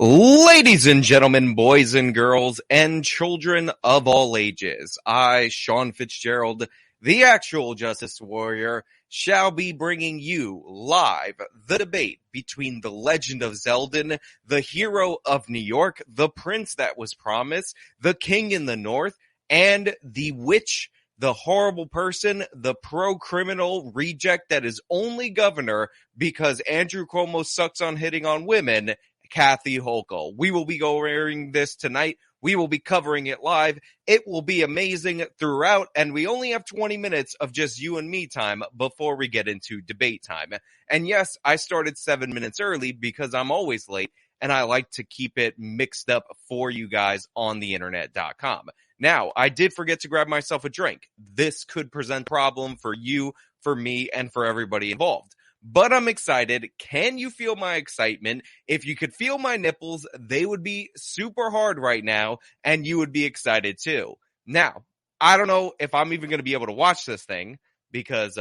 Ladies and gentlemen, boys and girls, and children of all ages, I, Sean Fitzgerald, the actual Justice Warrior, shall be bringing you live the debate between the Legend of Zeldin, the hero of New York, the prince that was promised, the king in the north, and the witch, the horrible person, the pro-criminal reject that is only governor because Andrew Cuomo sucks on hitting on women, Kathy Hochul. We will be going this tonight. We will be covering it live. It will be amazing throughout, and we only have 20 minutes of just you and me time before we get into debate time. And yes, I started 7 minutes early because I'm always late, and I like to keep it mixed up for you guys on the internet.com. Now, I did forget to grab myself a drink. This could present a problem for you, for me, and for everybody involved. But I'm excited. Can you feel my excitement? If you could feel my nipples, they would be super hard right now, and you would be excited too. Now, I don't know if I'm even going to be able to watch this thing because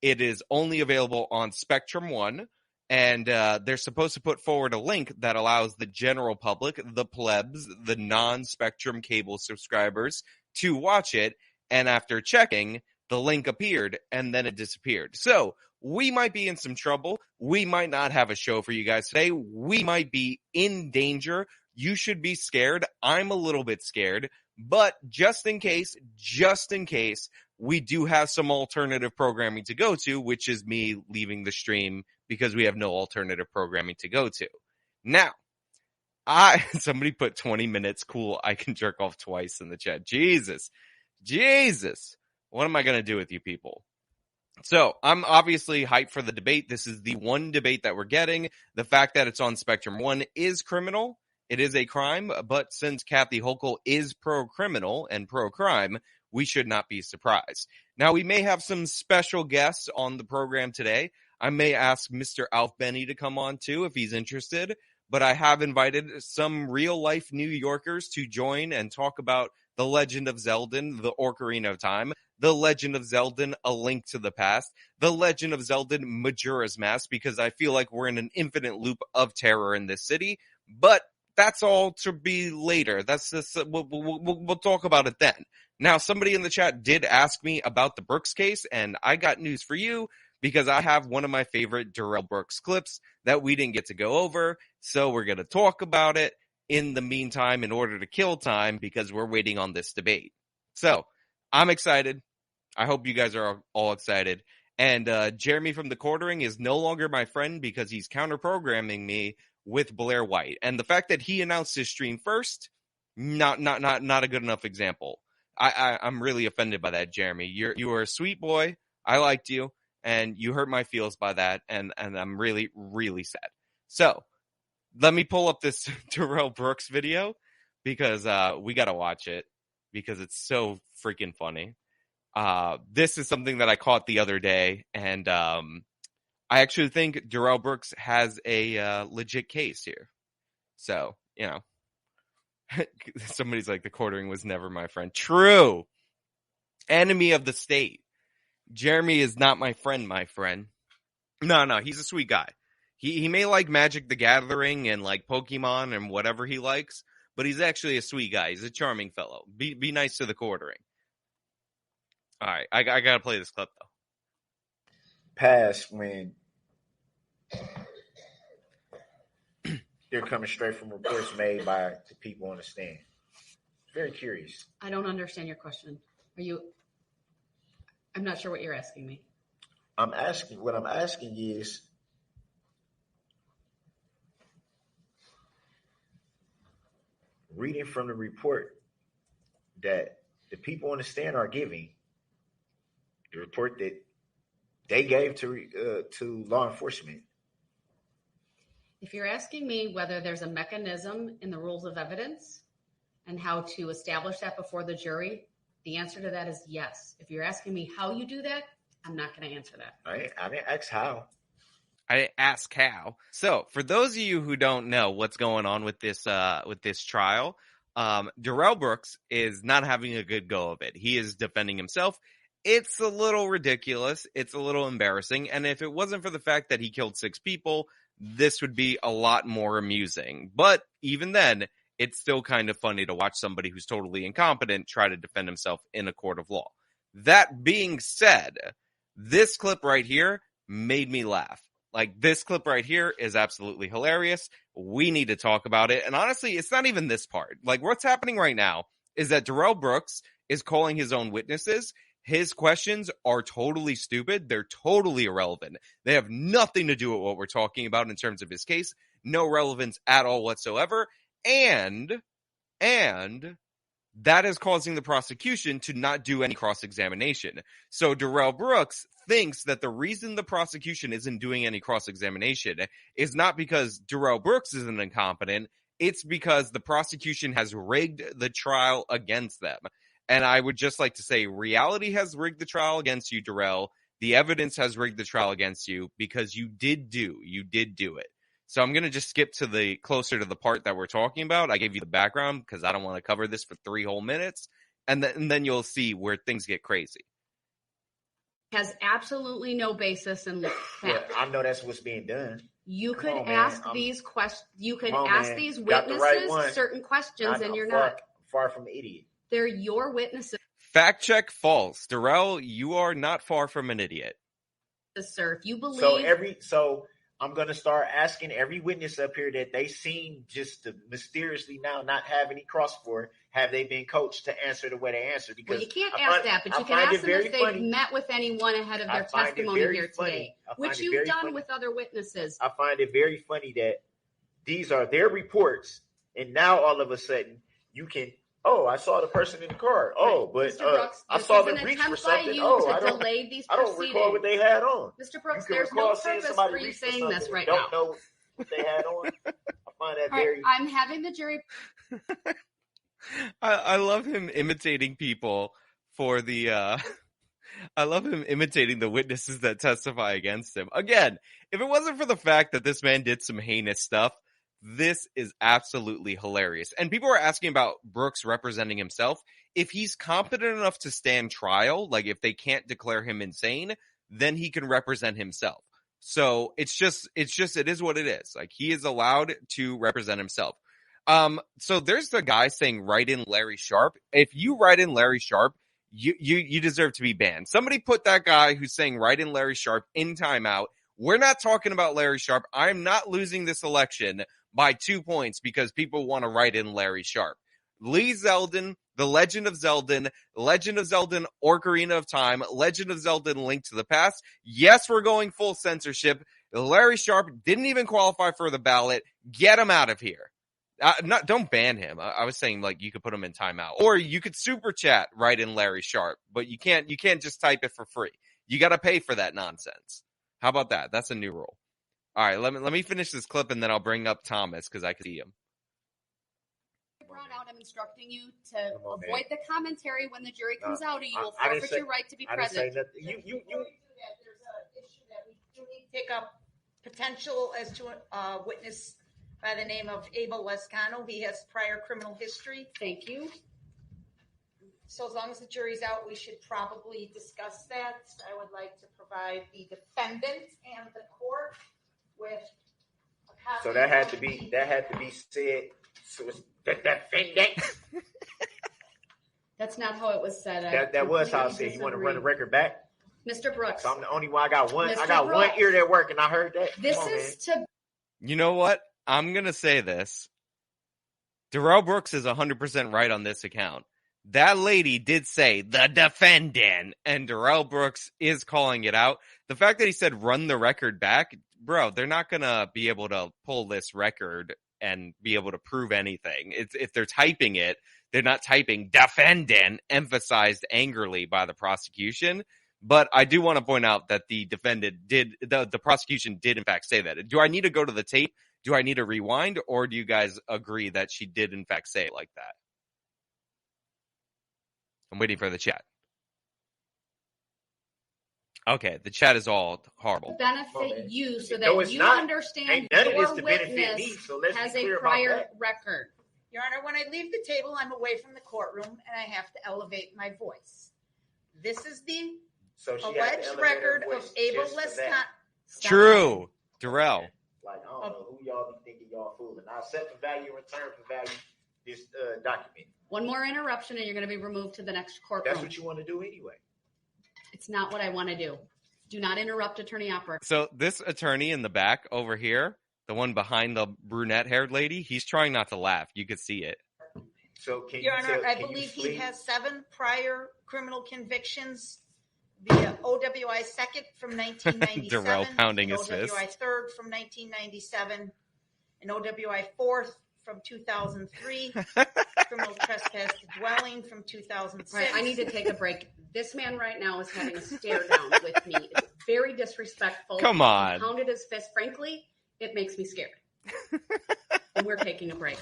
it is only available on Spectrum One, and they're supposed to put forward a link that allows the general public, the plebs, the non-Spectrum cable subscribers to watch it, and after checking, the link appeared, and then it disappeared. So, we might be in some trouble. We might not have a show for you guys today. We might be in danger. You should be scared. I'm a little bit scared. But just in case, we do have some alternative programming to go to, which is me leaving the stream because we have no alternative programming to go to. Now, somebody put 20 minutes. Cool. I can jerk off twice in the chat. Jesus. What am I going to do with you people? So, I'm obviously hyped for the debate. This is the one debate that we're getting. The fact that it's on Spectrum One is criminal. It is a crime, but since Kathy Hochul is pro-criminal and pro-crime, we should not be surprised. Now, we may have some special guests on the program today. I may ask Mr. Alf Benny to come on too if he's interested, but I have invited some real-life New Yorkers to join and talk about The Legend of Zeldin, the Ocarina of Time, The Legend of Zeldin, A Link to the Past, The Legend of Zeldin, Majora's Mask, because I feel like we're in an infinite loop of terror in this city, but that's all to be later. That's just, we'll talk about it then. Now, somebody in the chat did ask me about the Brooks case, and I got news for you because I have one of my favorite Darrell Brooks clips that we didn't get to go over, so we're going to talk about it in the meantime in order to kill time because we're waiting on this debate. So, I'm excited. I hope you guys are all excited. And Jeremy from the Quartering is no longer my friend because he's counter-programming me with Blair White. And the fact that he announced his stream first, not a good enough example. I'm really offended by that, Jeremy. You were a sweet boy. I liked you, and you hurt my feels by that, and I'm really, really sad. So, let me pull up this Darrell Brooks video because we got to watch it because it's so freaking funny. This is something that I caught the other day, and I actually think Darrell Brooks has a legit case here. So, you know, somebody's like, the Quartering was never my friend. True. Enemy of the state. Jeremy is not my friend, my friend. No, he's a sweet guy. He may like Magic the Gathering and like Pokemon and whatever he likes, but he's actually a sweet guy. He's a charming fellow. Be nice to the Quartering. All right, I got to play this clip, though. Past when they're coming straight from reports made by the people on the stand. Very curious. I don't understand your question. I'm not sure what you're asking me. What I'm asking is, reading from the report that the people on the stand are giving, the report that they gave to law enforcement. If you're asking me whether there's a mechanism in the rules of evidence and how to establish that before the jury, the answer to that is yes. If you're asking me how you do that, I'm not going to answer that. I didn't ask how. I didn't ask how. So, for those of you who don't know what's going on with this trial, Darrell Brooks is not having a good go of it. He is defending himself. It's a little ridiculous. It's a little embarrassing. And if it wasn't for the fact that he killed 6 people, this would be a lot more amusing. But even then, it's still kind of funny to watch somebody who's totally incompetent try to defend himself in a court of law. That being said, this clip right here made me laugh. Like, this clip right here is absolutely hilarious. We need to talk about it. And honestly, it's not even this part. Like, what's happening right now is that Darrell Brooks is calling his own witnesses. His questions are totally stupid. They're totally irrelevant. They have nothing to do with what we're talking about in terms of his case. No relevance at all whatsoever. And that is causing the prosecution to not do any cross-examination. So Darrell Brooks thinks that the reason the prosecution isn't doing any cross-examination is not because Darrell Brooks is an incompetent. It's because the prosecution has rigged the trial against them. And I would just like to say, reality has rigged the trial against you, Darrell. The evidence has rigged the trial against you because you did do it. So I'm going to just skip to the closer to the part that we're talking about. I gave you the background because I don't want to cover this for 3 whole minutes. And then you'll see where things get crazy. Has absolutely no basis in fact. Yeah, I know that's what's being done. You could ask these questions. You could ask these witnesses certain questions, and you're not far from an idiot. They're your witnesses. Fact check false. Darrell, you are not far from an idiot. Sir, if you believe so I'm going to start asking every witness up here that they seem just to mysteriously now not have any cross for, have they been coached to answer the way they answer? Because well, you can't ask that, but you can ask them if they've met with anyone ahead of their testimony here today, which you've done with other witnesses. I find it very funny that these are their reports, and now all of a sudden you can, I saw the person in the car. Oh, but Brooks, I saw them reach for something. I don't recall what they had on. Mr. Brooks, there's no purpose for you saying this right now. Don't know what they had on. I find that very... I'm having the jury... I love him imitating people for the... I love him imitating the witnesses that testify against him. Again, if it wasn't for the fact that this man did some heinous stuff, this is absolutely hilarious. And people are asking about Brooks representing himself. If he's competent enough to stand trial, like if they can't declare him insane, then he can represent himself. So it is what it is. Like, he is allowed to represent himself. So there's the guy saying write in Larry Sharpe. If you write in Larry Sharpe, you deserve to be banned. Somebody put that guy who's saying write in Larry Sharpe in timeout. We're not talking about Larry Sharpe. I'm not losing this election by 2 points because people want to write in Larry Sharpe. Lee Zeldin, The Legend of Zeldin, Ocarina of Time, Legend of Zeldin, Link to the Past. Yes, we're going full censorship. Larry Sharpe didn't even qualify for the ballot. Get him out of here. Don't ban him. I was saying, like, you could put him in timeout, or you could super chat right in Larry Sharpe, but you can't just type it for free. You got to pay for that nonsense. How about that? That's a new rule. All right, let me finish this clip, and then I'll bring up Thomas because I can see him. Out, I'm instructing you to avoid the commentary when the jury comes out, or you will forfeit your right to be present. You. There's an issue that we do need to pick up potential as to a witness by the name of Abel Lescano. He has prior criminal history. Thank you. So as long as the jury's out, we should probably discuss that. I would like to provide the defendant and the court with a copy. So that had to be said. So it's the defendant. That's not how it was said. That was how I said. You want to run the record back, Mr. Brooks? So I'm the only one. I got one. Mr. I got Brooks. one ear that work, and I heard that. This is to. You know what? I'm gonna say this. Darrell Brooks is 100% right on this account. That lady did say the defendant, and Darrell Brooks is calling it out. The fact that he said run the record back, bro, they're not going to be able to pull this record and be able to prove anything. If they're typing it, they're not typing defendant, emphasized angrily by the prosecution. But I do want to point out that the defendant the prosecution did in fact say that. Do I need to go to the tape? Do I need to rewind? Or do you guys agree that she did in fact say it like that? I'm waiting for the chat. Okay, the chat is all horrible. Benefit you so that you understand your witness has a prior record. Your Honor, when I leave the table, I'm away from the courtroom and I have to elevate my voice. This is the alleged record of Abel Lescano. True, Darrell. Like, I accept the value in return for value this document. One more interruption and you're going to be removed to the next courtroom. That's what you want to do anyway. It's not what I want to do. Do not interrupt Attorney Opera. So this attorney in the back over here, the one behind the brunette-haired lady, he's trying not to laugh. You could see it. So can Your you Honor, I believe he has 7 prior criminal convictions via OWI second from 1997, Darrell pounding his OWI fist. third from 1997, and OWI fourth from 2003, criminal trespass to dwelling from 2006. All right, I need to take a break. This man right now is having a stare down with me. It's very disrespectful. Come on. He pounded his fist. Frankly, it makes me scared. And we're taking a break.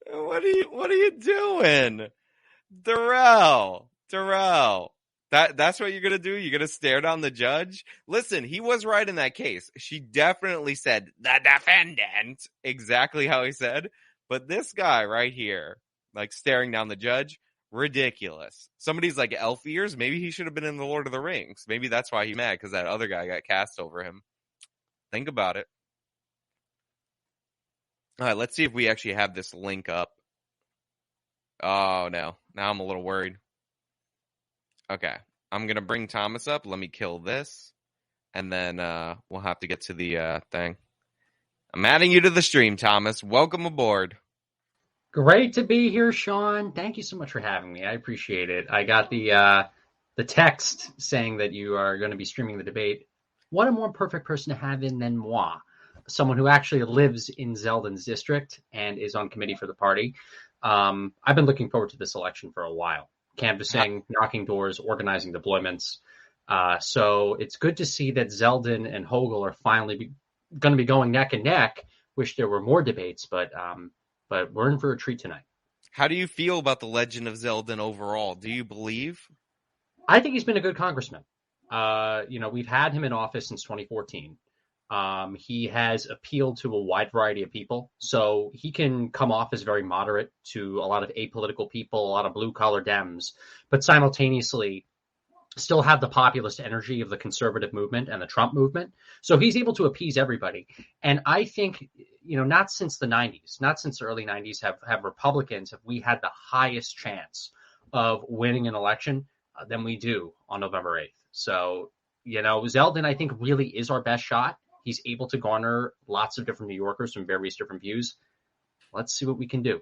What are you doing? Darrell. That's what you're going to do? You're going to stare down the judge? Listen, he was right in that case. She definitely said, the defendant, exactly how he said. But this guy right here, like staring down the judge, ridiculous. Somebody's like elf ears. Maybe he should have been in the Lord of the Rings. Maybe that's why he's mad, because that other guy got cast over him. Think about it. All right, let's see if we actually have this link up. Oh, no. Now I'm a little worried. Okay, I'm going to bring Thomas up. Let me kill this. And then we'll have to get to the thing. I'm adding you to the stream, Thomas. Welcome aboard. Great to be here, Sean. Thank you so much for having me. I appreciate it. I got the text saying that you are going to be streaming the debate. What a more perfect person to have in than moi, someone who actually lives in Zeldin's district and is on committee for the party. I've been looking forward to this election for a while. Canvassing, knocking doors, organizing deployments. So it's good to see that Zeldin and Hochul are finally going to be going neck and neck. Wish there were more debates, but we're in for a treat tonight. How do you feel about the legend of Zeldin overall? Do you believe? I think he's been a good congressman. We've had him in office since 2014. He has appealed to a wide variety of people, so he can come off as very moderate to a lot of apolitical people, a lot of blue-collar Dems, but simultaneously still have the populist energy of the conservative movement and the Trump movement. So he's able to appease everybody. And I think, not since the 90s, not since the early 90s have Republicans, have we had the highest chance of winning an election than we do on November 8th. So, Zeldin, I think, really is our best shot. He's able to garner lots of different New Yorkers from various different views. Let's see what we can do.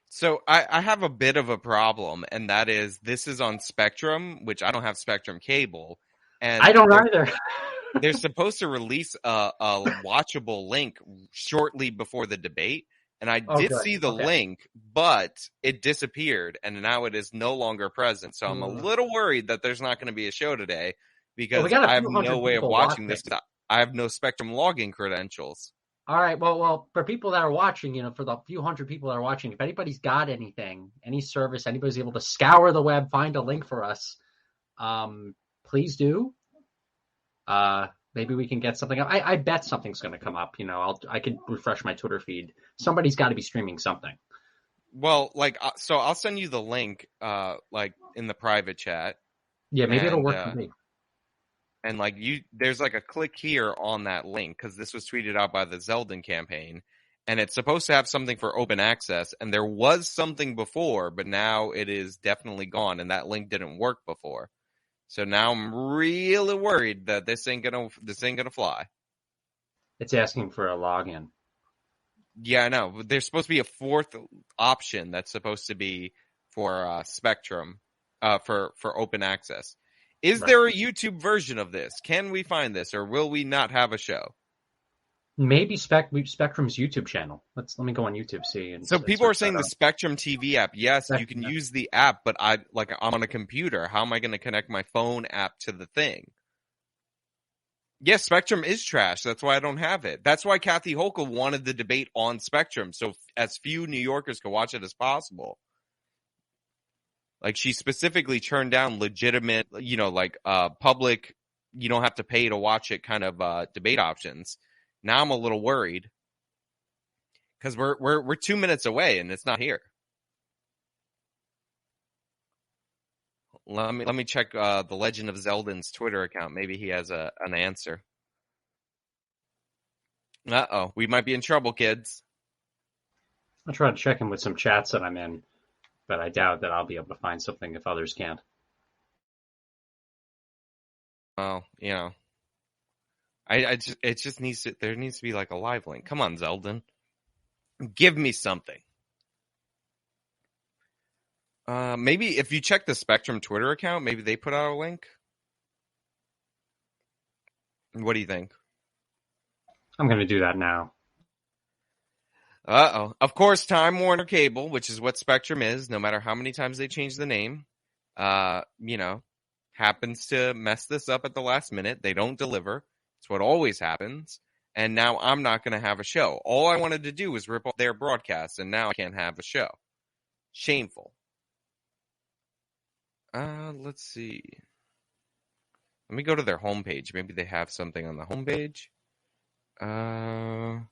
So I have a bit of a problem, and that is this is on Spectrum, which I don't have Spectrum cable. And I don't either. They're supposed to release a watchable link shortly before the debate. And I did see the link, but it disappeared, and now it is no longer present. So I'm a little worried that there's not going to be a show today because I have no way of watching this. I have no Spectrum login credentials. All right. Well, for people that are watching, for the few hundred people that are watching, if anybody's got anything, any service, anybody's able to scour the web, find a link for us, please do. Maybe we can get something up. I bet something's going to come up. I could refresh my Twitter feed. Somebody's got to be streaming something. Well, so I'll send you the link, in the private chat. Yeah, maybe it'll work for me. And there's a click here on that link because this was tweeted out by the Zeldin campaign, and it's supposed to have something for open access. And there was something before, but now it is definitely gone, and that link didn't work before. So now I'm really worried that this ain't gonna fly. It's asking for a login. Yeah, I know. There's supposed to be a fourth option that's supposed to be for Spectrum, for open access. Is there a YouTube version of this? Can we find this, or will we not have a show? Maybe Spectrum's YouTube channel. Let me go on YouTube, see. So people are saying the Spectrum TV app. Yes, you can use the app, but I'm on a computer. How am I going to connect my phone app to the thing? Yes, Spectrum is trash. That's why I don't have it. That's why Kathy Hochul wanted the debate on Spectrum, so as few New Yorkers could watch it as possible. She specifically turned down legitimate, public, you don't have to pay to watch it kind of debate options. Now I'm a little worried because we're 2 minutes away and it's not here. Let me check the Legend of Zeldin's Twitter account. Maybe he has an answer. Uh-oh. We might be in trouble, kids. I'll try to check in with some chats that I'm in, but I doubt that I'll be able to find something if others can't. Well, it just needs to, there needs to be like a live link. Come on, Zeldin. Give me something. Maybe if you check the Spectrum Twitter account, maybe they put out a link. What do you think? I'm going to do that now. Uh-oh. Of course, Time Warner Cable, which is what Spectrum is, no matter how many times they change the name, happens to mess this up at the last minute. They don't deliver. It's what always happens. And now I'm not going to have a show. All I wanted to do was rip off their broadcast, and now I can't have a show. Shameful. Let's see. Let me go to their homepage. Maybe they have something on the homepage. The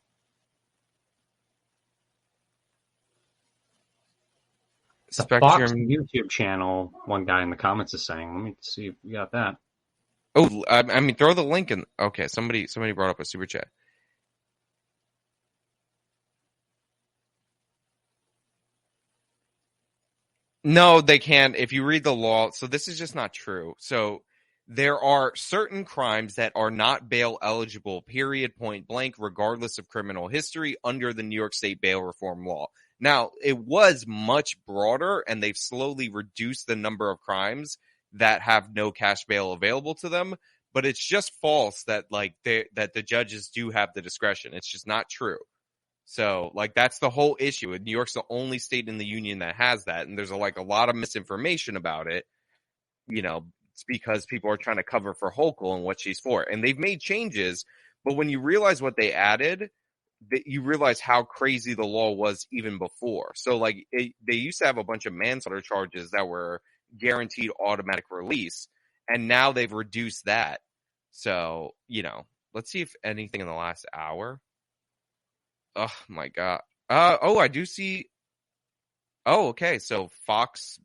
Spectrum Fox YouTube channel, one guy in the comments is saying. Let me see if we got that. Oh, I mean, throw the link in. Okay, somebody brought up a super chat. No, they can't. If you read the law, so this is just not true. So there are certain crimes that are not bail eligible, period, point blank, regardless of criminal history under the New York State bail reform law. Now, it was much broader, and they've slowly reduced the number of crimes that have no cash bail available to them. But it's just false that that the judges do have the discretion. It's just not true. So, that's the whole issue. New York's the only state in the union that has that, and there's a lot of misinformation about it. It's because people are trying to cover for Hochul and what she's for. And they've made changes, but when you realize what they added, you realize how crazy the law was even before. So, they used to have a bunch of manslaughter charges that were guaranteed automatic release, and now they've reduced that. So, let's see if anything in the last hour. Oh my God. I do see. Oh, okay. So Fox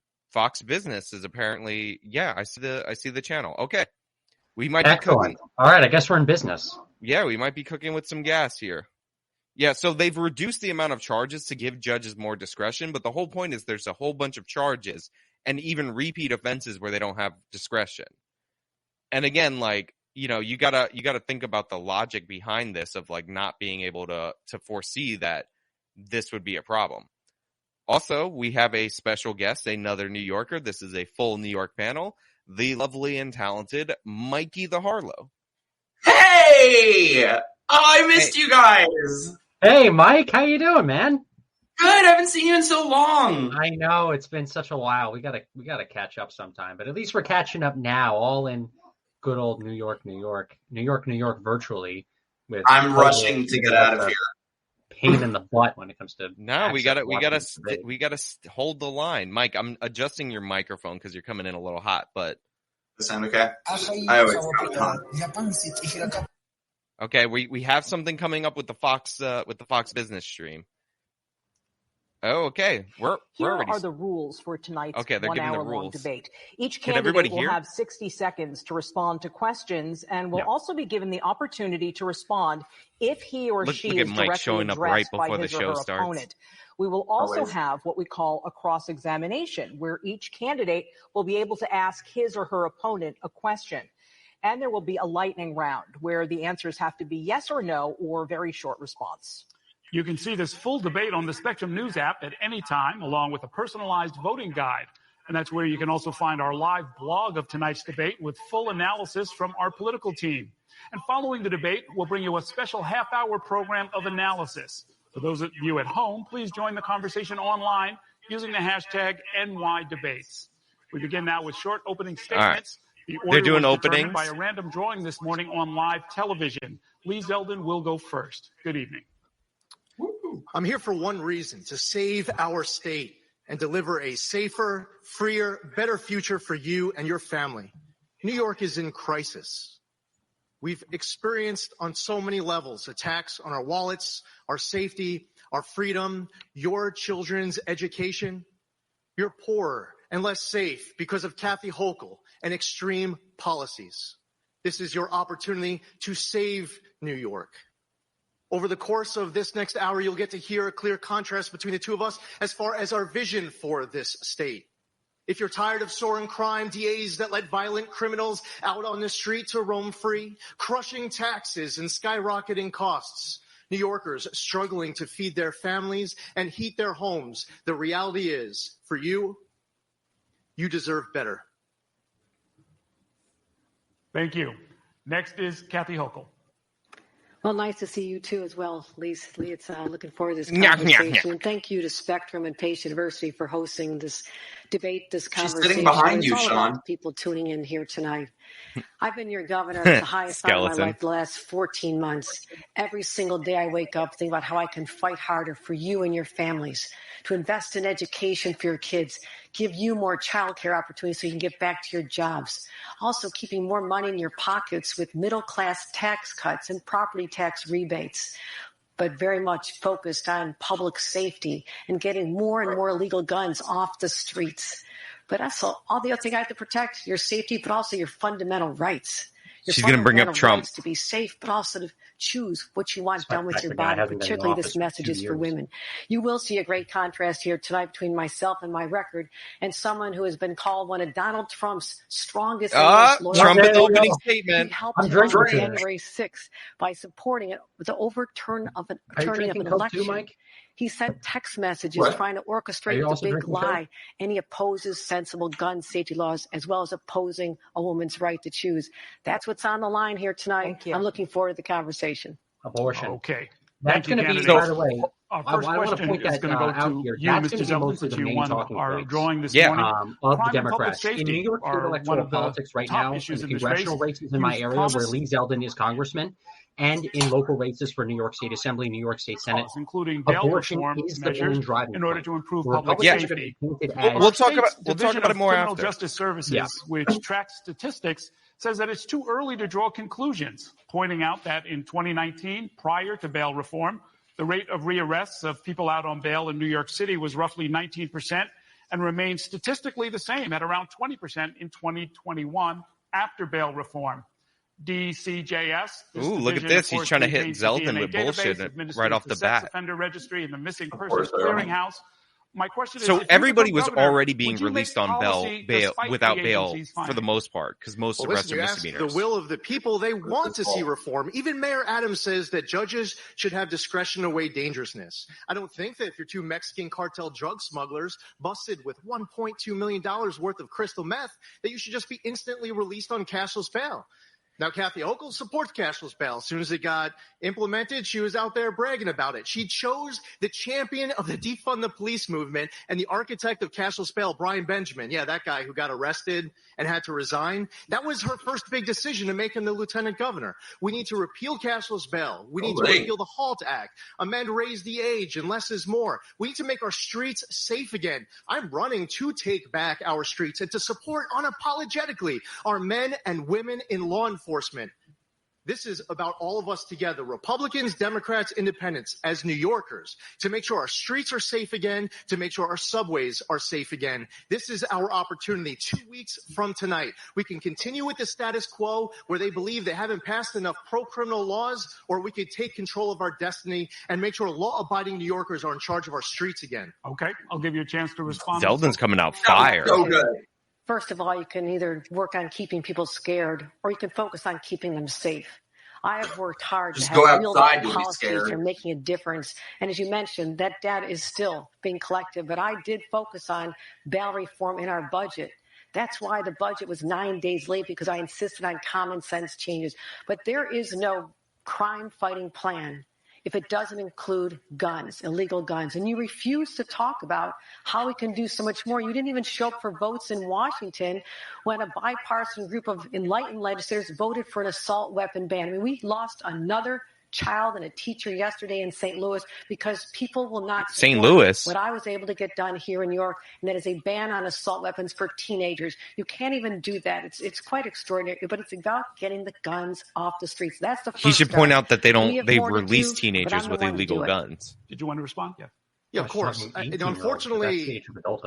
Business is apparently, I see the channel. Okay. We might be cooking. All right, I guess we're in business. Yeah, we might be cooking with some gas here. Yeah, so they've reduced the amount of charges to give judges more discretion, but the whole point is there's a whole bunch of charges and even repeat offenses where they don't have discretion. And again, you gotta think about the logic behind this of not being able to foresee that this would be a problem. Also, we have a special guest, another New Yorker. This is a full New York panel. The lovely and talented Mikey the Harlow. Hey! I missed you guys. Hey, Mike, how you doing, man? Good. I haven't seen you in so long. I know, it's been such a while. We gotta catch up sometime, but at least we're catching up now, all in good old New York, virtually. I'm rushing to get out of here. Pain in the butt when it comes to. No, we gotta hold the line, Mike. I'm adjusting your microphone because you're coming in a little hot, but. Does that sound okay? I always come hot. Okay, we have something coming up with the Fox Business stream. Oh, okay. We're already... are the rules for tonight's 1 hour long debate. Each Can candidate will have 60 seconds to respond to questions and will also be given the opportunity to respond if he or she is directly addressed by his or her opponent. We will also have what we call a cross-examination, where each candidate will be able to ask his or her opponent a question. And there will be a lightning round, where the answers have to be yes or no or very short response. You can see this full debate on the Spectrum News app at any time, along with a personalized voting guide. And that's where you can also find our live blog of tonight's debate with full analysis from our political team. And following the debate, we'll bring you a special half-hour program of analysis. For those of you at home, please join the conversation online using the hashtag NYDebates. We begin now with short opening statements. Right. They're doing openings by a random drawing this morning on live television. Lee Zeldin will go first. Good evening. I'm here for one reason, to save our state and deliver a safer, freer, better future for you and your family. New York is in crisis. We've experienced on so many levels attacks on our wallets, our safety, our freedom, your children's education. You're poorer and less safe because of Kathy Hochul and extreme policies. This is your opportunity to save New York. Over the course of this next hour, you'll get to hear a clear contrast between the two of us as far as our vision for this state. If you're tired of soaring crime, DAs that let violent criminals out on the street to roam free, crushing taxes and skyrocketing costs, New Yorkers struggling to feed their families and heat their homes, the reality is, for you, you deserve better. Thank you. Next is Kathy Hochul. Well, nice to see you too as well, Lee. It's looking forward to this conversation. And thank you to Spectrum and Pace University for hosting this debate, this conversation. She's sitting behind it's you, all Sean. about people tuning in here tonight. I've been your governor at the highest time of my life the last 14 months. Every single day I wake up thinking about how I can fight harder for you and your families, to invest in education for your kids, give you more child care opportunities so you can get back to your jobs. Also keeping more money in your pockets with middle-class tax cuts and property tax rebates, but very much focused on public safety and getting more and more illegal guns off the streets. But that's all the other thing I have to protect, your safety, but also your fundamental rights. She's going to bring up Trump. To be safe, but also to choose what you want done with your body, particularly this message is for women. You will see a great contrast here tonight between myself and my record and someone who has been called one of Donald Trump's strongest lawyers. Trump in the opening statement. He helped him on January 6th by supporting it with the overturning of an election. He sent text messages trying to orchestrate the big lie, and he opposes sensible gun safety laws as well as opposing a woman's right to choose. That's what's on the line here tonight. I'm looking forward to the conversation. Abortion. Okay. That's going to be, by the way, our first question is going to go to you, Mr. Zeldin, since you are drawing this morning. Of the Democrats. In New York State electoral politics right now, in the congressional races in my area where Lee Zeldin is congressman, and in local races for New York State Assembly, New York State Senate, including bail reform measures in order to improve public safety. We'll talk about it more after. Justice Services, which tracks statistics, says that it's too early to draw conclusions, pointing out that in 2019, prior to bail reform, the rate of rearrests of people out on bail in New York City was roughly 19% and remains statistically the same at around 20% in 2021 after bail reform. DCJS. Look at this. He's trying to hit Zeldin with bullshit right off the bat. Offender registry and the missing persons clearinghouse. My question is, so everybody was already being released on bail without bail for the most part, because most arrests are misdemeanors. The will of the people, they want to see reform. Even Mayor Adams says that judges should have discretion to weigh dangerousness. I don't think that if you're two Mexican cartel drug smugglers busted with $1.2 million worth of crystal meth, that you should just be instantly released on cashless bail. Now, Kathy Hochul supports cashless bail. As soon as it got implemented, she was out there bragging about it. She chose the champion of the defund the police movement and the architect of cashless bail, Brian Benjamin. Yeah, that guy who got arrested and had to resign. That was her first big decision to make him the lieutenant governor. We need to repeal cashless bail. We need to repeal the HALT Act, amend raise the age, and less is more. We need to make our streets safe again. I'm running to take back our streets and to support unapologetically our men and women in law enforcement. This is about all of us together, Republicans, Democrats, Independents, as New Yorkers, to make sure our streets are safe again, to make sure our subways are safe again. This is our opportunity. 2 weeks from tonight, we can continue with the status quo where they believe they haven't passed enough pro-criminal laws, or we could take control of our destiny and make sure law-abiding New Yorkers are in charge of our streets again. Okay, I'll give you a chance to respond. Zeldin's coming out fire. So good. First of all, you can either work on keeping people scared or you can focus on keeping them safe. I have worked hard to have real policies that are making a difference. And as you mentioned, that data is still being collected. But I did focus on bail reform in our budget. That's why the budget was 9 days late, because I insisted on common sense changes. But there is no crime fighting plan if it doesn't include guns, illegal guns. And you refuse to talk about how we can do so much more. You didn't even show up for votes in Washington when a bipartisan group of enlightened legislators voted for an assault weapon ban. I mean, we lost another child and a teacher yesterday in St. Louis because people will not support what I was able to get done here in New York, and that is a ban on assault weapons for teenagers. You can't even do that. It's quite extraordinary, but it's about getting the guns off the streets. That's the first He should point out that they release do, teenagers with illegal guns. Did you want to respond? Yeah, of course. Unfortunately,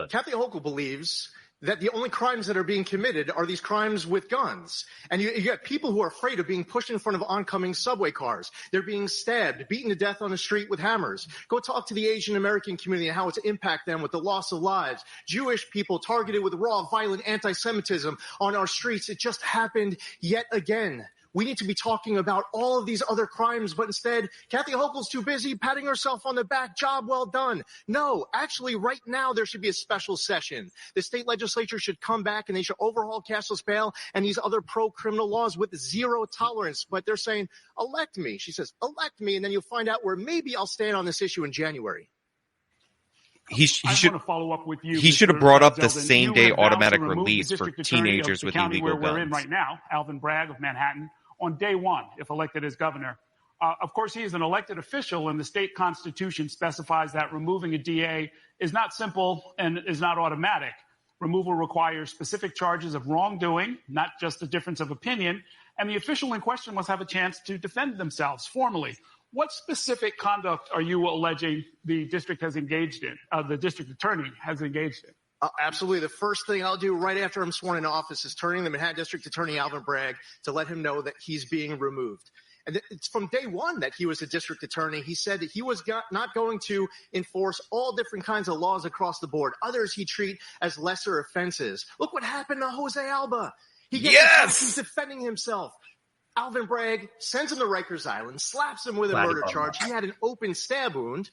Kathy Hochul believes that the only crimes that are being committed are these crimes with guns. And you have people who are afraid of being pushed in front of oncoming subway cars. They're being stabbed, beaten to death on the street with hammers. Go talk to the Asian American community and how it's impact them with the loss of lives. Jewish people targeted with raw, violent anti-Semitism on our streets. It just happened yet again. We need to be talking about all of these other crimes, but instead, Kathy Hochul's too busy patting herself on the back. Job well done. No, actually, right now, there should be a special session. The state legislature should come back and they should overhaul cashless bail and these other pro-criminal laws with zero tolerance. But they're saying, elect me. She says, elect me, and then you'll find out where maybe I'll stand on this issue in January. He should follow up with you. He should have brought up the same day automatic release for teenagers with illegal guns. Where we're in right now, Alvin Bragg of Manhattan, on day one, if elected as governor. Of course, he is an elected official, and the state constitution specifies that removing a DA is not simple and is not automatic. Removal requires specific charges of wrongdoing, not just a difference of opinion, and the official in question must have a chance to defend themselves formally. What specific conduct are you alleging the district has engaged in, the district attorney has engaged in? Absolutely. The first thing I'll do right after I'm sworn into office is turning the Manhattan District Attorney Alvin Bragg to let him know that he's being removed. And it's from day one that he was a district attorney. He said that he was not going to enforce all different kinds of laws across the board. Others he treat as lesser offenses. Look what happened to Jose Alba. He gets he's defending himself. Alvin Bragg sends him to Rikers Island, slaps him with a murder charge. He had an open stab wound.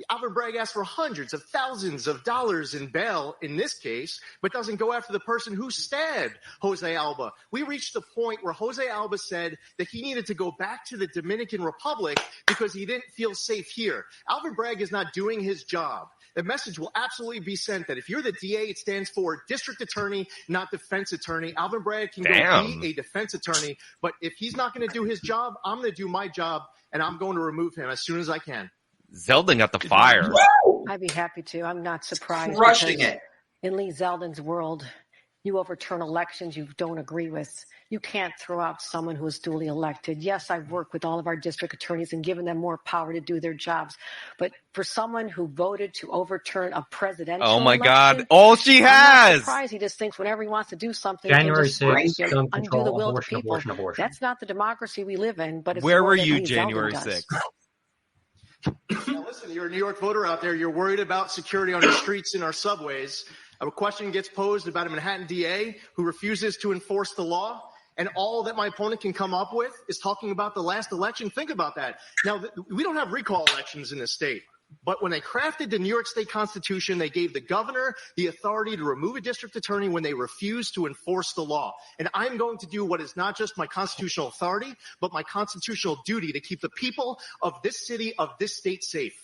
Alvin Bragg asked for hundreds of thousands of dollars in bail in this case, but doesn't go after the person who stabbed Jose Alba. We reached the point where Jose Alba said that he needed to go back to the Dominican Republic because he didn't feel safe here. Alvin Bragg is not doing his job. The message will absolutely be sent that if you're the DA, it stands for district attorney, not defense attorney. Alvin Bragg can go be a defense attorney, but if he's not going to do his job, I'm going to do my job, and I'm going to remove him as soon as I can. Zeldin got the fire. I'd be happy to. I'm not surprised. Crushing it. In Lee Zeldin's world, you overturn elections you don't agree with. You can't throw out someone who is duly elected. Yes, I've worked with all of our district attorneys and given them more power to do their jobs. But for someone who voted to overturn a presidential election, God, all she has. I'm not surprised. He just thinks whenever he wants to do something, January he can just 6th, undo the will of the people. Abortion. That's not the democracy we live in. But it's where were you January 6th? Now listen, you're a New York voter out there. You're worried about security on the streets in our subways. A question gets posed about a Manhattan DA who refuses to enforce the law. And all that my opponent can come up with is talking about the last election. Think about that. Now, we don't have recall elections in this state. But when they crafted the New York State Constitution, they gave the governor the authority to remove a district attorney when they refuse to enforce the law. And I'm going to do what is not just my constitutional authority, but my constitutional duty to keep the people of this city, of this state safe.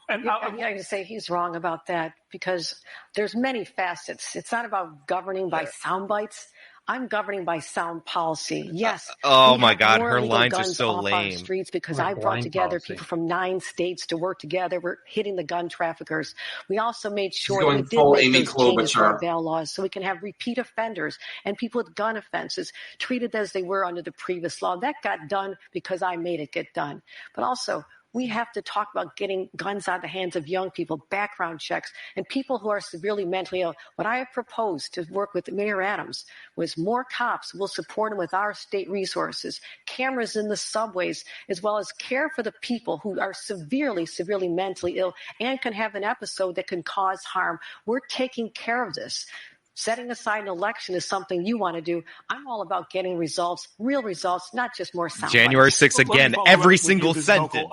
And I got to say he's wrong about that because there's many facets. It's not about governing by sound bites. I'm governing by sound policy. Yes. Oh my God, her lines are so lame. On streets because I brought together people from 9 states to work together. We're hitting the gun traffickers. We also made sure that we did make those changes to our bail laws so we can have repeat offenders and people with gun offenses treated as they were under the previous law. That got done because I made it get done. But also, we have to talk about getting guns out of the hands of young people, background checks, and people who are severely mentally ill. What I have proposed to work with Mayor Adams was more cops. We'll support them with our state resources, cameras in the subways, as well as care for the people who are severely, severely mentally ill and can have an episode that can cause harm. We're taking care of this. Setting aside an election is something you want to do. I'm all about getting results, real results, not just more sound January 6th again, every single sentence.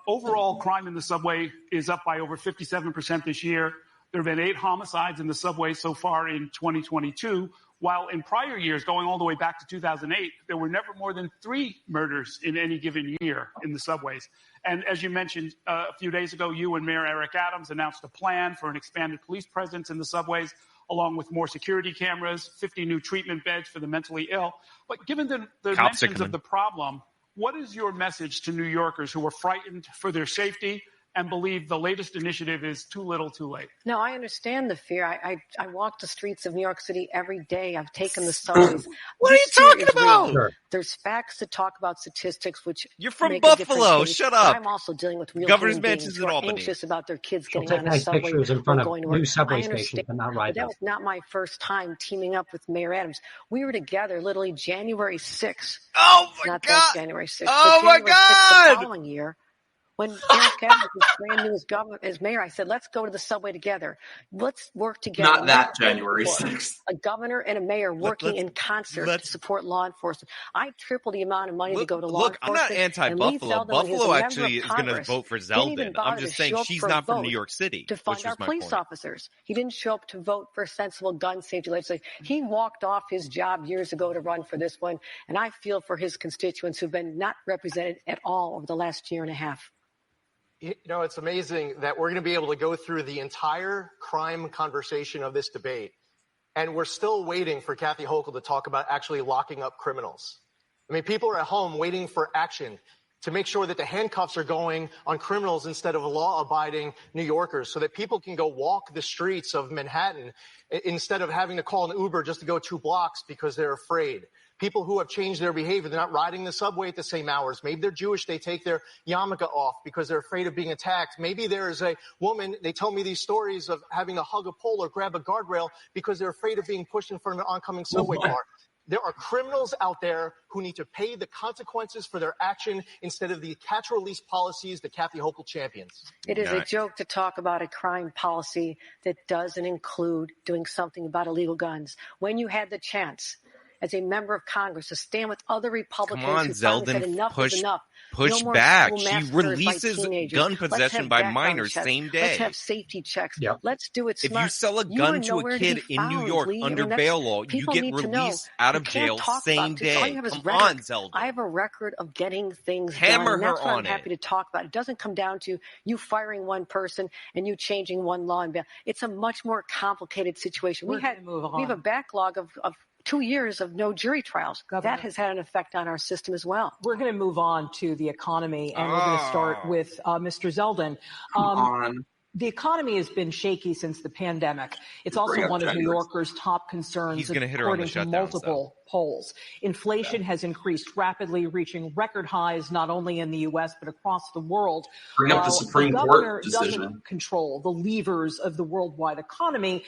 Overall crime in the subway is up by over 57% this year. There have been 8 homicides in the subway so far in 2022, while in prior years, going all the way back to 2008, there were never more than 3 murders in any given year in the subways. And as you mentioned a few days ago, you and Mayor Eric Adams announced a plan for an expanded police presence in the subways, along with more security cameras, 50 new treatment beds for the mentally ill. But given the dimensions of the problem, what is your message to New Yorkers who are frightened for their safety and believe the latest initiative is too little too late. No, I understand the fear. I walk the streets of New York City every day. I've taken the subways. What are you talking about? Real. There's facts to talk about statistics, which you're from make Buffalo. Shut up. I'm also dealing with real Governor's mansions who in are Albany. anxious about their kids She'll getting on a subway pictures in front of going to work. new subway stations, but not right. That was not my first time teaming up with Mayor Adams. We were together literally January 6th. Oh my not God! That January 6th. Oh my January God! 6th the following year. When Eric Adams was brand new as mayor, I said, let's go to the subway together. Let's work together. Not that January 6th. A governor and a mayor working in concert to support law enforcement. I tripled the amount of money to go to law enforcement. I'm not anti-Buffalo. Buffalo actually is going to vote for Zeldin. I'm just saying she's not from New York City. To fund our police officers. He didn't show up to vote for sensible gun safety legislation. He walked off his job years ago to run for this one. And I feel for his constituents who've been not represented at all over the last year and a half. You know, it's amazing that we're going to be able to go through the entire crime conversation of this debate, and we're still waiting for Kathy Hochul to talk about actually locking up criminals. I mean, people are at home waiting for action to make sure that the handcuffs are going on criminals instead of law-abiding New Yorkers, so that people can go walk the streets of Manhattan instead of having to call an Uber just to go 2 blocks because they're afraid. People who have changed their behavior, they're not riding the subway at the same hours. Maybe they're Jewish, they take their yarmulke off because they're afraid of being attacked. Maybe there is a woman, they tell me these stories of having to hug a pole or grab a guardrail because they're afraid of being pushed in front of an oncoming subway car. There are criminals out there who need to pay the consequences for their action instead of the catch-release policies that Kathy Hochul champions. It is a joke to talk about a crime policy that doesn't include doing something about illegal guns. When you had the chance as a member of Congress to stand with other Republicans who said enough is enough. Push back. She releases gun possession by minors same day. Let's have safety checks. Yep. Let's do it smart. If you sell a gun to a kid in New York under bail law, you get released out of jail same day. Come on, Zeldin. I have a record of getting things Hammer done. And that's her what on I'm happy to talk about. It doesn't come down to you firing one person and you changing one law and bail. It's a much more complicated situation. We have a backlog of 2 years of no jury trials. Governor, that has had an effect on our system as well. We're going to move on to the economy, and we're going to start with Mr. Zeldin. The economy has been shaky since the pandemic. It's also one of New Yorkers' top concerns, according to multiple polls. Inflation has increased rapidly, reaching record highs not only in the U.S. but across the world. Bring up the Supreme Court decision. Doesn't control the levers of the worldwide economy.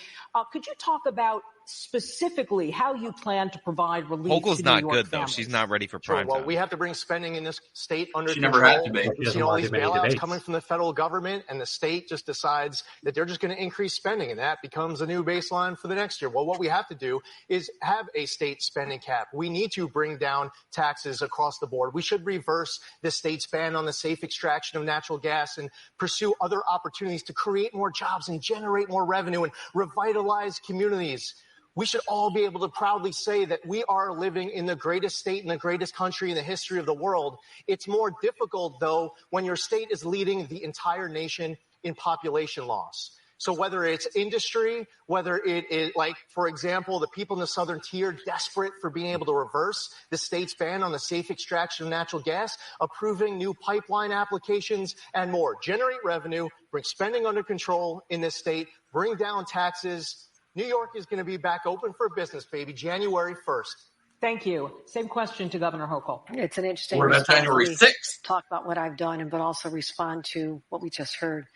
Could you talk about specifically how you plan to provide relief Hochul's to not New York good, families? though. She's not ready for prime Well, time. we have to bring spending in this state under she control. Never had to be. We've seen all these bailouts coming from the federal government, and the state just decides that they're just going to increase spending, and that becomes a new baseline for the next year. Well, what we have to do is have a state spending cap. We need to bring down taxes across the board. We should reverse the state's ban on the safe extraction of natural gas and pursue other opportunities to create more jobs and generate more revenue and revitalize communities. We should all be able to proudly say that we are living in the greatest state in the greatest country in the history of the world. It's more difficult, though, when your state is leading the entire nation in population loss. So whether it's industry, whether it is, like, for example, the people in the southern tier desperate for being able to reverse the state's ban on the safe extraction of natural gas, approving new pipeline applications, and more. Generate revenue, bring spending under control in this state, bring down taxes. New York is going to be back open for business, baby, January 1st. Thank you. Same question to Governor Hochul. It's an interesting We're at January 6th. Talk about what I've done, but also respond to what we just heard.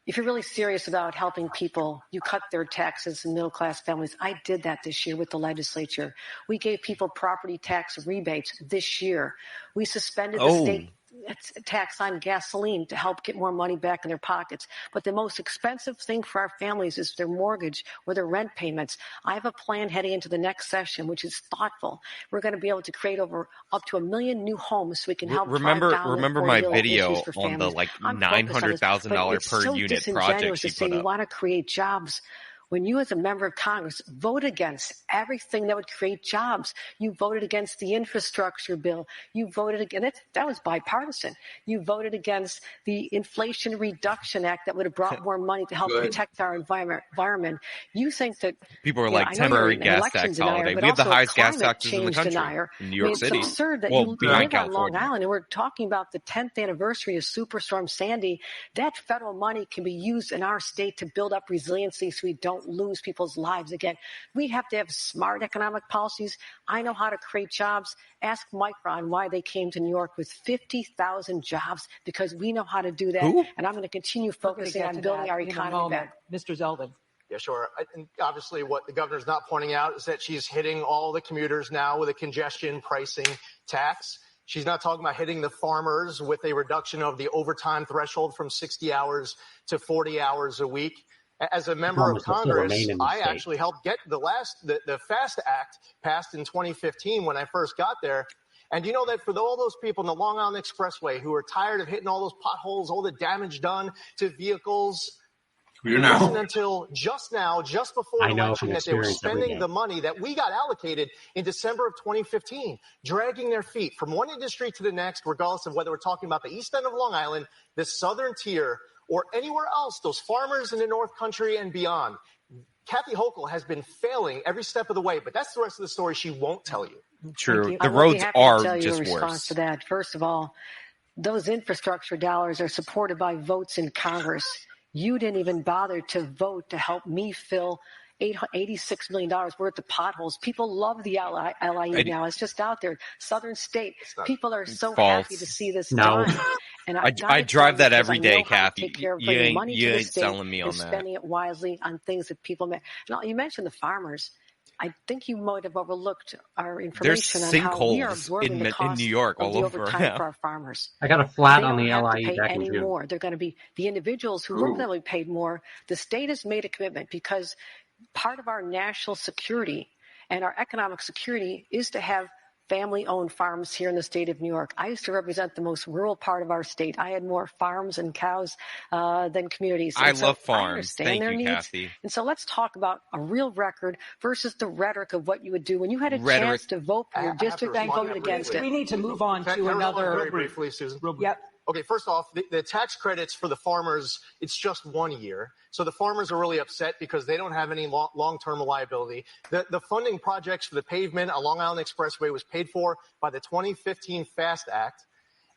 If you're really serious about helping people, you cut their taxes in middle-class families. I did that this year with the legislature. We gave people property tax rebates this year. We suspended the state tax on gasoline to help get more money back in their pockets. But the most expensive thing for our families is their mortgage or their rent payments. I have a plan heading into the next session, which is thoughtful. We're going to be able to create up to 1 million new homes so we can help remember my video on the $900,000 per unit project she put up. We want to create jobs when you as a member of Congress vote against everything that would create jobs. You voted against the infrastructure bill. You voted against that was bipartisan. You voted against the Inflation Reduction Act that would have brought more money to help protect our environment. You think that people are like temporary gas tax holiday. We have the highest gas taxes in the country in New York City. It's absurd that you live on Long Island, and we're talking about the 10th anniversary of Superstorm Sandy. That federal money can be used in our state to build up resiliency so we don't lose people's lives again. We have to have smart economic policies. I know how to create jobs. Ask Micron why they came to New York with 50,000 jobs, because we know how to do that. Who? And I'm going to continue focusing on building our economy back. Mr. Zeldin. Yeah, sure. And obviously, what the governor's not pointing out is that she's hitting all the commuters now with a congestion pricing tax. She's not talking about hitting the farmers with a reduction of the overtime threshold from 60 hours to 40 hours a week. As a member of Congress, I actually helped get the FAST Act passed in 2015 when I first got there. And you know that for all those people in the Long Island Expressway who are tired of hitting all those potholes, all the damage done to vehicles, it wasn't until just now, just before the election, that they were spending the money that we got allocated in December of 2015, dragging their feet from one industry to the next, regardless of whether we're talking about the east end of Long Island, the southern tier, or anywhere else, those farmers in the North Country and beyond. Kathy Hochul has been failing every step of the way, but that's the rest of the story she won't tell you. True. The roads are just in response worse. To that, first of all, those infrastructure dollars are supported by votes in Congress. You didn't even bother to vote to help me fill $86 million worth of potholes. People love the LIE now. It's just out there. Southern state. People are so happy to see this done. And I drive that every day, Kathy. You ain't selling me on that. Spending it wisely on things that people may. Now, you mentioned the farmers. I think you might have overlooked our information on how we are absorbing the cost in New York, of all the over overtime for our farmers. I got a flat on the They don't have LIE to pay back in any June. more. They're going to be the individuals who work for them will be paid more. The state has made a commitment because part of our national security and our economic security is to have family-owned farms here in the state of New York. I used to represent the most rural part of our state. I had more farms and cows than communities. I love farms. I understand Thank their you, needs. Kathy. And so let's talk about a real record versus the rhetoric of what you would do when you had a chance to vote for your district and voted against it. We need to move on to another. Very briefly, Susan. Yep. Okay, first off, the tax credits for the farmers, it's just 1 year. So the farmers are really upset because they don't have any long-term liability. The funding projects for the pavement on Long Island Expressway was paid for by the 2015 FAST Act.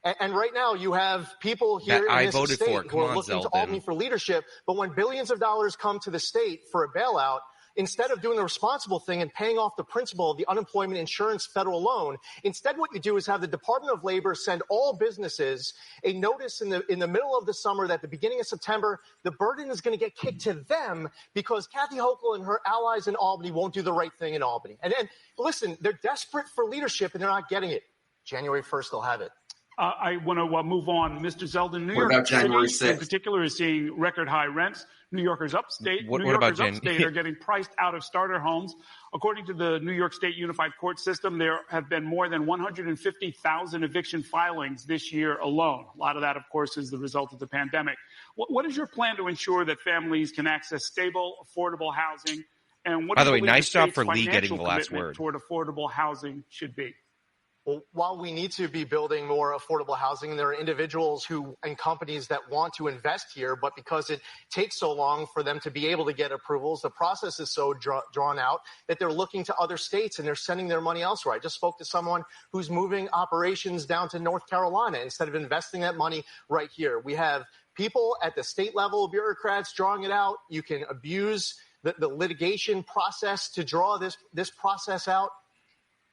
And right now you have people here in this state who are looking to Albany for leadership. But when billions of dollars come to the state for a bailout, instead of doing the responsible thing and paying off the principal of the unemployment insurance federal loan, instead what you do is have the Department of Labor send all businesses a notice in the middle of the summer that at the beginning of September, the burden is going to get kicked to them because Kathy Hochul and her allies in Albany won't do the right thing in Albany. And listen, they're desperate for leadership and they're not getting it. January 1st, they'll have it. I want to move on. Mr. Zeldin, New York City in particular is seeing record high rents. New Yorkers upstate are getting priced out of starter homes. According to the New York State Unified Court System, there have been more than 150,000 eviction filings this year alone. A lot of that, of course, is the result of the pandemic. What is your plan to ensure that families can access stable, affordable housing? And what, by the way, nice job for Lee getting the last word, toward affordable housing should be? Well, while we need to be building more affordable housing, there are individuals and companies that want to invest here, but because it takes so long for them to be able to get approvals, the process is so drawn out that they're looking to other states and they're sending their money elsewhere. I just spoke to someone who's moving operations down to North Carolina instead of investing that money right here. We have people at the state level, bureaucrats drawing it out. You can abuse the litigation process to draw this process out.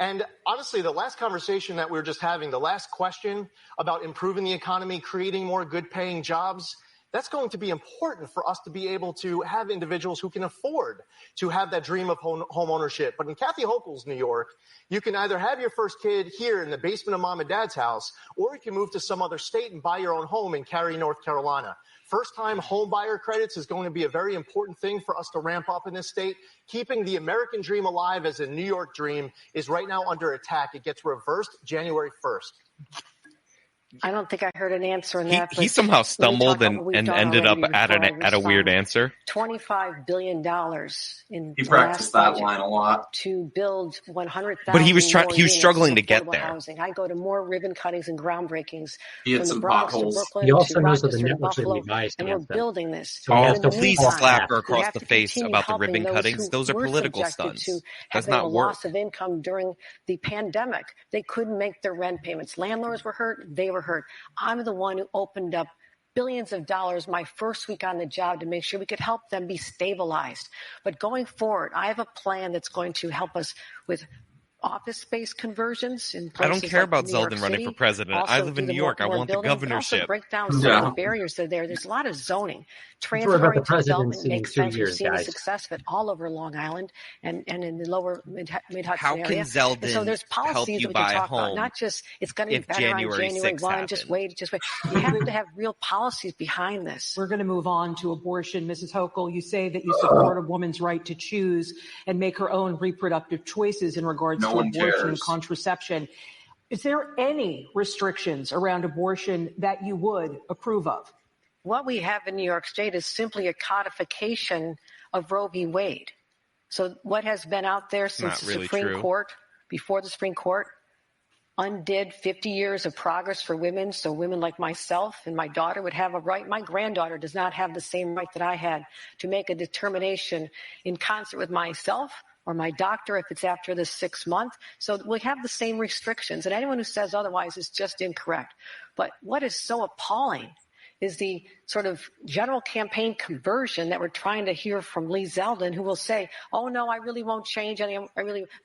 And honestly, the last conversation that we were just having, the last question about improving the economy, creating more good-paying jobs, that's going to be important for us to be able to have individuals who can afford to have that dream of home ownership. But in Kathy Hochul's New York, you can either have your first kid here in the basement of mom and dad's house, or you can move to some other state and buy your own home in Cary, North Carolina. First-time home buyer credits is going to be a very important thing for us to ramp up in this state. Keeping the American dream alive as a New York dream is right now under attack. It gets reversed January 1st. I don't think I heard an answer in that. He somehow stumbled and ended up at a weird answer. $25 billion in he practiced that line a lot to build 100,000. But he was struggling to get there. Housing. I go to more ribbon cuttings and groundbreakings. He had some potholes. He also knows that the network's going to be biased and we're building this. Oh, please slap her across the face about the ribbon cuttings. Those are political stunts. Does not work. Loss of income during the pandemic. They couldn't make their rent payments. Landlords were hurt. They were hurt. I'm the one who opened up billions of dollars my first week on the job to make sure we could help them be stabilized. But going forward, I have a plan that's going to help us with office space conversions in places. I don't care about New York Zeldin running City. for president. Also, I live in New York. I want the governorship. Also break down some of the barriers that are there. There's a lot of zoning. Transferring to development makes sense. We've seen the success of it all over Long Island and in the lower Mid-Hudson area. How can Zeldin so there's policies that we can talk about. Not just it's going to be better on January 1. Just wait. You have to have real policies behind this. We're going to move on to abortion. Mrs. Hochul, you say that you support a woman's right to choose and make her own reproductive choices in regards to abortion and contraception. Is there any restrictions around abortion that you would approve of? What we have in New York State is simply a codification of Roe v. Wade. So what has been out there since the Supreme Court, before the Supreme Court, undid 50 years of progress for women, so women like myself and my daughter would have a right. My granddaughter does not have the same right that I had to make a determination in concert with myself or my doctor if it's after the 6th month. So we have the same restrictions, and anyone who says otherwise is just incorrect. But what is so appalling is the sort of general campaign conversion that we're trying to hear from Lee Zeldin, who will say, oh, no, I really won't change.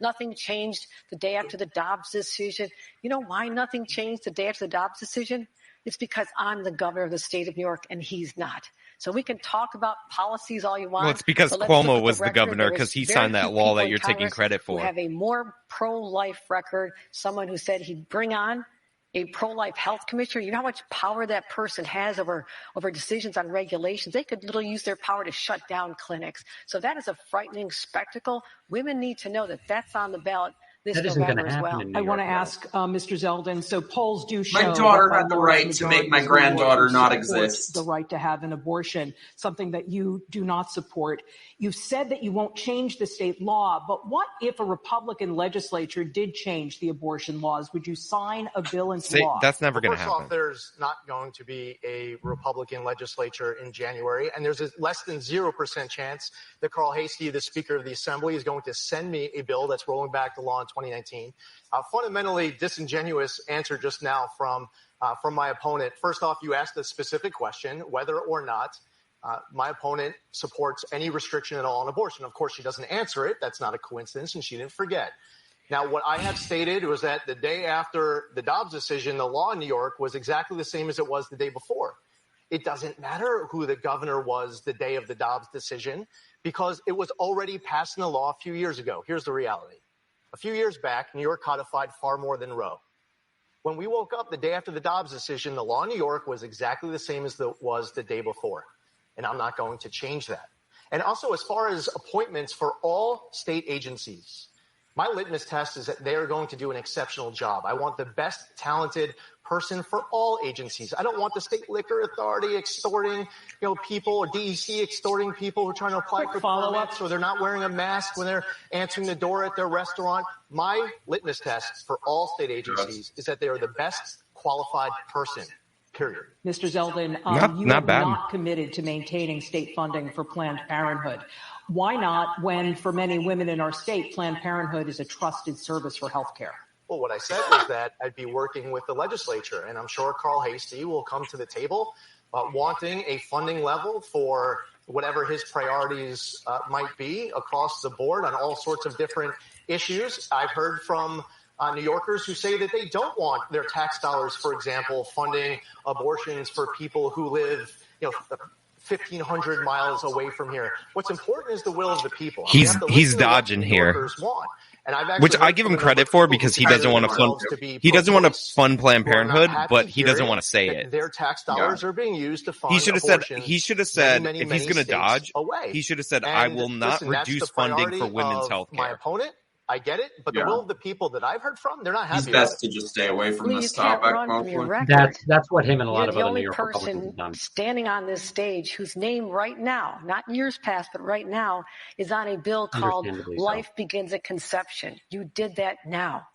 Nothing changed the day after the Dobbs decision. You know why nothing changed the day after the Dobbs decision? It's because I'm the governor of the state of New York and he's not. So we can talk about policies all you want. Well, it's because Cuomo was the governor because he signed that law that you're taking credit for. Who have a more pro-life record, someone who said he'd bring on a pro-life health commissioner. You know how much power that person has over decisions on regulations? They could literally use their power to shut down clinics. So that is a frightening spectacle. Women need to know that that's on the ballot this November as well. I want to ask Mr. Zeldin, so polls do show my daughter had the right to make my granddaughter not exist. The right to have an abortion, something that you do not support. You've said that you won't change the state law, but what if a Republican legislature did change the abortion laws? Would you sign a bill into law? That's never going to happen. First off, there's not going to be a Republican legislature in January, and there's a less than 0% chance that Carl Hastie, the Speaker of the Assembly, is going to send me a bill that's rolling back the law in 2019. Fundamentally disingenuous answer just now from my opponent. First off, you asked a specific question, whether or not my opponent supports any restriction at all on abortion. Of course, she doesn't answer it. That's not a coincidence, and she didn't forget. Now, what I have stated was that the day after the Dobbs decision, the law in New York was exactly the same as it was the day before. It doesn't matter who the governor was the day of the Dobbs decision because it was already passed in the law a few years ago. Here's the reality. A few years back, New York codified far more than Roe. When we woke up the day after the Dobbs decision, the law in New York was exactly the same as it was the day before. And I'm not going to change that. And also, as far as appointments for all state agencies, my litmus test is that they are going to do an exceptional job. I want the best talented person for all agencies. I don't want the state liquor authority extorting, people, or DEC extorting people who are trying to apply for follow-ups or they're not wearing a mask when they're answering the door at their restaurant. My litmus test for all state agencies is that they are the best qualified person. Period. Mr. Zeldin, you are not committed to maintaining state funding for Planned Parenthood. Why not when, for many women in our state, Planned Parenthood is a trusted service for health care? Well, what I said was that I'd be working with the legislature, and I'm sure Carl Hastie will come to the table wanting a funding level for whatever his priorities might be across the board on all sorts of different issues. I've heard from New Yorkers who say that they don't want their tax dollars, for example, funding abortions for people who live, 1,500 miles away from here. What's important is the will of the people. He's dodging here, which I give him credit for because he doesn't want to fund. He doesn't want to fund Planned Parenthood, but he doesn't want to say it. Their tax dollars are being used to fund. He should have said if he's going to dodge, he should have said, "I will not reduce funding for women's health care." My opponent I get it, but the will of the people that I've heard from, they're not happy. He's best to just stay away from this topic. That's what him and a lot of other New York Republicans have done. You're the only person standing on this stage whose name right now, not in years past, but right now, is on a bill called Life Begins at Conception. You did that now.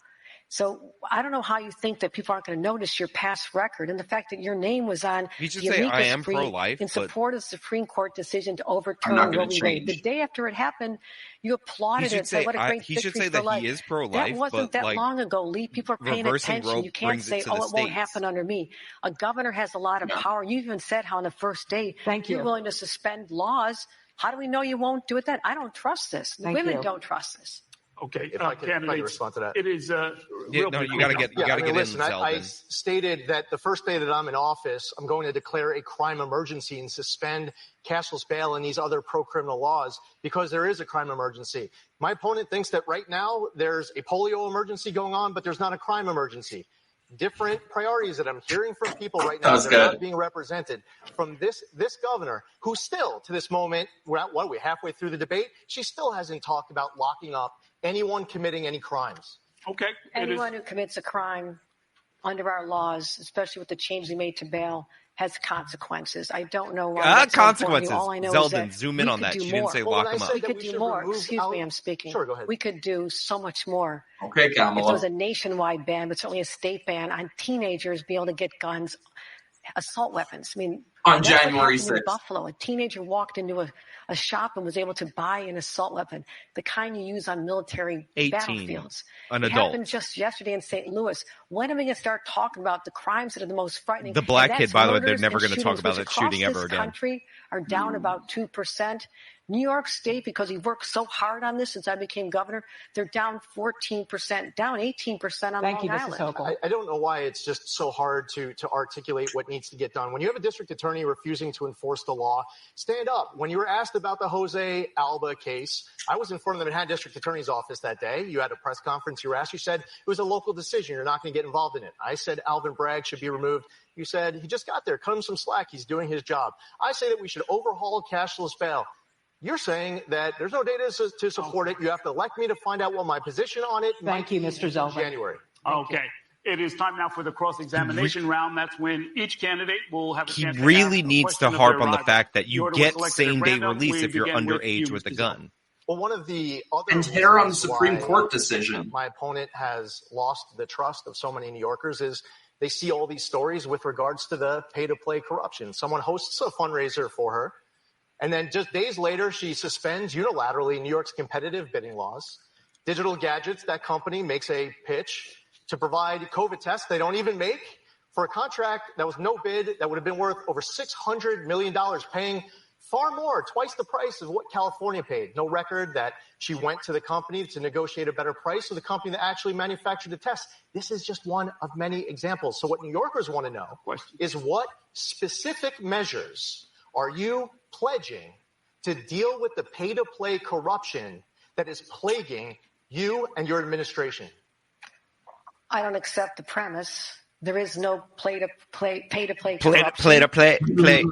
So I don't know how you think that people aren't going to notice your past record and the fact that your name was on the amicus brief in support of the Supreme Court decision to overturn Roe v. Wade. The day after it happened, you applauded it. Said, what a great he victory should say for that life. he is pro-life. That wasn't that long ago, Lee. People are paying attention. You can't say, it won't happen under me. A governor has a lot of power. You even said how on the first day you're willing to suspend laws. How do we know you won't do it then? I don't trust this. The women don't trust this. Okay, if I can respond to that. It is you got to get listen, in. I stated that the first day that I'm in office, I'm going to declare a crime emergency and suspend cashless bail and these other pro-criminal laws because there is a crime emergency. My opponent thinks that right now there's a polio emergency going on, but there's not a crime emergency. Different priorities that I'm hearing from people right now that are not being represented from this governor, who still, to this moment, we're halfway through the debate, she still hasn't talked about locking up anyone committing any crimes. Okay. Anyone who commits a crime under our laws, especially with the change we made to bail, has consequences. I don't know why. Consequences. All I know Zeldin, is zoom in on that. She didn't say lock them up. We could do more. Excuse me, I'm speaking. Sure, go ahead. We could do so much more. Okay, Kamala. If there was a nationwide ban, but certainly a state ban on teenagers being able to get guns, assault weapons. I mean, on January 6th. In Buffalo, a teenager walked into a shop and was able to buy an assault weapon, the kind you use on military battlefields. An adult. It happened just yesterday in St. Louis. When are we going to start talking about the crimes that are the most frightening? The black kid, by the way, they're never going to talk about that shooting ever again. Country are down about 2%. New York State, because we've worked so hard on this since I became governor, they're down 14%, down 18% on Long Island. Mrs. Hochul. I don't know why it's just so hard to articulate what needs to get done. When you have a district attorney refusing to enforce the law, stand up. When you were asked about the Jose Alba case, I was in front of the Manhattan District Attorney's office that day. You had a press conference. You were asked. You said it was a local decision. You're not going to get involved in it. I said Alvin Bragg should be removed. You said he just got there. Cut him some slack. He's doing his job. I say that we should overhaul cashless bail. You're saying that there's no data to support it. You have to elect me to find out what my position on it Thank you, Mr. Zeldin. January. Okay. It is time now for the cross-examination round. That's when each candidate will have a chance to really needs to harp on the fact that you get same-day release if you're underage with a gun. Well, one of the other and hit her on the Supreme Court decision. My opponent has lost the trust of so many New Yorkers is they see all these stories with regards to the pay-to-play corruption. Someone hosts a fundraiser for her. And then just days later, she suspends unilaterally New York's competitive bidding laws. Digital Gadgets, that company, makes a pitch to provide COVID tests they don't even make for a contract that was no bid that would have been worth over $600 million, paying far more, twice the price of what California paid. No record that she went to the company to negotiate a better price with the company that actually manufactured the test. This is just one of many examples. So what New Yorkers want to know is what specific measures are you pledging to deal with the pay-to-play corruption that is plaguing you and your administration? I don't accept the premise. There is no pay-to-play corruption. Play.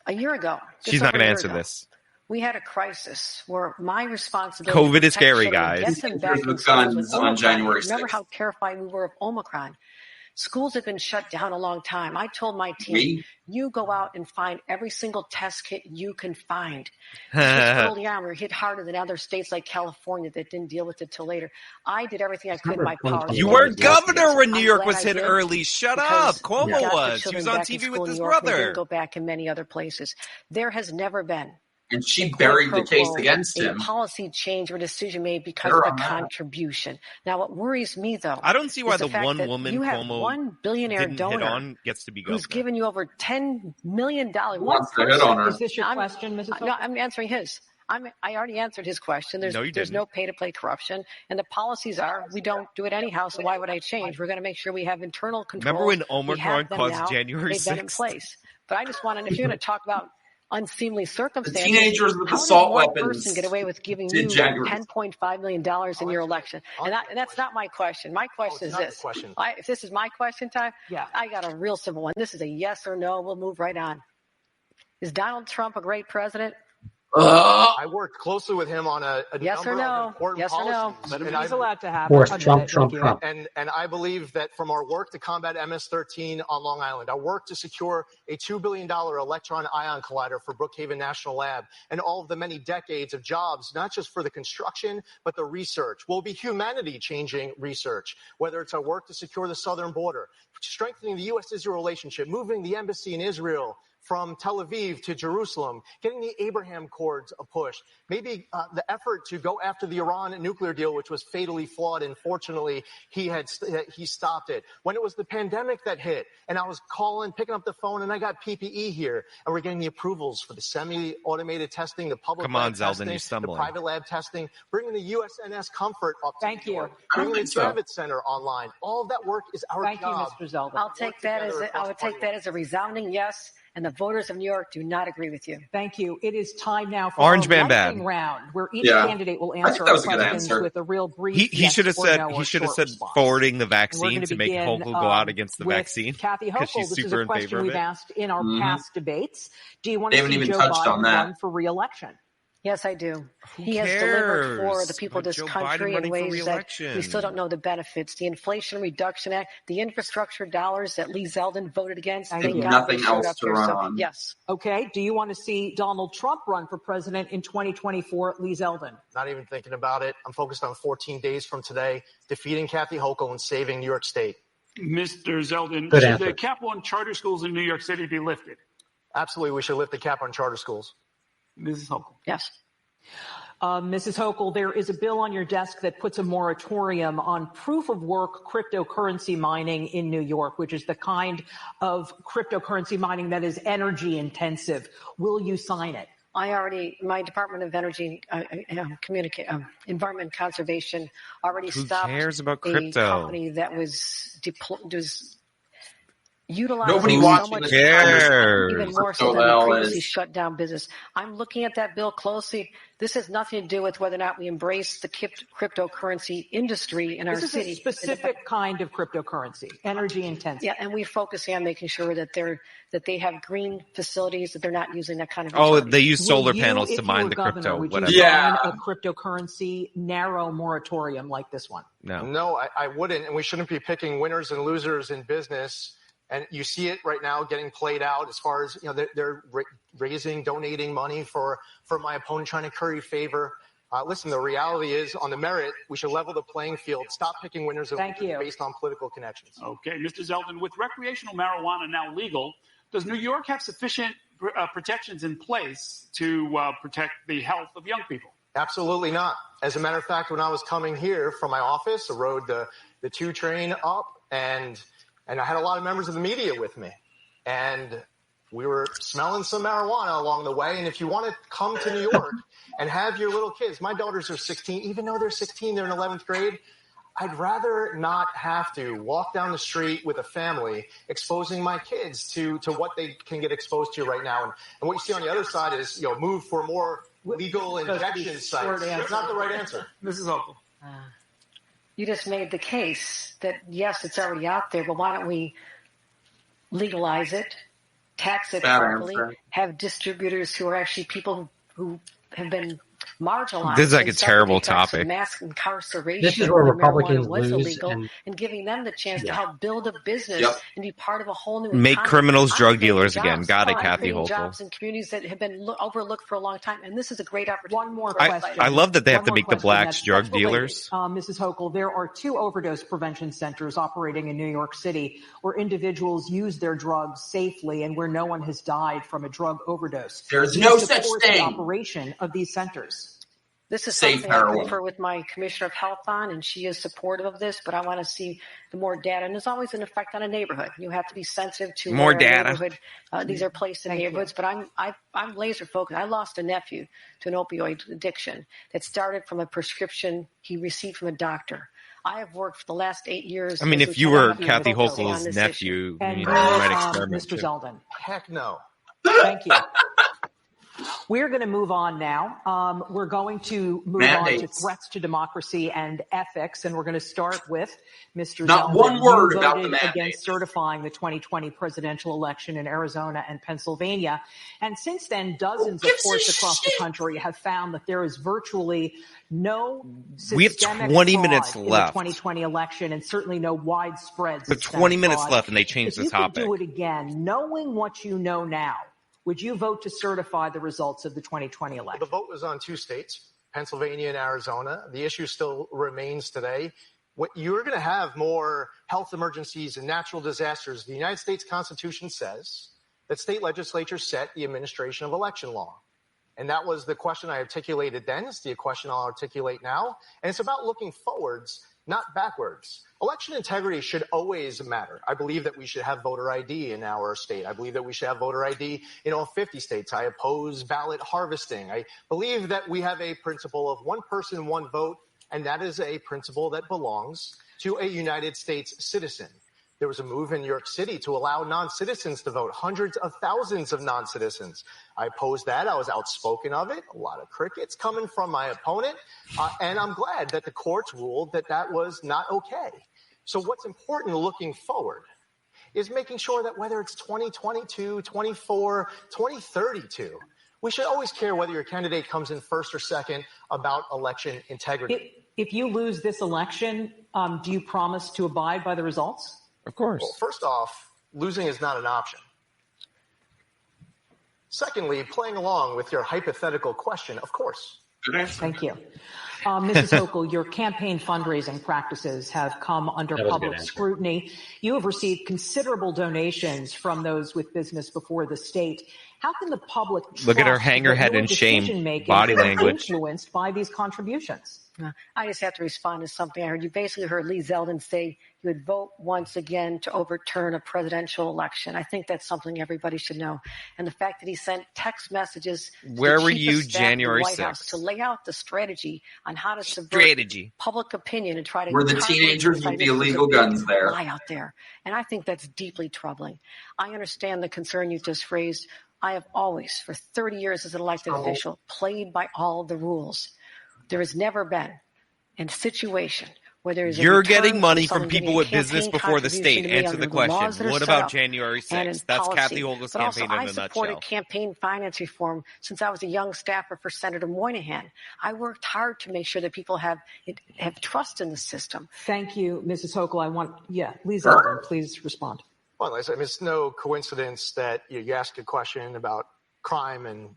A year ago. She's not going to answer this. We had a crisis where my responsibility. COVID is scary, guys. Get them back the guns on January 6th. Remember how terrified we were of Omicron. Schools have been shut down a long time. I told my team, you go out and find every single test kit you can find. Early on, we were hit harder than other states like California that didn't deal with it till later. I did everything I could in my power. You were governor when New York was hit early. Shut up. Cuomo was. He was on TV with his brother. Didn't go back in many other places. There has never been. And she buried the case against him. A policy change or decision made because of a contribution. Now, what worries me, though, I don't see why the one woman you have Cuomo one billionaire donor gets to be governor. Who's given you over $10 million. Wants to hit on her. Is this your question, Mrs. Hochul? No, I'm answering his. I already answered his question. There's no pay-to-play corruption, and the policies are we don't do it anyhow. So why would I change? We're going to make sure we have internal control. Remember when Omicron caused January 6th? They've been in place. But I just want to, if you're going to talk about unseemly circumstances. The teenagers with assault weapons. How did one person get away with giving you $10.5 million in your election? And that's not my question. My question is this. If this is my question time, I got a real simple one. This is a yes or no. We'll move right on. Is Donald Trump a great president? I worked closely with him on a yes number of important policies. And he's allowed to have Of course, a Trump. And I believe that from our work to combat MS-13 on Long Island, our work to secure a $2 billion electron ion collider for Brookhaven National Lab, and all of the many decades of jobs, not just for the construction, but the research, will be humanity-changing research, whether it's our work to secure the southern border, strengthening the U.S.-Israel relationship, moving the embassy in Israel from Tel Aviv to Jerusalem, getting the Abraham Accords a push, maybe the effort to go after the Iran nuclear deal, which was fatally flawed, and fortunately he stopped it. When it was the pandemic that hit, and I was picking up the phone, and I got PPE here, and we're getting the approvals for the semi-automated testing, the public lab testing, the private lab testing, bringing the USNS Comfort up to New York, bringing the Javits Center online. All of that work is our job. Thank you, Mr. Zeldin. I would take that as a resounding yes. And the voters of New York do not agree with you. Thank you. It is time now for Orange our Man lightning Bad round, where each candidate will answer our questions with a real brief. He should have said forwarding the vaccine to make Hochul go out against the vaccine. Kathy Hochul, this is a question we've asked in our past debates. Do you want to see Joe Biden run for re-election? Yes, I do. He has delivered for the people of this country in ways that we still don't know the benefits. The Inflation Reduction Act, the infrastructure dollars that Lee Zeldin voted against. Nothing else to run on. Yes. Okay. Do you want to see Donald Trump run for president in 2024, Lee Zeldin? Not even thinking about it. I'm focused on 14 days from today, defeating Kathy Hochul and saving New York State. Mr. Zeldin, should the cap on charter schools in New York City be lifted? Absolutely. We should lift the cap on charter schools. Mrs. Hochul. Yes. Mrs. Hochul, there is a bill on your desk that puts a moratorium on proof of work cryptocurrency mining in New York, which is the kind of cryptocurrency mining that is energy intensive. Will you sign it? My Department of Energy, Environment Conservation already stopped a company that was utilizing Nobody so much cares. Even more so than the previously shut down business. I'm looking at that bill closely. This has nothing to do with whether or not we embrace the cryptocurrency industry in our city. This is a specific kind of cryptocurrency, energy intensive. Yeah, and we're focusing on making sure that they have green facilities, that they're not using that kind of. Oh, they use solar panels to mine the crypto. Would you sign a cryptocurrency narrow moratorium like this one? No, I wouldn't, and we shouldn't be picking winners and losers in business. And you see it right now getting played out as far as, they're donating money for my opponent, trying to curry favor. Listen, the reality is on the merit, we should level the playing field. Stop picking winners and losers based on political connections. Okay, Mr. Zeldin, with recreational marijuana now legal, does New York have sufficient protections in place to protect the health of young people? Absolutely not. As a matter of fact, when I was coming here from my office, I rode the 2 train up and I had a lot of members of the media with me, and we were smelling some marijuana along the way. And if you want to come to New York and have your little kids, my daughters are 16, even though they're 16, they're in 11th grade. I'd rather not have to walk down the street with a family exposing my kids to what they can get exposed to right now. And what you see on the other side is, move for more legal injection sites. That's not the right answer. Mrs. Hochul. You just made the case that, yes, it's already out there, but why don't we legalize it, tax it properly, have distributors who are actually people who have been marginalized. This is like a terrible topic. Mass incarceration. This is where Republicans lose. Illegal, and giving them the chance to help build a business and be part of a whole new Make economy. criminals drug dealers again. Got it, Kathy Hochul. Jobs in communities that have been overlooked for a long time, and this is a great opportunity. One more question. I love that they have to make the blacks drug dealers. Mrs. Hochul, there are 2 overdose prevention centers operating in New York City where individuals use their drugs safely and where no one has died from a drug overdose. There's no such thing. The operation of these centers. This is something I confer with my Commissioner of Health on, and she is supportive of this, but I want to see the more data. And there's always an effect on a neighborhood. You have to be sensitive to more data. These are placed in neighborhoods, but I'm laser focused. I lost a nephew to an opioid addiction that started from a prescription he received from a doctor. I have worked for the last 8 years. I mean, if you were Kathy Hochul's nephew, you might experiment. Mr. Zeldin. Heck no. Thank you. We're going to move on now. We're going to move on to threats to democracy and ethics, and we're going to start with Mr. Not Zeldin. one word you about voted the mandates against certifying the 2020 presidential election in Arizona and Pennsylvania. And since then, dozens of courts across the country have found that there is virtually no systemic we have 20 fraud minutes in the left. 2020 election, and certainly no widespread We have systemic 20 minutes fraud. left, and they changed the topic. If you could do it again, knowing what you know now, would you vote to certify the results of the 2020 election? The vote was on 2 states, Pennsylvania and Arizona. The issue still remains today. You're going to have more health emergencies and natural disasters. The United States Constitution says that state legislatures set the administration of election law. And that was the question I articulated then. It's the question I'll articulate now. And it's about looking forwards, not backwards. Election integrity should always matter. I believe that we should have voter ID in our state. I believe that we should have voter ID in all 50 states. I oppose ballot harvesting. I believe that we have a principle of one person, one vote, and that is a principle that belongs to a United States citizen. There was a move in New York City to allow non-citizens to vote, hundreds of thousands of non-citizens. I opposed that. I was outspoken of it. A lot of crickets coming from my opponent. And I'm glad that the courts ruled that that was not okay. So what's important looking forward is making sure that whether it's 2022, 24, 2032, we should always care whether your candidate comes in first or second about election integrity. If you lose this election, do you promise to abide by the results? Of course. Well, first off, losing is not an option. Secondly, playing along with your hypothetical question, of course. Thank you. Mrs. Hochul, your campaign fundraising practices have come under public scrutiny. You have received considerable donations from those with business before the state. How can the public look at her hang her head in shame body language influenced by these contributions? I just have to respond to something I heard. You basically heard Lee Zeldin say you would vote once again to overturn a presidential election. I think that's something everybody should know. And the fact that he sent text messages where were you January 6th to lay out the strategy on how to subvert public opinion and try to were the teenagers with the illegal guns there lie out there. And I think that's deeply troubling. I understand the concern you just raised. I have always, for 30 years as an elected official, played by all the rules. There has never been a situation where there is You're getting money from people with business before the state. Answer the question. What about January 6th? That's Kathy Hochul's campaign in a nutshell. I supported campaign finance reform since I was a young staffer for Senator Moynihan. I worked hard to make sure that people have trust in the system. Thank you, Mrs. Hochul. Lee Zeldin, please respond. Well, it's no coincidence that you ask a question about crime and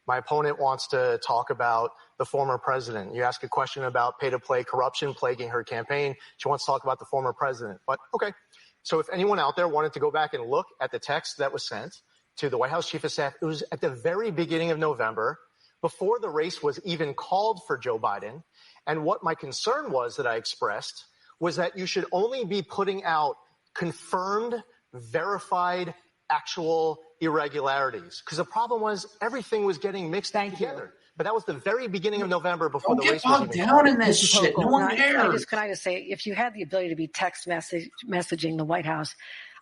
my opponent wants to talk about the former president. You ask a question about pay-to-play corruption plaguing her campaign. She wants to talk about the former president. But, okay. So if anyone out there wanted to go back and look at the text that was sent to the White House Chief of Staff, it was at the very beginning of November, before the race was even called for Joe Biden. And what my concern was that I expressed was that you should only be putting out confirmed, verified, actual irregularities, because the problem was everything was getting mixed together. But that was the very beginning of November before the race was even down in this shit. No one cares. Can I just say, if you had the ability to be text messaging the White House,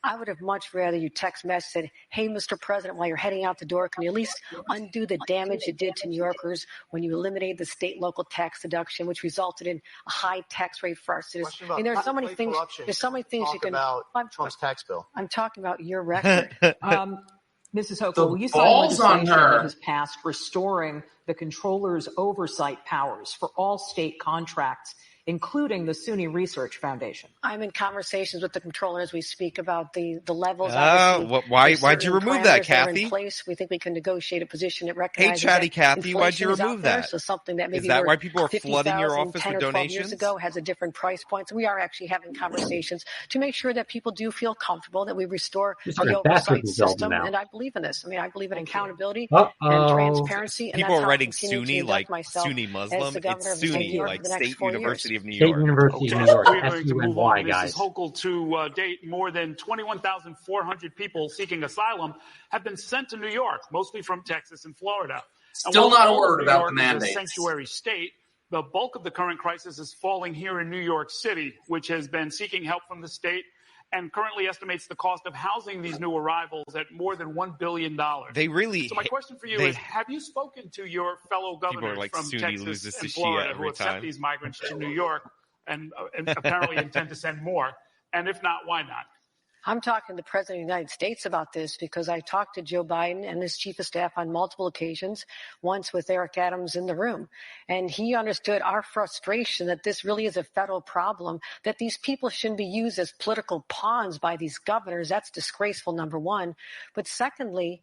I would have much rather you text message said, hey, Mr. President, while you're heading out the door, can you at least undo the damage you did to New Yorkers when you eliminated the state local tax deduction, which resulted in a high tax rate for our citizens? I mean, there's so many things. There's so many things you can. About Trump's tax bill. I'm talking about your record. Mrs. Hochul, you signed legislation that has passed restoring the controller's oversight powers for all state contracts, including the SUNY Research Foundation. I'm in conversations with the controller as we speak about the levels. Why'd you remove that, Kathy? In place. We think we can negotiate a position that recognizes. Hey, Chatty Kathy, why'd you remove that? So something that maybe is that why people are flooding your office with donations? 10 or 12 years ago has a different price point. So we are actually having conversations to make sure that people do feel comfortable that we restore the oversight system. And I believe in this. I mean, I believe in accountability and transparency. And people are writing SUNY like SUNY Muslim. It's SUNY like State University of New York. State University of New York. We're going to move on, Mrs. Hochul, to date. More than 21,400 people seeking asylum have been sent to New York, mostly from Texas and Florida. Still not a word about the mandates. A sanctuary state. The bulk of the current crisis is falling here in New York City, which has been seeking help from the state and currently estimates the cost of housing these new arrivals at more than $1 billion. So my question for you is, have you spoken to your fellow governors from Texas and Florida who have sent these migrants to New York and apparently intend to send more? And if not, why not? I'm talking to the President of the United States about this because I talked to Joe Biden and his chief of staff on multiple occasions, once with Eric Adams in the room. And he understood our frustration that this really is a federal problem, that these people shouldn't be used as political pawns by these governors. That's disgraceful, number one. But secondly,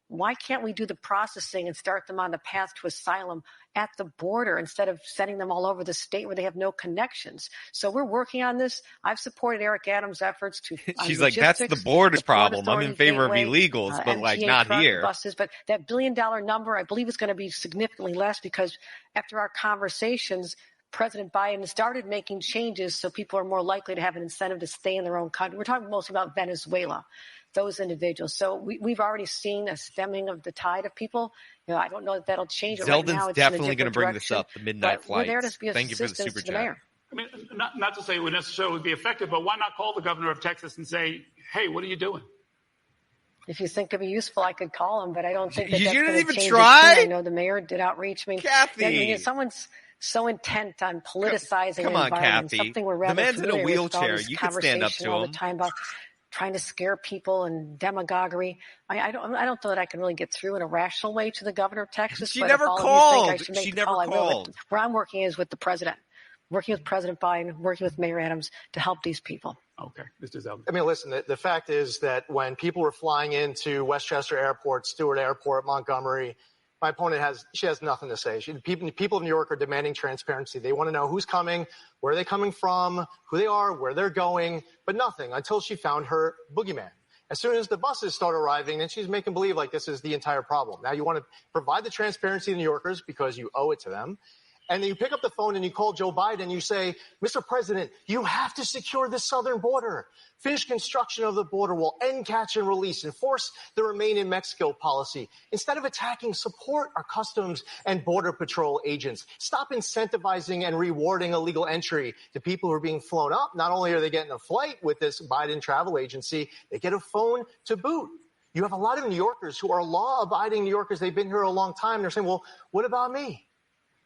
why can't we do the processing and start them on the path to asylum at the border instead of sending them all over the state where they have no connections? So we're working on this. I've supported Eric Adams' efforts to. She's like, that's the border's problem. I'm in favor of illegals, but like not here. Buses, but that $1 billion number, I believe, is going to be significantly less because after our conversations, President Biden started making changes so people are more likely to have an incentive to stay in their own country. We're talking mostly about Venezuela, those individuals. So we've already seen a stemming of the tide of people. I don't know that that'll change. Zeldin's right now, definitely going to bring this up, the midnight flight. Thank you for the super chat. I mean, not to say it would necessarily be effective, but why not call the governor of Texas and say, hey, what are you doing? If you think it'd be useful, I could call him, but I don't think that's going to change try. I know the mayor did outreach. I mean, Kathy. Someone's so intent on politicizing Come on, environment, Kathy. something we're rather the man's in a wheelchair. You can stand up to all him. The time about trying to scare people and demagoguery. I don't know that I can really get through in a rational way to the governor of Texas. She but never if all called. Of you think I should make she the never call, called. Where I'm working is with the president, working with President Biden, working with Mayor Adams to help these people. Okay, Mr. Zeldin. I mean, listen, the fact is that when people were flying into Westchester Airport, Stewart Airport, Montgomery, my opponent has nothing to say. People of New York are demanding transparency. They want to know who's coming, where they're coming from, who they are, where they're going, but nothing until she found her boogeyman. As soon as the buses start arriving, then she's making believe like this is the entire problem. Now you want to provide the transparency to New Yorkers because you owe it to them. And then you pick up the phone and you call Joe Biden and you say, Mr. President, you have to secure the southern border. Finish construction of the border wall, end catch and release, enforce the Remain in Mexico policy. Instead of attacking, support our customs and border patrol agents. Stop incentivizing and rewarding illegal entry to people who are being flown up. Not only are they getting a flight with this Biden travel agency, they get a phone to boot. You have a lot of New Yorkers who are law-abiding New Yorkers. They've been here a long time. They're saying, well, what about me?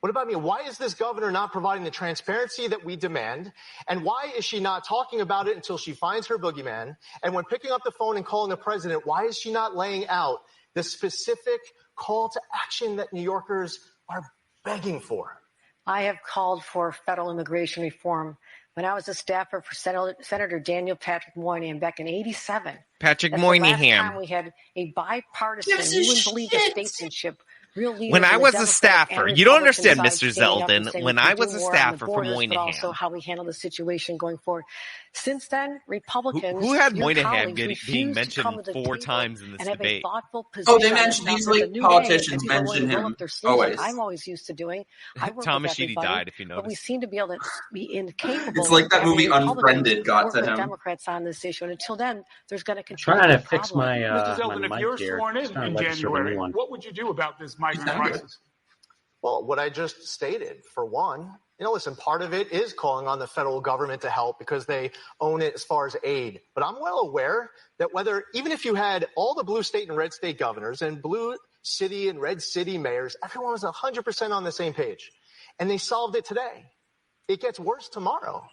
What about me? Why is this governor not providing the transparency that we demand? And why is she not talking about it until she finds her boogeyman? And when picking up the phone and calling the president, why is she not laying out the specific call to action that New Yorkers are begging for? I have called for federal immigration reform. When I was a staffer for Senator Daniel Patrick Moynihan back in '87. Patrick Moynihan. The last time we had a bipartisan, you wouldn't believe the statesmanship. When I was a staffer, you don't understand, Mr. Zeldin. When I was a staffer for Moynihan, but also how we handle the situation going forward. Since then, Republicans who had Moynihan being mentioned 4 times in this debate? They mentioned these politicians mention him always. I'm always used to doing. Thomas Sheedy died, if you noticed. But we seem to be able to be incapable. It's like that movie Unfriended got to him. Democrats on this issue, and until then, there's going to continue. Trying to fix my Mr. Zeldin, my if you're mic here. sworn in January, what would you do about this migrant crisis? Well, what I just stated, for one, listen, part of it is calling on the federal government to help because they own it as far as aid. But I'm well aware that even if you had all the blue state and red state governors and blue city and red city mayors, everyone was 100% on the same page. And they solved it today. It gets worse tomorrow.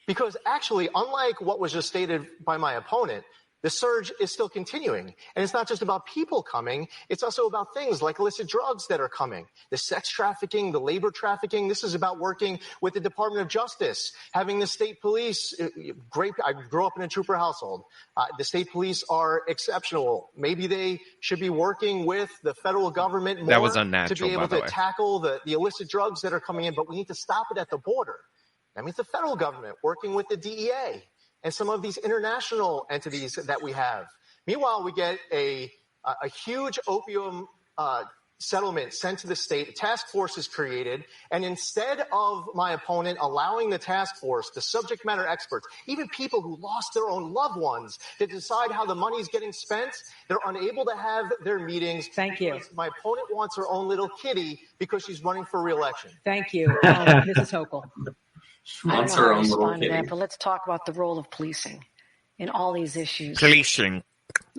Because actually, unlike what was just stated by my opponent, the surge is still continuing. And it's not just about people coming. It's also about things like illicit drugs that are coming, the sex trafficking, the labor trafficking. This is about working with the Department of Justice, having the state police. I grew up in a trooper household. The state police are exceptional. Maybe they should be working with the federal government more that was unnatural, to be able to way. tackle the illicit drugs that are coming in. But we need to stop it at the border. That means the federal government working with the DEA and some of these international entities that we have. Meanwhile, we get a huge opium settlement sent to the state. A task force is created. And instead of my opponent allowing the task force, the subject matter experts, even people who lost their own loved ones, to decide how the money is getting spent, they're unable to have their meetings. Thank you. My opponent wants her own little kitty because she's running for re-election. Thank you. Mrs. Hochul. She wants her own little kitty. But let's talk about the role of policing. in all these issues. Policing.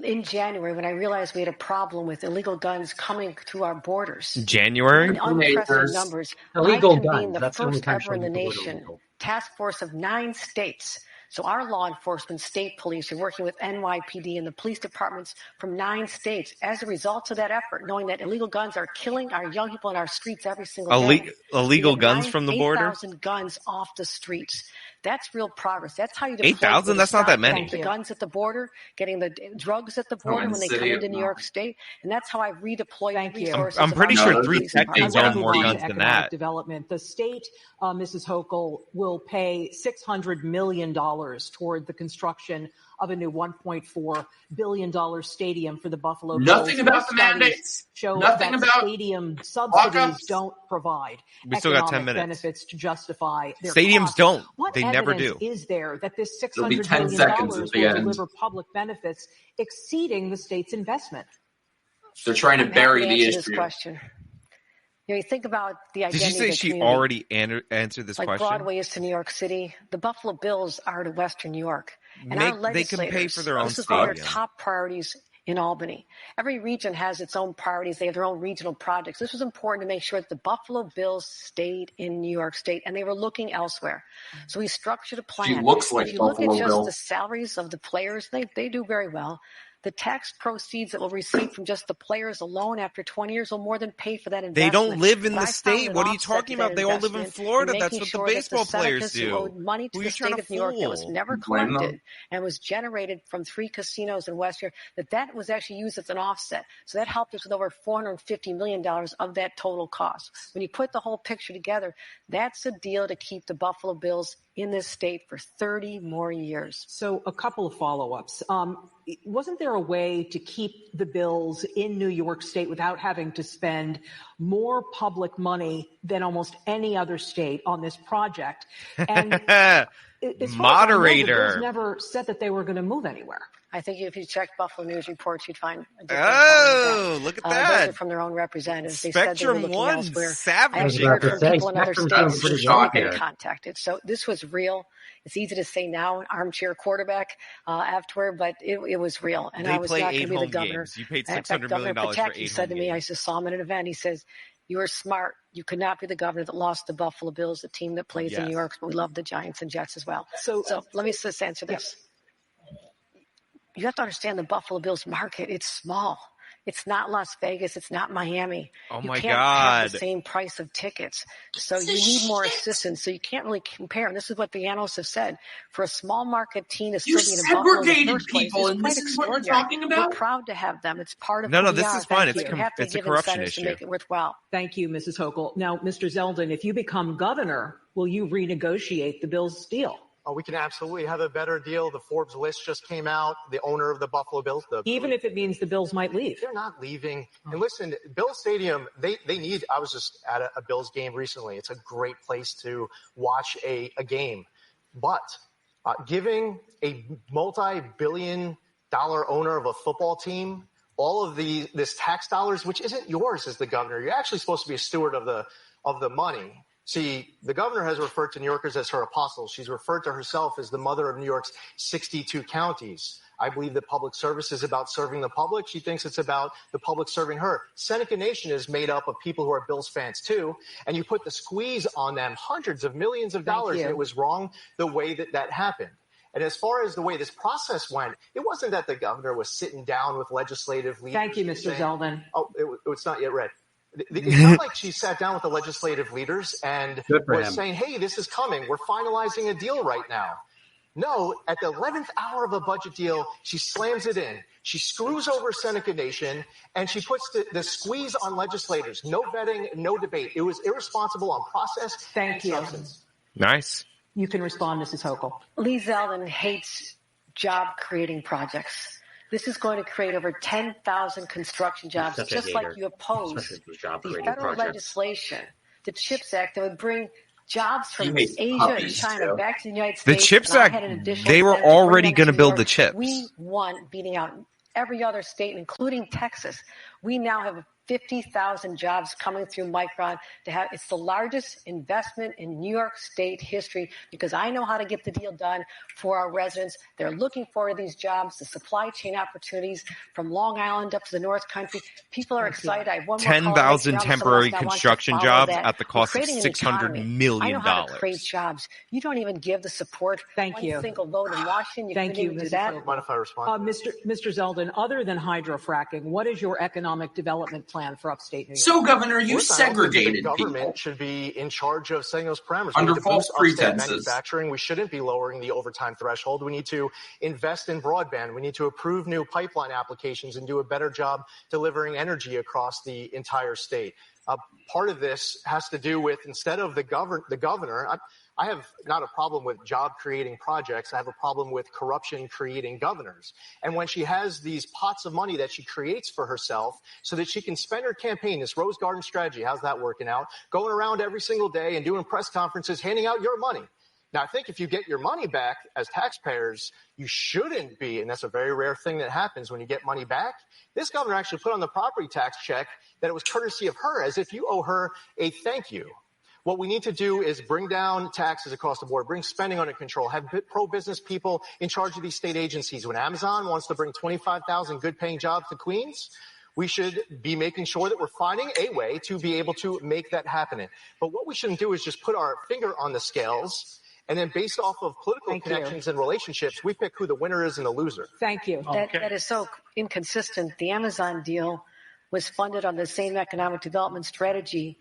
In January, when I realized we had a problem with illegal guns coming through our borders, January? in unprecedented numbers, Illegal I convened guns. the That's the only first time ever in the she'll use the word nation illegal. task force of 9 states. So our law enforcement, state police are working with NYPD and the police departments from 9 states as a result of that effort, knowing that illegal guns are killing our young people in our streets every single day. Illegal guns from the border? 8,000 guns off the streets. That's real progress. That's how you deploy 8,000? That's not that many. The guns at the border, getting the drugs at the border when they come into New York State, and that's how I redeploy resources. I'm pretty sure 3 Texans own more guns than that. Development. The state, Mrs. Hochul, will pay $600 million toward the construction of a new $1.4 billion stadium for the Buffalo Bills. Nothing about the mandates. Show Nothing that about stadium subsidies don't provide we still got 10 economic minutes. benefits to justify their Stadiums costs. don't. What They never do. evidence is there that this It'll be $600 10 million seconds at will the end. deliver public benefits exceeding the state's investment? They're trying to bury the This issue. question. You think about the identity Did you say of the she community. already answered this Like question? Broadway is to New York City, the Buffalo Bills are to Western New York. And our They can pay legislators, for their own this is one of their stadium. top priorities in Albany. Every region has its own priorities. They have their own regional projects. This was important to make sure that the Buffalo Bills stayed in New York State, and they were looking elsewhere. So we structured a plan. She looks like if you look at Buffalo just Bill. the salaries of the players, they do very well. The tax proceeds that we'll receive from just the players alone after 20 years will more than pay for that investment. They don't live in But the I found state. an What are you offset talking to that about? They all live in investment Florida. in That's making what the sure that baseball players senators do. who owed money to Who are the you trying state to of New York that was fool? never Blame them. collected and was generated from 3 casinos in West York, that was actually used as an offset. So that helped us with over $450 million of that total cost. When you put the whole picture together, that's a deal to keep the Buffalo Bills in this state for 30 more years. So a couple of follow-ups. Wasn't there a way to keep the Bills in New York State without having to spend more public money than almost any other state on this project? And as far as I know, the Bills never said that they were going to move anywhere. I think if you check Buffalo News reports, you'd find a different look at that. Those are from their own representatives. They Spectrum said they were looking One, elsewhere. savage. I actually heard from people in other states pretty that good. they get contacted. So this was real. It's easy to say now, armchair quarterback afterward, but it was real. And They I was play not going 8 to be the home governor. games. You paid In fact, $600 million Governor for 8 Pataki said to home me, I games. just saw him at an event. He says, "You were smart. You could not be the governor that lost the Buffalo Bills, the team that plays in New York, but we love the Giants and Jets as well." So let me just answer this. You have to understand the Buffalo Bills market. It's small. It's not Las Vegas. It's not Miami. Oh you my can't God. have the same price of tickets. So you need more assistance. So you can't really compare. And this is what the analysts have said. For a small market team to still be in Buffalo in the first place people, is and quite this is what you're extraordinary. talking about? We're proud to have them. It's part of No, who we this are. is fine. Thank you. You have to It's a give corruption incentives issue. to make it worthwhile. Thank you, Mrs. Hochul. Now, Mr. Zeldin, if you become governor, will you renegotiate the Bills' deal? Oh, we can absolutely have a better deal. The Forbes list just came out. The owner of the Buffalo Bills. Even if it means the Bills might leave. They're not leaving. And listen, Bill Stadium, they need, I was just at a Bills game recently. It's a great place to watch a game. But giving a multi-billion-dollar owner of a football team all of this tax dollars, which isn't yours as the governor, you're actually supposed to be a steward of the money. See, the governor has referred to New Yorkers as her apostles. She's referred to herself as the mother of New York's 62 counties. I believe that public service is about serving the public. She thinks it's about the public serving her. Seneca Nation is made up of people who are Bills fans, too. And you put the squeeze on them, hundreds of millions of dollars. And it was wrong the way that happened. And as far as the way this process went, it wasn't that the governor was sitting down with legislative leaders. Thank you, Mr. Zeldin. Oh, it's not yet read. It's not like she sat down with the legislative leaders and was saying, hey, this is coming. We're finalizing a deal right now. No, at the 11th hour of a budget deal, she slams it in. She screws over Seneca Nation, and she puts the squeeze on legislators. No vetting, no debate. It was irresponsible on process and substance. Nice. You can respond, Mrs. Hochul. Lee Zeldin hates job-creating projects. This is going to create over 10,000 construction jobs, just like you oppose the federal legislation, the CHIPS Act, that would bring jobs from Asia and China back to the United States. The CHIPS Act, they were already going to build the chips. We won, beating out every other state, including Texas. We now have 50,000 jobs coming through Micron. It's the largest investment in New York State history because I know how to get the deal done for our residents. They're looking forward to these jobs, the supply chain opportunities from Long Island up to the North Country. People are excited. I have one more 10,000 temporary construction jobs at the cost of $600 million. I know how to create jobs. You don't even give the support. Thank you. One single vote in Washington. Thank you, do that. Mind if I respond? Mr. Zeldin, other than hydrofracking, what is your economic development plan for upstate New York? So, Governor, you segregated the government people. Should be in charge of setting those parameters. Under We need to false boost upstate pretenses. Manufacturing. We shouldn't be lowering the overtime threshold. We need to invest in broadband. We need to approve new pipeline applications and do a better job delivering energy across the entire state. Part of this has to do with, instead of the governor, I have not a problem with job-creating projects. I have a problem with corruption-creating governors. And when she has these pots of money that she creates for herself so that she can spend her campaign, this Rose Garden strategy, how's that working out? Going around every single day and doing press conferences, handing out your money. Now, I think if you get your money back as taxpayers, you shouldn't be, and that's a very rare thing that happens when you get money back. This governor actually put on the property tax check that it was courtesy of her, as if you owe her a thank you. What we need to do is bring down taxes across the board, bring spending under control, have pro-business people in charge of these state agencies. When Amazon wants to bring 25,000 good-paying jobs to Queens, we should be making sure that we're finding a way to be able to make that happen. But what we shouldn't do is just put our finger on the scales, and then based off of political connections and relationships, we pick who the winner is and the loser. Thank you. That is so inconsistent. The Amazon deal was funded on the same economic development strategy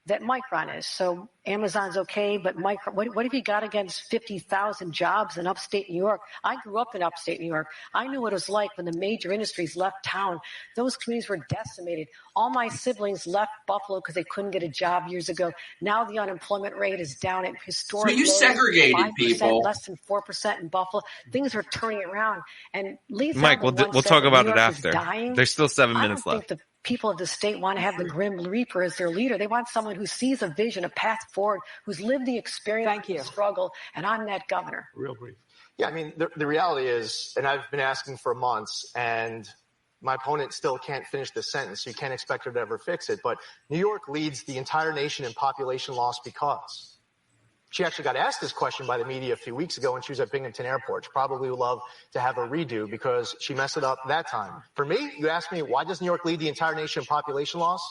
that Micron is. So Amazon's okay, but Micron, what have you got against 50,000 jobs in upstate New York? I grew up in upstate New York. I knew what it was like when the major industries left town. Those communities were decimated. All my siblings left Buffalo because they couldn't get a job years ago. Now the unemployment rate is down at historic So you lows, segregated 5%, people. less than 4% in Buffalo. Things are turning around. And Lee Mike, Zeldin we'll said talk that about New it York is after. dying. There's still 7 minutes I don't left. think the people of the state want to have the Grim Reaper as their leader. They want someone who sees a vision, a path forward, who's lived the experience, the struggle, and I'm that governor. Real brief. Yeah, I mean, the reality is, and I've been asking for months, and my opponent still can't finish this sentence, so you can't expect her to ever fix it, but New York leads the entire nation in population loss because. She actually got asked this question by the media a few weeks ago when she was at Binghamton Airport. She probably would love to have a redo because she messed it up that time. For me, you ask me, why does New York lead the entire nation in population loss?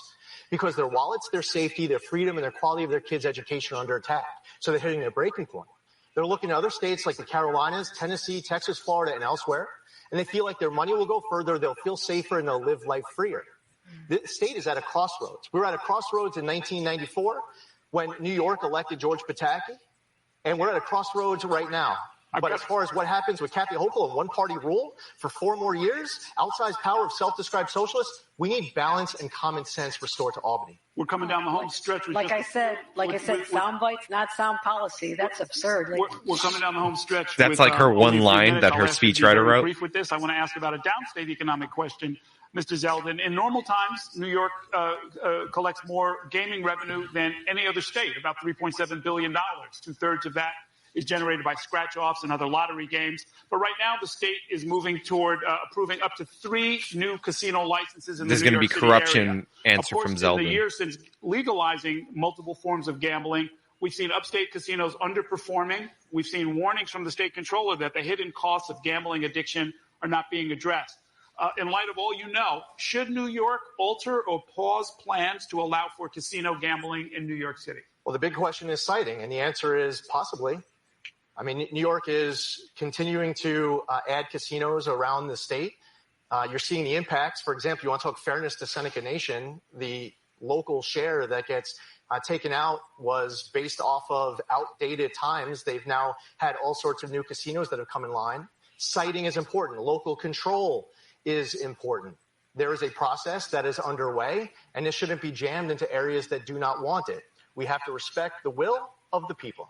Because their wallets, their safety, their freedom, and their quality of their kids' education are under attack. So they're hitting their breaking point. They're looking at other states like the Carolinas, Tennessee, Texas, Florida, and elsewhere, and they feel like their money will go further, they'll feel safer, and they'll live life freer. The state is at a crossroads. We were at a crossroads in 1994 when New York elected George Pataki, and we're at a crossroads right now. But as far as what happens with Kathy Hochul and one-party rule for 4 more years, outsized power of self-described socialists, we need balance and common sense restored to Albany. We're coming down the home stretch. Like I said, sound bites, not sound policy. That's absurd. We're coming down the home stretch. That's like her one line that her speechwriter wrote. Brief with this, I want to ask about a downstate economic question, Mr. Zeldin. In normal times, New York collects more gaming revenue than any other state, about $3.7 billion. 2/3 of that is generated by scratch-offs and other lottery games. But right now, the state is moving toward approving up to 3 new casino licenses in the New York City area. There's going to be corruption answer from Zeldin. In the years since legalizing multiple forms of gambling, we've seen upstate casinos underperforming. We've seen warnings from the state controller that the hidden costs of gambling addiction are not being addressed. In light of all you know, should New York alter or pause plans to allow for casino gambling in New York City? Well, the big question is siting, and the answer is possibly. I mean, New York is continuing to add casinos around the state. You're seeing the impacts. For example, you want to talk fairness to Seneca Nation. The local share that gets taken out was based off of outdated times. They've now had all sorts of new casinos that have come in line. Siting is important. Local control is important. There is a process that is underway, and this shouldn't be jammed into areas that do not want it. We have to respect the will of the people.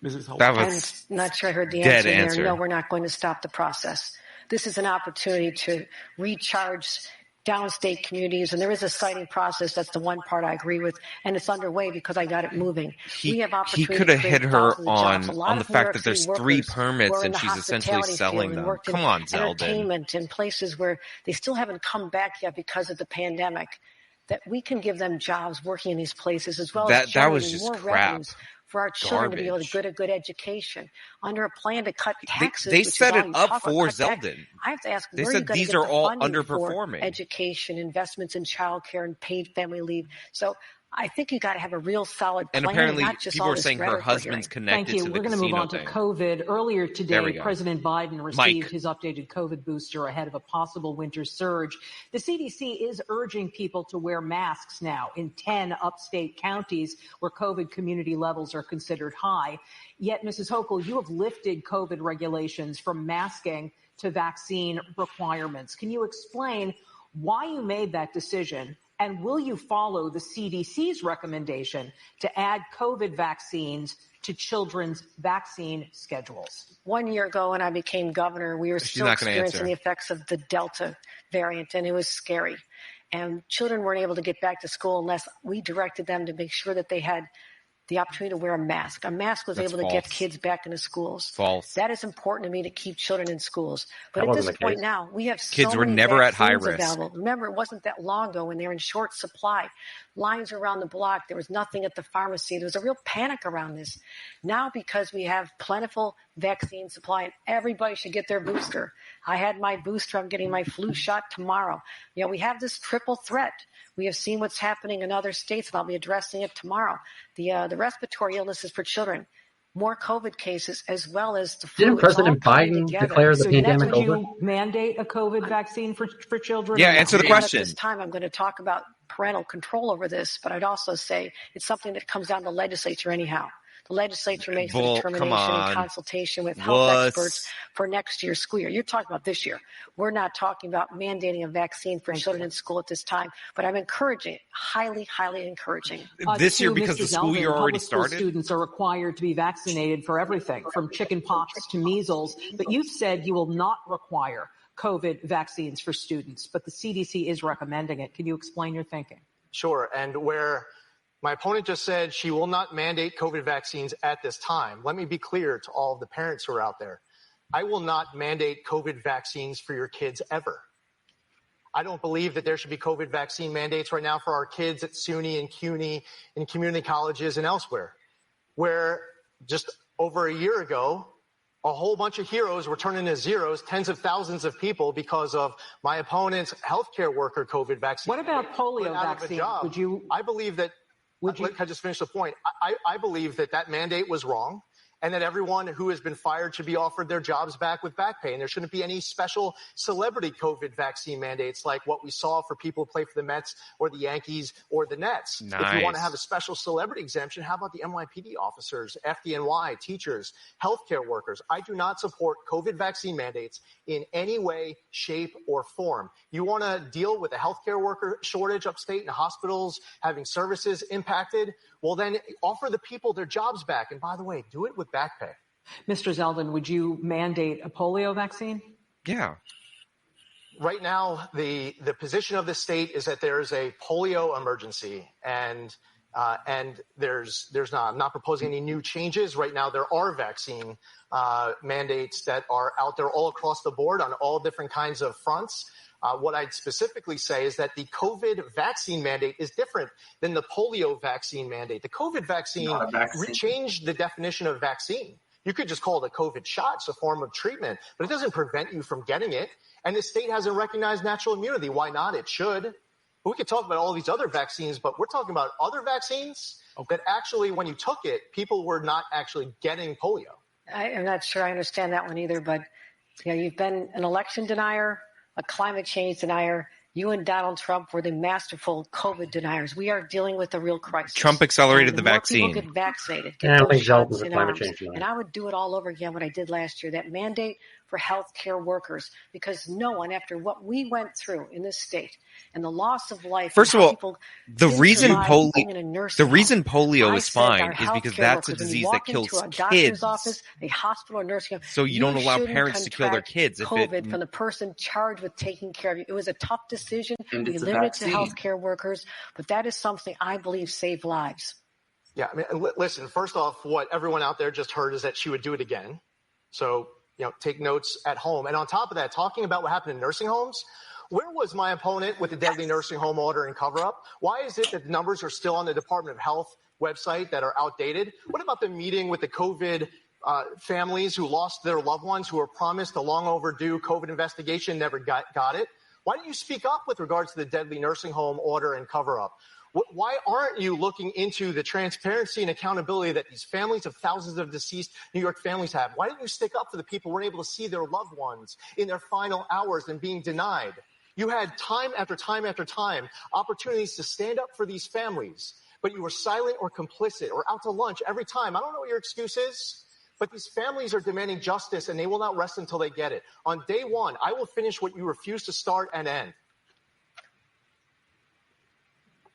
That was I'm not sure I heard the dead answer there. No, we're not going to stop the process. This is an opportunity to recharge downstate communities, and there is a siting process. That's the one part I agree with, and it's underway because I got it moving. He could have hit her on the fact that there's 3 permits and she's essentially selling them. Come on, Zeldin. Entertainment in places where they still haven't come back yet because of the pandemic. that we can give them jobs working in these places, as well as generating more revenues for our children to be able to get a good education under a plan to cut taxes. They set it up for Zeldin. I have to ask, they where said are you going these to get are the all funding underperforming. For education, investments in childcare, and paid family leave? So I think you got to have a real solid plan. And apparently, not just people all are this saying her husband's connected Thank you. to the We're going to move on thing. to COVID. Earlier today, President Biden received his updated COVID booster ahead of a possible winter surge. The CDC is urging people to wear masks now in 10 upstate counties where COVID community levels are considered high. Yet, Mrs. Hochul, you have lifted COVID regulations from masking to vaccine requirements. Can you explain why you made that decision? And will you follow the CDC's recommendation to add COVID vaccines to children's vaccine schedules? 1 year ago when I became governor, we were still experiencing the effects of the Delta variant, and it was scary. And children weren't able to get back to school unless we directed them to make sure that they had the opportunity to wear a mask. A mask was able to get kids back into schools. False. That is important to me, to keep children in schools. But at this point now, we have kids so were many never at high vaccines risk. available. Remember, it wasn't that long ago when they were in short supply. Lines around the block. There was nothing at the pharmacy. There was a real panic around this. Now, because we have plentiful vaccine supply, and everybody should get their booster. I had my booster. I'm getting my flu shot tomorrow. You know, we have this triple threat. We have seen what's happening in other states, and I'll be addressing it tomorrow. The respiratory illnesses for children, more COVID cases, as well as the flu. Didn't President Biden declare the pandemic over? Would you mandate a COVID vaccine for children? Yeah, answer the question. At this time, I'm going to talk about parental control over this, but I'd also say it's something that comes down to the legislature anyhow. The legislature makes the determination in consultation with health experts for next year's school year. You're talking about this year. We're not talking about mandating a vaccine for children in school at this time, but I'm encouraging it, highly, highly encouraging. This year, because the school year already started? Students are required to be vaccinated for everything, from chickenpox to measles, but you've said you will not require COVID vaccines for students, but the CDC is recommending it. Can you explain your thinking? Sure, and where my opponent just said she will not mandate COVID vaccines at this time, let me be clear to all of the parents who are out there. I will not mandate COVID vaccines for your kids ever. I don't believe that there should be COVID vaccine mandates right now for our kids at SUNY and CUNY and community colleges and elsewhere, where just over a year ago, a whole bunch of heroes were turned into zeros, tens of thousands of people, because of my opponent's healthcare worker COVID vaccine. What about polio vaccine? Would you? I believe that. Can I just finish the point? I believe that mandate was wrong, and that everyone who has been fired should be offered their jobs back with back pay. And there shouldn't be any special celebrity COVID vaccine mandates like what we saw for people who play for the Mets or the Yankees or the Nets. Nice. If you want to have a special celebrity exemption, how about the NYPD officers, FDNY, teachers, healthcare workers? I do not support COVID vaccine mandates in any way, shape, or form. You want to deal with a healthcare worker shortage upstate and hospitals having services impacted? Well, then offer the people their jobs back. And by the way, do it with back pay. Mr. Zeldin, would you mandate a polio vaccine? Yeah. Right now, the position of the state is that there is a polio emergency, and there's not. I'm not proposing any new changes. Right now, there are vaccine mandates that are out there all across the board on all different kinds of fronts. What I'd specifically say is that the COVID vaccine mandate is different than the polio vaccine mandate. The COVID vaccine changed the definition of vaccine. You could just call it a COVID shot. It's a form of treatment, but it doesn't prevent you from getting it. And the state hasn't recognized natural immunity. Why not? It should. But we could talk about all these other vaccines, but we're talking about other vaccines that actually, when you took it, people were not actually getting polio. I'm not sure I understand that one either, but you've been an election denier, a climate change denier. You and Donald Trump were the masterful COVID deniers. We are dealing with a real crisis. Trump accelerated the vaccine. People get vaccinated, get those shots in arms. And I would do it all over again what I did last year, that mandate for healthcare workers, because no one, after what we went through in this state and the loss of life. First of all, the reason polio is fine is because that's a disease that kills kids. Office, a hospital or nursing home, so you don't allow parents to kill their kids. COVID from the person charged with taking care of you. It was a tough decision. We limited to healthcare workers, but that is something I believe saved lives. Yeah, I mean, listen, first off, what everyone out there just heard is that she would do it again. So, take notes at home. And on top of that, talking about what happened in nursing homes, Where was my opponent with the deadly nursing home order and cover-up? Why is it that the numbers are still on the Department of Health website that are outdated? What about the meeting with the COVID families who lost their loved ones, who were promised a long overdue COVID investigation, never got it? Why didn't you speak up with regards to the deadly nursing home order and cover-up? Why aren't you looking into the transparency and accountability that these families of thousands of deceased New York families have? Why didn't you stick up for the people who weren't able to see their loved ones in their final hours and being denied? You had time after time after time opportunities to stand up for these families, but you were silent or complicit or out to lunch every time. I don't know what your excuse is, but these families are demanding justice, and they will not rest until they get it. On day one, I will finish what you refuse to start and end.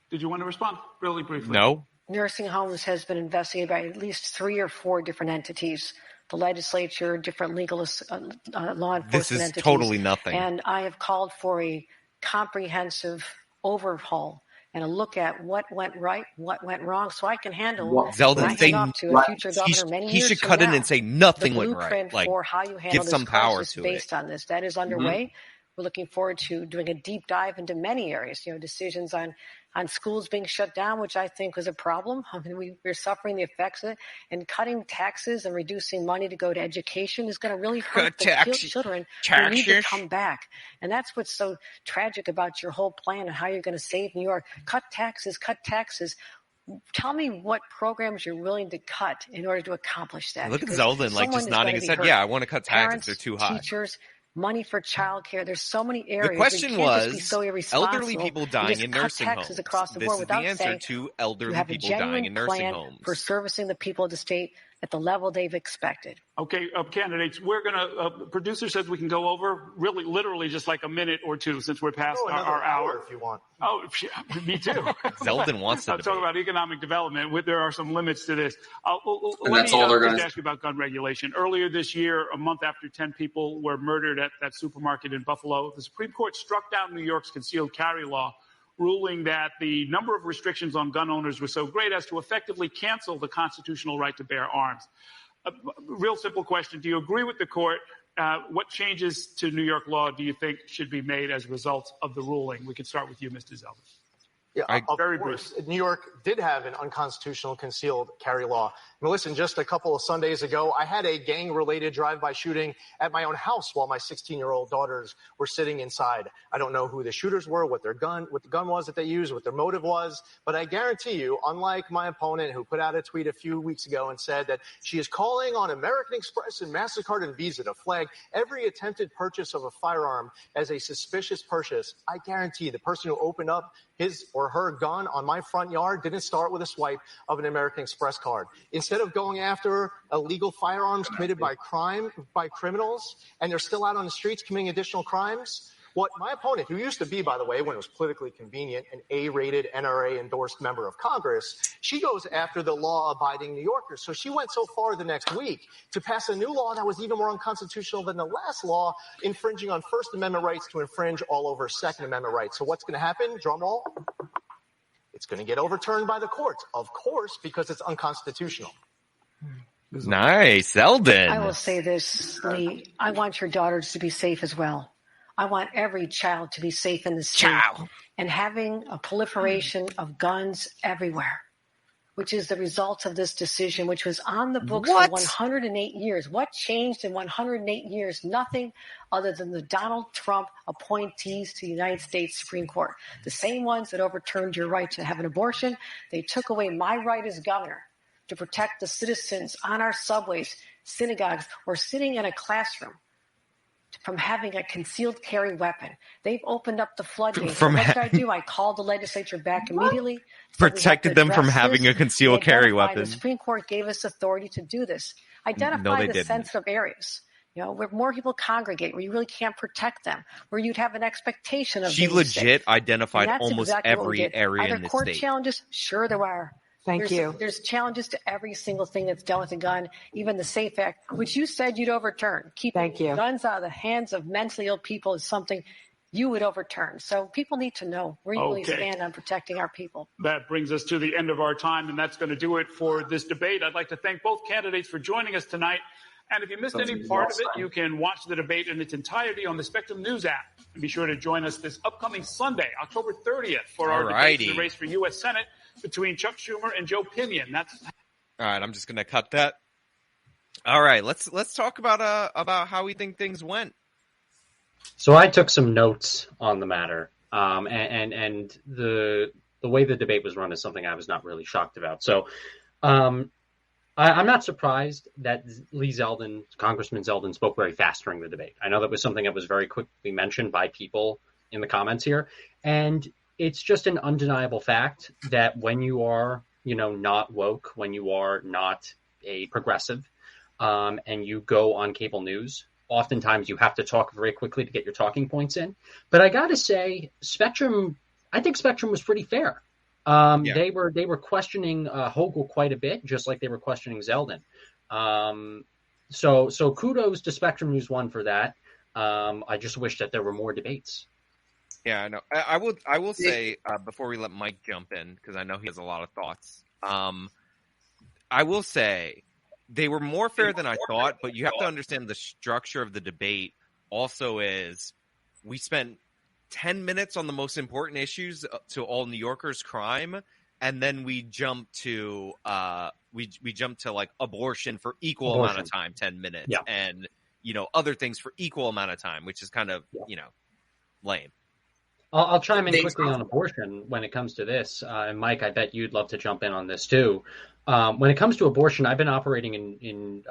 Did you want to respond really briefly? No. Nursing homes has been investigated by at least 3 or 4 different entities, the legislature, different legal law enforcement This is entities. totally nothing. And I have called for a comprehensive overhaul and a look at what went right, what went wrong, so I can handle Zeldin, say, to a future governor many he years should from cut in now, and say nothing the went right. blueprint Like, for how you handle give this some power crisis to based it. on this. That is underway. We're looking forward to doing a deep dive into many areas, decisions on schools being shut down, which I think was a problem. I mean, we're suffering the effects of it, and cutting taxes and reducing money to go to education is going to really hurt the children who need to come back. And that's what's so tragic about your whole plan and how you're going to save New York. Cut taxes, cut taxes. Tell me what programs you're willing to cut in order to accomplish that. Look at Zeldin, like, just nodding his head. Yeah, I want to cut taxes. Parents, they're too high. Teachers, money for childcare. There's so many areas. The question was, so elderly people dying in nursing homes. Across the this board is the answer to elderly people dying in nursing homes. For servicing the people of the state at the level they've expected. Okay, candidates, we're going to, producer says we can go over really literally just like a minute or two since we're past our hour. If you want. Oh, me too. Zeldin wants to talk about economic development. There are some limits to this. And that's all they're going to ask you about gun regulation. Earlier this year, a month after 10 people were murdered at that supermarket in Buffalo, the Supreme Court struck down New York's concealed carry law, ruling that the number of restrictions on gun owners was so great as to effectively cancel the constitutional right to bear arms. A real simple question. Do you agree with the court? What changes to New York law do you think should be made as a result of the ruling? We can start with you, Mr. Zeldin. Yeah, of course. New York did have an unconstitutional concealed carry law. I mean, listen, just a couple of Sundays ago, I had a gang-related drive-by shooting at my own house while my 16-year-old daughters were sitting inside. I don't know who the shooters were, what the gun was that they used, what their motive was, but I guarantee you, unlike my opponent who put out a tweet a few weeks ago and said that she is calling on American Express and MasterCard and Visa to flag every attempted purchase of a firearm as a suspicious purchase, I guarantee the person who opened up his or her gun on my front yard didn't start with a swipe of an American Express card. Instead of going after illegal firearms committed by criminals, and they're still out on the streets committing additional crimes, what my opponent, who used to be, by the way, when it was politically convenient, an A-rated, NRA-endorsed member of Congress, she goes after the law-abiding New Yorkers. So she went so far the next week to pass a new law that was even more unconstitutional than the last law, infringing on First Amendment rights to infringe all over Second Amendment rights. So what's going to happen? Drum roll. It's going to get overturned by the courts, of course, because it's unconstitutional. Nice, Zeldin. I will say this, Lee. I want your daughters to be safe as well. I want every child to be safe in the state. And having a proliferation of guns everywhere, which is the result of this decision, which was on the books for 108 years. What changed in 108 years? Nothing other than the Donald Trump appointees to the United States Supreme Court. The same ones that overturned your right to have an abortion. They took away my right as governor to protect the citizens on our subways, synagogues, or sitting in a classroom from having a concealed carry weapon. They've opened up the floodgates. What did I do? I called the legislature back immediately. Protected them from having a concealed carry weapon. The Supreme Court gave us authority to do this. Identify the sensitive areas. Where more people congregate, where you really can't protect them, where you'd have an expectation of She legit identified almost every area in the state. Are there court challenges? Sure there are. Thank you. There's challenges to every single thing that's done with a gun, even the SAFE Act, which you said you'd overturn. Keeping guns out of the hands of mentally ill people is something you would overturn. So people need to know where you really stand on protecting our people. That brings us to the end of our time, and that's going to do it for this debate. I'd like to thank both candidates for joining us tonight. And if you missed any part of it, you can watch the debate in its entirety on the Spectrum News app. And be sure to join us this upcoming Sunday, October 30th, for our debate in the race for U.S. Senate between Chuck Schumer and Joe Pinion. All right, I'm just going to cut that. All right, let's talk about how we think things went. So I took some notes on the matter, and the way the debate was run is something I was not really shocked about. So I'm not surprised that Congressman Zeldin spoke very fast during the debate. I know that was something that was very quickly mentioned by people in the comments here, and it's just an undeniable fact that when you are, not woke, when you are not a progressive, and you go on cable news, oftentimes you have to talk very quickly to get your talking points in. But I got to say, I think Spectrum was pretty fair. They were questioning Hochul quite a bit, just like they were questioning Zeldin. So kudos to Spectrum News 1 for that. I just wish that there were more debates. Yeah, I know. I will say before we let Mike jump in, because I know he has a lot of thoughts. I will say they were more fair than I thought, but you have to understand the structure of the debate also is we spent 10 minutes on the most important issues to all New Yorkers' crime, and then we jump to we jump to like abortion for equal amount of time, 10 minutes, and other things for equal amount of time, which is kind of lame. I'll chime in quickly on abortion when it comes to this, and Mike, I bet you'd love to jump in on this too. When it comes to abortion, I've been operating in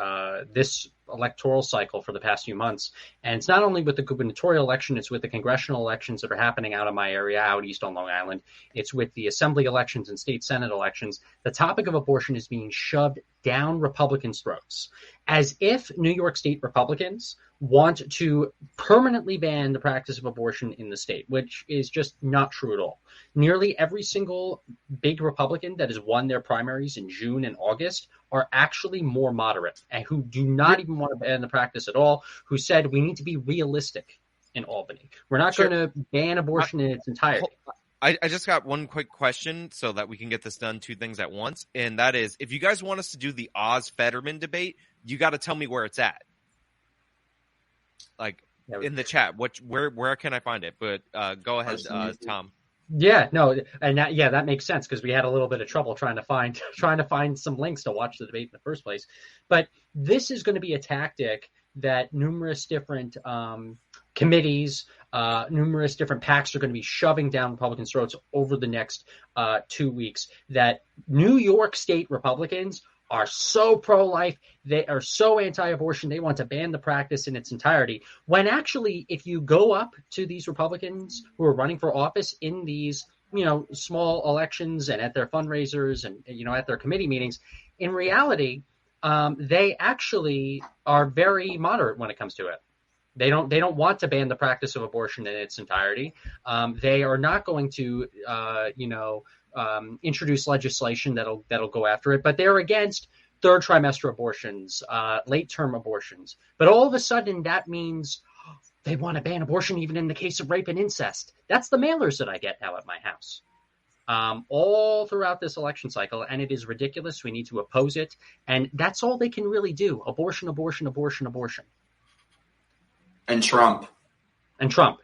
this electoral cycle for the past few months. And it's not only with the gubernatorial election, it's with the congressional elections that are happening out of my area, out east on Long Island. It's with the assembly elections and state Senate elections. The topic of abortion is being shoved down Republicans' throats, as if New York State Republicans want to permanently ban the practice of abortion in the state, which is just not true at all. Nearly every single big Republican that has won their primaries in June and August are actually more moderate and who do not even want to ban the practice at all, who said we need to be realistic in Albany. We're not going to ban abortion in its entirety. I just got one quick question so that we can get this done, two things at once. And that is, if you guys want us to do the Oz-Fetterman debate, you got to tell me where it's at. Like in the chat, where can I find it? But go ahead, Tom. Yeah, no, and that makes sense because we had a little bit of trouble trying to find some links to watch the debate in the first place. But this is going to be a tactic that numerous different committees, numerous different PACs are going to be shoving down Republicans' throats over the next 2 weeks. That New York State Republicans are so pro-life, they are so anti-abortion, they want to ban the practice in its entirety. When actually, if you go up to these Republicans who are running for office in these, small elections and at their fundraisers and, at their committee meetings, in reality, they actually are very moderate when it comes to it. They don't want to ban the practice of abortion in its entirety. They are not going to, introduce legislation that'll go after it, but they're against third trimester abortions, late term abortions. But all of a sudden, that means they want to ban abortion even in the case of rape and incest. That's the mailers that I get now at my house, all throughout this election cycle, and it is ridiculous. We need to oppose it, and that's all they can really do: abortion, abortion, abortion, abortion. And Trump,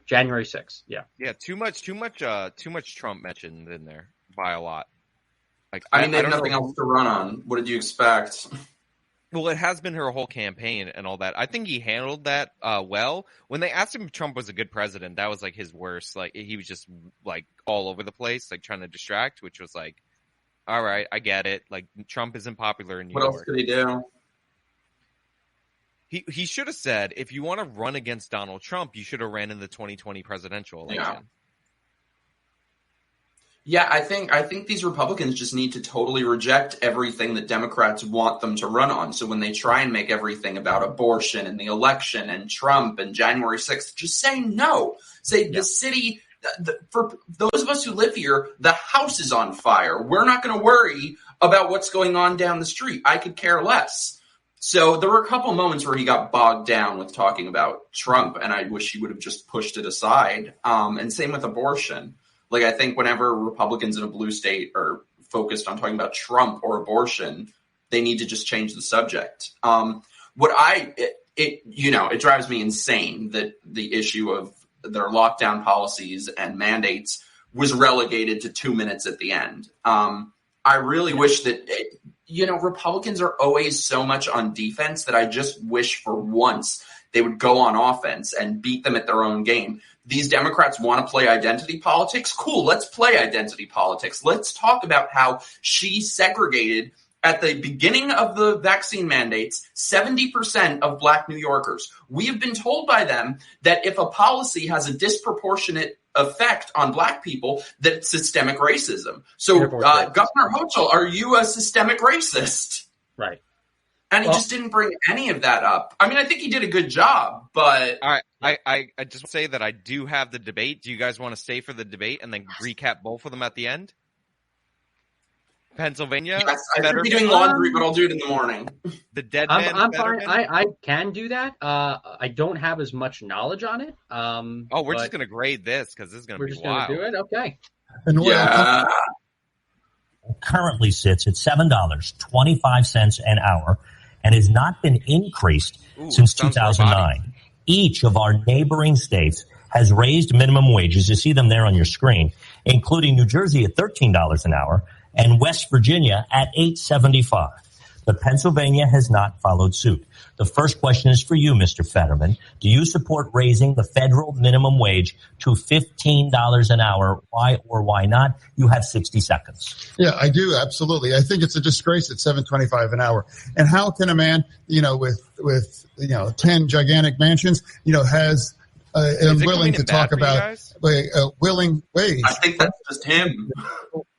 January 6th. Yeah. Too much Trump mentioned in there by a lot. Like, they have nothing else to run on. What did you expect? Well, it has been her whole campaign and all that. I think he handled that well. When they asked him if Trump was a good president, that was like his worst. Like, he was just like all over the place, like trying to distract, which was like, all right, I get it. Like, Trump isn't popular in New York. What else did he do? He should have said, if you want to run against Donald Trump, you should have ran in the 2020 presidential election. Yeah, I think these Republicans just need to totally reject everything that Democrats want them to run on. So when they try and make everything about abortion and the election and Trump and January 6th, just say no. Say the city, for those of us who live here, the house is on fire. We're not going to worry about what's going on down the street. I could care less. So there were a couple moments where he got bogged down with talking about Trump, and I wish he would have just pushed it aside. And same with abortion. Like, I think whenever Republicans in a blue state are focused on talking about Trump or abortion, they need to just change the subject. It drives me insane that the issue of their lockdown policies and mandates was relegated to 2 minutes at the end. I really wish that, Republicans are always so much on defense that I just wish for once they would go on offense and beat them at their own game. These Democrats want to play identity politics. Cool, let's play identity politics. Let's talk about how she segregated at the beginning of the vaccine mandates 70% of Black New Yorkers. We have been told by them that if a policy has a disproportionate effect on Black people, that it's systemic racism. So, Governor Hochul, are you a systemic racist? Right. And he just didn't bring any of that up. I mean, I think he did a good job, but... All right, I just say that I do have the debate. Do you guys want to stay for the debate and then recap both of them at the end? Pennsylvania? Yes, I should be doing laundry, but I'll do it in the morning. The dead man I'm fine. I can do that. I don't have as much knowledge on it. We're just going to grade this because this is going to be wild. We're just going to do it? Okay. Yeah. Currently sits at $7.25 an hour and has not been increased since 2009. Each of our neighboring states has raised minimum wages. You see them there on your screen, including New Jersey at $13 an hour and West Virginia at $8.75. But Pennsylvania has not followed suit. The first question is for you, Mr. Fetterman. Do you support raising the federal minimum wage to $15 an hour? Why or why not? You have 60 seconds. Yeah, I do. Absolutely. I think it's a disgrace at $7.25 an hour. And how can a man, with 10 gigantic mansions, has willing to talk about a willing wage? I think that's just him.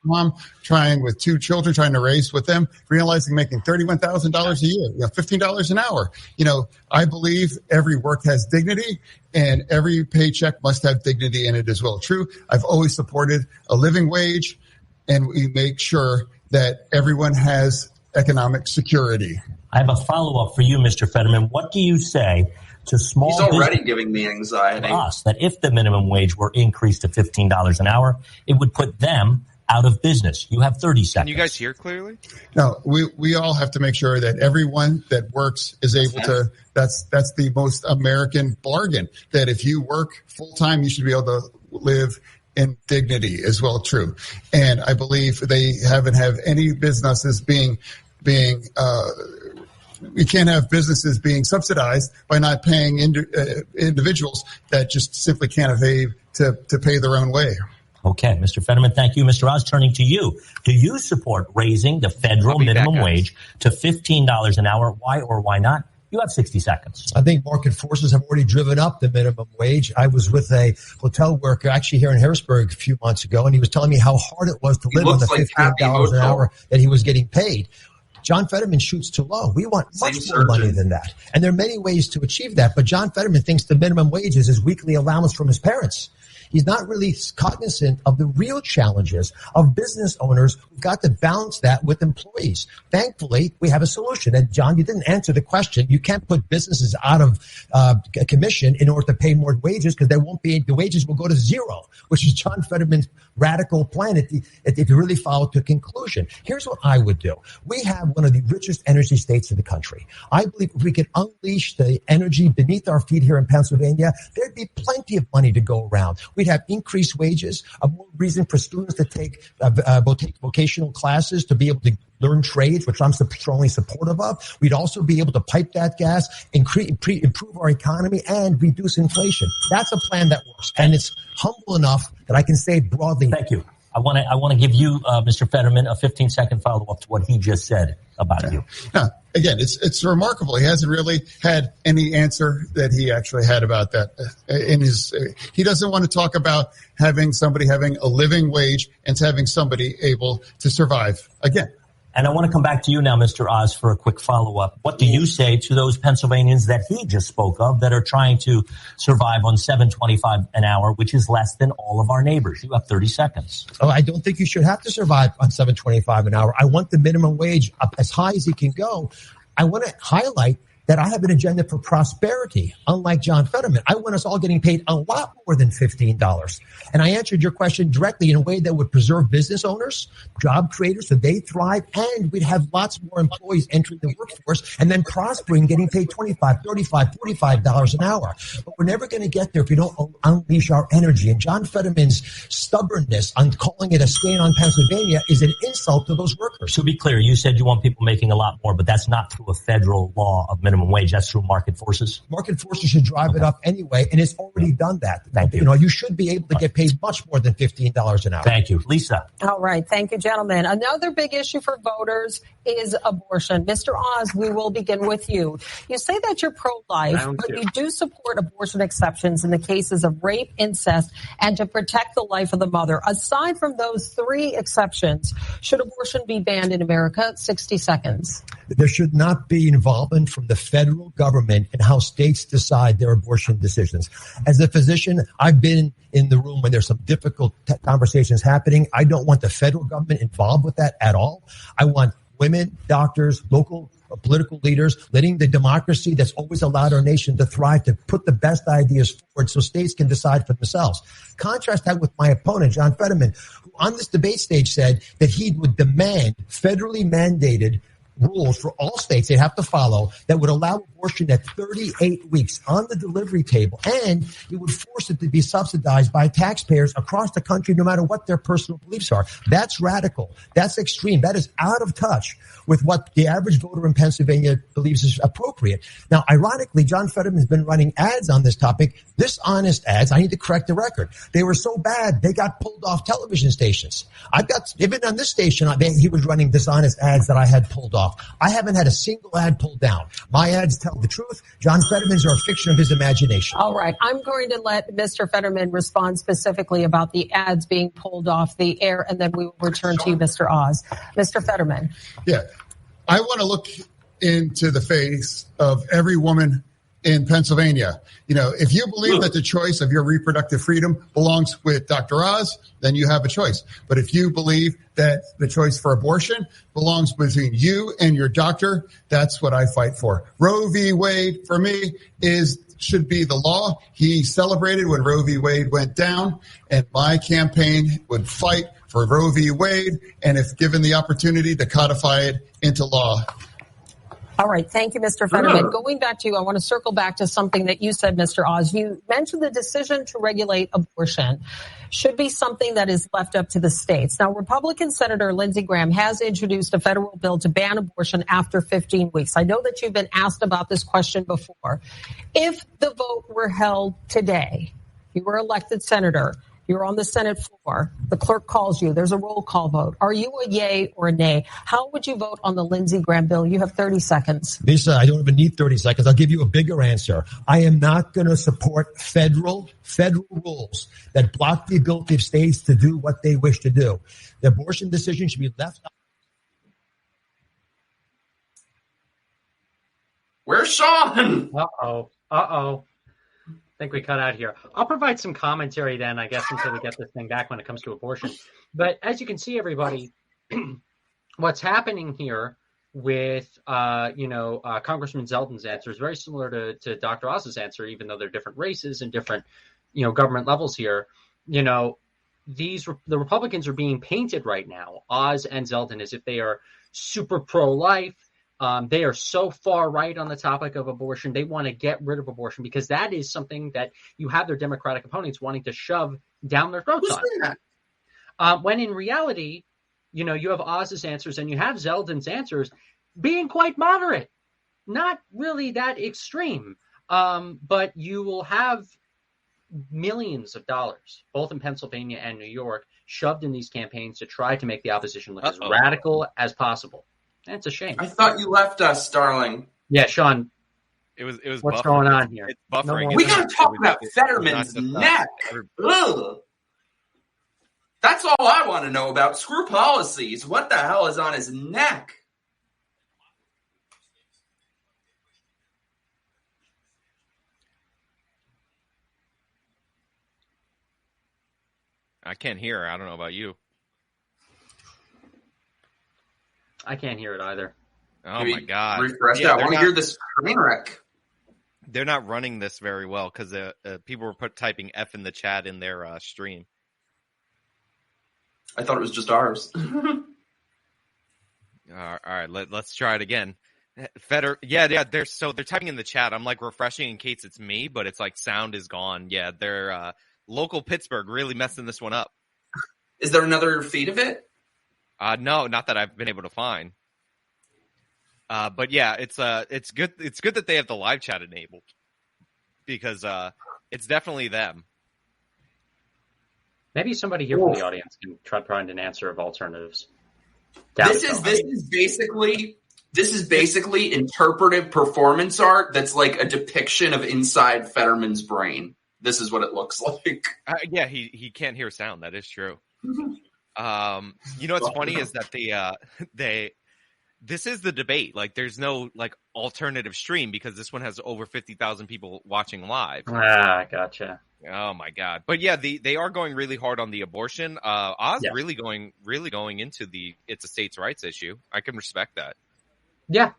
Mom trying with 2 children, trying to raise with them, realizing making $31,000 a year, $15 an hour. I believe every work has dignity and every paycheck must have dignity in it as well. True. I've always supported a living wage and we make sure that everyone has economic security. I have a follow-up for you, Mr. Fetterman. What do you say to small business? He's already giving me anxiety. Us, that if the minimum wage were increased to $15 an hour, it would put them out of business. You have 30 seconds. Can you guys hear clearly? No, we all have to make sure that everyone that works is able to. That's the most American bargain. That if you work full time, you should be able to live in dignity as well. True, and I believe they haven't have any businesses being. We can't have businesses being subsidized by not paying individuals that just simply can't evade to pay their own way. Okay, Mr. Fetterman, thank you. Mr. Oz, turning to you. Do you support raising the federal minimum wage to $15 an hour? Why or why not? You have 60 seconds. I think market forces have already driven up the minimum wage. I was with a hotel worker actually here in Harrisburg a few months ago, and he was telling me how hard it was to live on the $15 an hour that he was getting paid. John Fetterman shoots too low. We want much more money than that. And there are many ways to achieve that. But John Fetterman thinks the minimum wage is his weekly allowance from his parents. He's not really cognizant of the real challenges of business owners who've got to balance that with employees. Thankfully, we have a solution. And John, you didn't answer the question. You can't put businesses out of commission in order to pay more wages because the wages will go to zero, which is John Fetterman's radical plan if you really follow to conclusion. Here's what I would do. We have one of the richest energy states in the country. I believe if we could unleash the energy beneath our feet here in Pennsylvania, there'd be plenty of money to go around. We'd have increased wages, a more reason for students to take vocational classes to be able to learn trades, which I'm strongly supportive of. We'd also be able to pipe that gas, improve our economy, and reduce inflation. That's a plan that works, and it's humble enough that I can say broadly. Thank you. I want to give you, Mr. Fetterman, a 15-second follow-up to what he just said about you. Again, it's remarkable. He hasn't really had any answer that he actually had about that he doesn't want to talk about having somebody having a living wage and having somebody able to survive. Again. And I want to come back to you now, Mr. Oz, for a quick follow-up. What do you say to those Pennsylvanians that he just spoke of that are trying to survive on $7.25 an hour, which is less than all of our neighbors? You have 30 seconds. Oh, I don't think you should have to survive on $7.25 an hour. I want the minimum wage up as high as it can go. I want to highlight that I have an agenda for prosperity, unlike John Fetterman. I want us all getting paid a lot more than $15. And I answered your question directly in a way that would preserve business owners, job creators, so they thrive, and we'd have lots more employees entering the workforce and then prospering, getting paid $25, $35, $45 an hour. But we're never going to get there if we don't unleash our energy. And John Fetterman's stubbornness on calling it a stain on Pennsylvania is an insult to those workers. To be clear, you said you want people making a lot more, but that's not through a federal law of minimum wage. That's through market forces. Market forces should drive it up anyway, and it's already done that. Thank you. You know, you should be able to get paid much more than $15 an hour. Thank you. Lisa. All right. Thank you, gentlemen. Another big issue for voters is abortion. Mr. Oz, we will begin with you. You say that you're pro-life, but you do support abortion exceptions in the cases of rape, incest, and to protect the life of the mother. Aside from those three exceptions, should abortion be banned in America? 60 seconds. There should not be involvement from the federal government in how states decide their abortion decisions. As a physician, I've been in the room when there's some difficult conversations happening. I don't want the federal government involved with that at all. I want women, doctors, local political leaders, letting the democracy that's always allowed our nation to thrive, to put the best ideas forward so states can decide for themselves. Contrast that with my opponent, John Fetterman, who on this debate stage said that he would demand federally mandated rules for all states they have to follow that would allow abortion at 38 weeks on the delivery table, and it would force it to be subsidized by taxpayers across the country no matter what their personal beliefs are. That's radical. That's extreme. That is out of touch with what the average voter in Pennsylvania believes is appropriate. Now, ironically, John Fetterman has been running ads on this topic, dishonest ads. I need to correct the record. They were so bad, they got pulled off television stations. Even on this station, he was running dishonest ads that I had pulled off. I haven't had a single ad pulled down. My ads tell the truth. John Fetterman's are a fiction of his imagination. All right. I'm going to let Mr. Fetterman respond specifically about the ads being pulled off the air, and then we will return to you, Mr. Oz. Mr. Fetterman. Yeah. I want to look into the face of every woman in Pennsylvania. You know, if you believe that the choice of your reproductive freedom belongs with Dr. Oz, then you have a choice. But if you believe that the choice for abortion belongs between you and your doctor, that's what I fight for. Roe v. Wade, for me, should be the law. He celebrated when Roe v. Wade went down, and my campaign would fight for Roe v. Wade, and if given the opportunity to codify it into law. All right. Thank you, Mr. Fetterman. Going back to you, I want to circle back to something that you said, Mr. Oz. You mentioned the decision to regulate abortion should be something that is left up to the states. Now, Republican Senator Lindsey Graham has introduced a federal bill to ban abortion after 15 weeks. I know that you've been asked about this question before. If the vote were held today, you were elected senator, you're on the Senate floor, the clerk calls you, there's a roll call vote. Are you a yay or a nay? How would you vote on the Lindsey Graham bill? You have 30 seconds. Lisa, I don't even need 30 seconds. I'll give you a bigger answer. I am not going to support federal rules that block the ability of states to do what they wish to do. The abortion decision should be left up. Where's Sean? Uh-oh. I think we cut out here. I'll provide some commentary then, I guess, until we get this thing back when it comes to abortion. But as you can see, everybody, what's happening here with, Congressman Zeldin's answer is very similar to Dr. Oz's answer, even though they're different races and different, government levels here. The Republicans are being painted right now, Oz and Zeldin, as if they are super pro-life. They are so far right on the topic of abortion. They want to get rid of abortion because that is something that you have their Democratic opponents wanting to shove down their throats on. When in reality, you have Oz's answers and you have Zeldin's answers being quite moderate, not really that extreme. But you will have millions of dollars, both in Pennsylvania and New York, shoved in these campaigns to try to make the opposition look as radical as possible. That's a shame. I thought you left us, darling. Yeah, Sean. It was. What's going on here? It's buffering. We got to talk about Fetterman's neck. Ugh. That's all I want to know about. Screw policies. What the hell is on his neck? I can't hear. I don't know about you. I can't hear it either. Oh my God! Refresh that. I want to hear this train wreck. They're not running this very well because people were typing F in the chat in their stream. I thought it was just ours. All right, let's try it again. Yeah. They're typing in the chat. I'm like refreshing in case it's me, but it's like sound is gone. Yeah, they're local Pittsburgh really messing this one up. Is there another feed of it? No, not that I've been able to find. But yeah, it's good. It's good that they have the live chat enabled because it's definitely them. Maybe somebody here from the audience can try to find an answer of alternatives. This is basically interpretive performance art that's like a depiction of inside Fetterman's brain. This is what it looks like. Yeah, he can't hear sound. That is true. You know what's funny is that this is the debate. Like, there's no like alternative stream because this one has over 50,000 people watching live. Gotcha. Oh my God! But yeah, they are going really hard on the abortion. Really going into it's a states' rights issue. I can respect that. Yeah.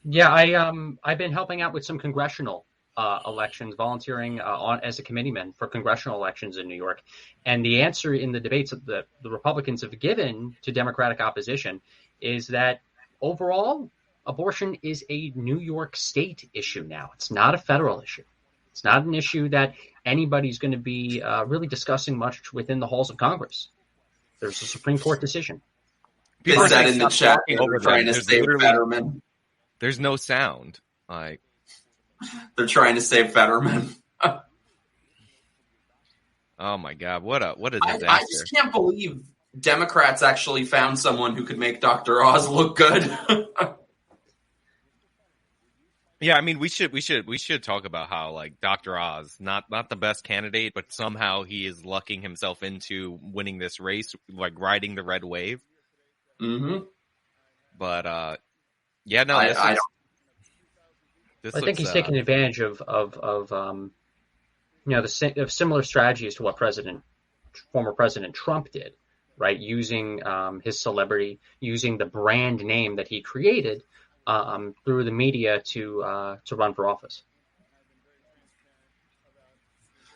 Yeah, I've been helping out with some congressional elections, volunteering as a committeeman for congressional elections in New York. And the answer in the debates that the Republicans have given to Democratic opposition is that overall, abortion is a New York state issue now. It's not a federal issue. It's not an issue that anybody's going to be really discussing much within the halls of Congress. There's a Supreme Court decision. Is that in the chat? Over trying to save Fetterman. There's no sound. Like they're trying to save Fetterman. Oh my God! What a disaster! I just can't believe Democrats actually found someone who could make Dr. Oz look good. Yeah, I mean, we should talk about how like Dr. Oz, not the best candidate, but somehow he is lucking himself into winning this race, like riding the red wave. Mm-hmm. But yeah, no, I think he's taking advantage of of similar strategies to what former President Trump did, right? Using his celebrity, using the brand name that he created through the media to run for office.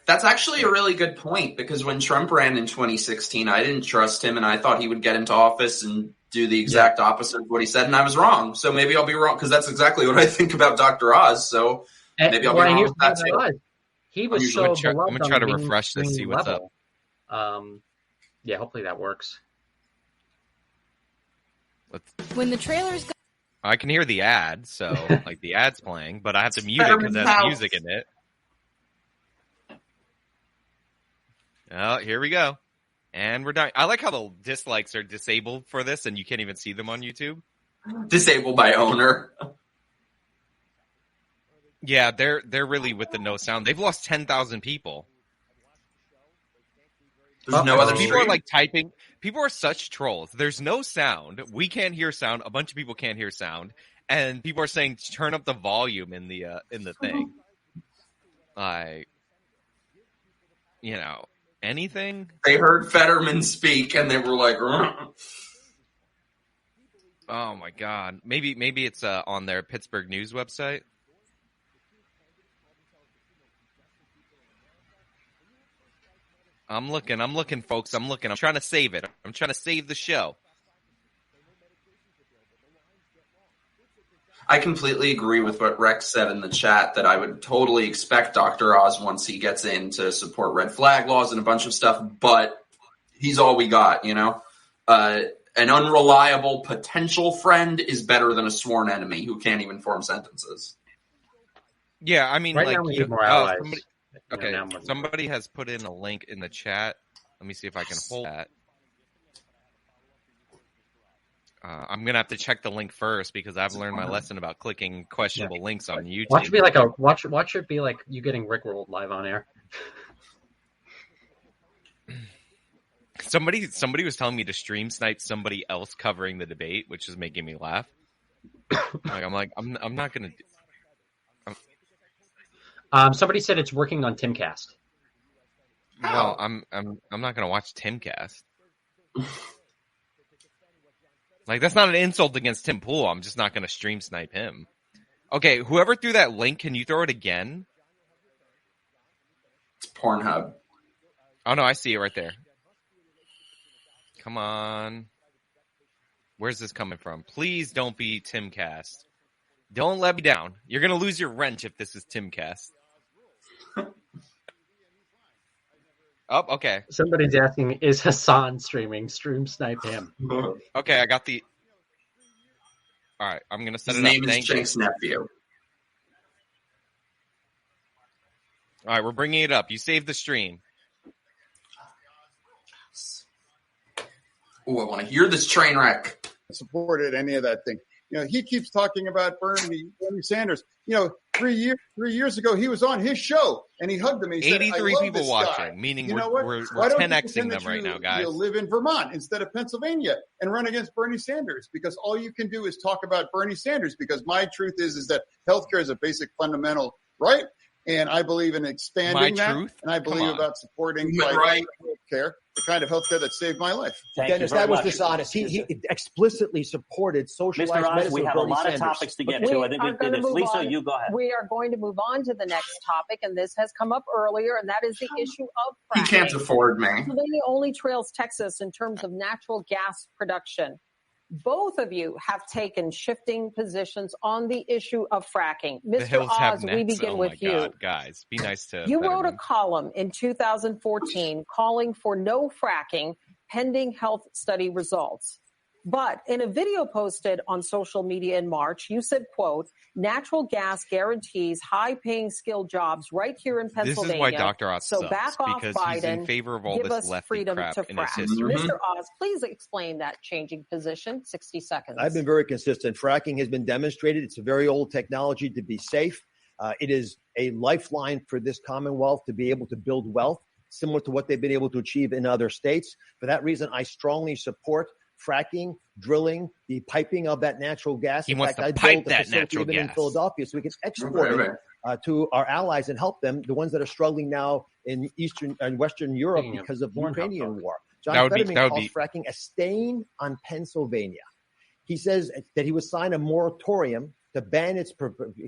That's actually a really good point, because when Trump ran in 2016, I didn't trust him, and I thought he would get into office and do the exact opposite of what he said, and I was wrong. So maybe I'll be wrong, because that's exactly what I think about Dr. Oz. So maybe I'll be wrong with that too. He was so beloved. I'm going to try to refresh this, see what's up. Yeah, hopefully that works. When the trailers go, I can hear the ad, so like the ad's playing, but I have to mute it because it has music in it. Oh, here we go. And we're done. I like how the dislikes are disabled for this, and you can't even see them on YouTube. Disabled by owner. Yeah, they're really with the no sound. They've lost 10,000 people. There's no other people are like typing. People are such trolls. There's no sound. We can't hear sound. A bunch of people can't hear sound, and people are saying turn up the volume in the thing. Like, anything. They heard Fetterman speak, and they were like, "Oh my God!" Maybe it's on their Pittsburgh News website. I'm looking, folks. I'm trying to save it. I'm trying to save the show. I completely agree with what Rex said in the chat, that I would totally expect Dr. Oz, once he gets in, to support red flag laws and a bunch of stuff, but he's all we got, An unreliable potential friend is better than a sworn enemy who can't even form sentences. Yeah, I mean, right now we need more allies. Somebody has put in a link in the chat. Let me see if I can hold that. I'm gonna have to check the link first because I've learned my lesson about clicking questionable links on YouTube. Watch it be like you getting rickrolled live on air. Somebody was telling me to stream snipe somebody else covering the debate, which is making me laugh. I'm not gonna. Somebody said it's working on Timcast. Well, I'm not gonna watch Timcast. Like, that's not an insult against Tim Pool. I'm just not going to stream snipe him. Okay, whoever threw that link, can you throw it again? It's Pornhub. Oh, no, I see it right there. Come on. Where's this coming from? Please don't be Timcast. Don't let me down. You're going to lose your wrench if this is Timcast. Oh, okay. Somebody's asking, is Hassan streaming? Stream snipe him. Okay, I got the... All right, I'm going to set His it up. name is Chink's nephew. All right, we're bringing it up. You saved the stream. Oh, I want to hear this train wreck. Supported any of that thing. He keeps talking about Bernie Sanders. 3 years ago, he was on his show and he hugged him. And he 83 said, people watching, meaning we're 10xing them right now, guys. You live in Vermont instead of Pennsylvania and run against Bernie Sanders, because all you can do is talk about Bernie Sanders, because my truth is that healthcare is a basic fundamental right. And I believe in expanding and I believe about supporting healthcare, the kind of healthcare that saved my life. Dennis, that was dishonest. He explicitly supported socialized medicine. We have a lot of topics to get to. I think Lisa, you go ahead. We are going to move on to the next topic, and this has come up earlier, and that is the issue of fracking. He can't afford me. Pennsylvania only trails Texas in terms of natural gas production. Both of you have taken shifting positions on the issue of fracking. Mr. Oz, we begin with you. God, guys, be nice to You Fetterman. wrote a column in 2014 calling for no fracking pending health study results. But in a video posted on social media in March, you said, quote, natural gas guarantees high-paying skilled jobs right here in Pennsylvania. This is why Dr. Oz so sucks, back off because Biden, he's in favor of all this lefty crap in his history. Mr. Oz, please explain that changing position. 60 seconds. I've been very consistent. Fracking has been demonstrated. It's a very old technology to be safe. It is a lifeline for this Commonwealth to be able to build wealth, similar to what they've been able to achieve in other states. For that reason, I strongly support fracking, drilling, the piping of that natural gas. He wants to pipe that natural gas in Philadelphia, so we can export it to our allies and help them, the ones that are struggling now in Eastern and Western Europe because of the Ukrainian war. John Fetterman calls fracking a stain on Pennsylvania. He says that he would sign a moratorium to ban its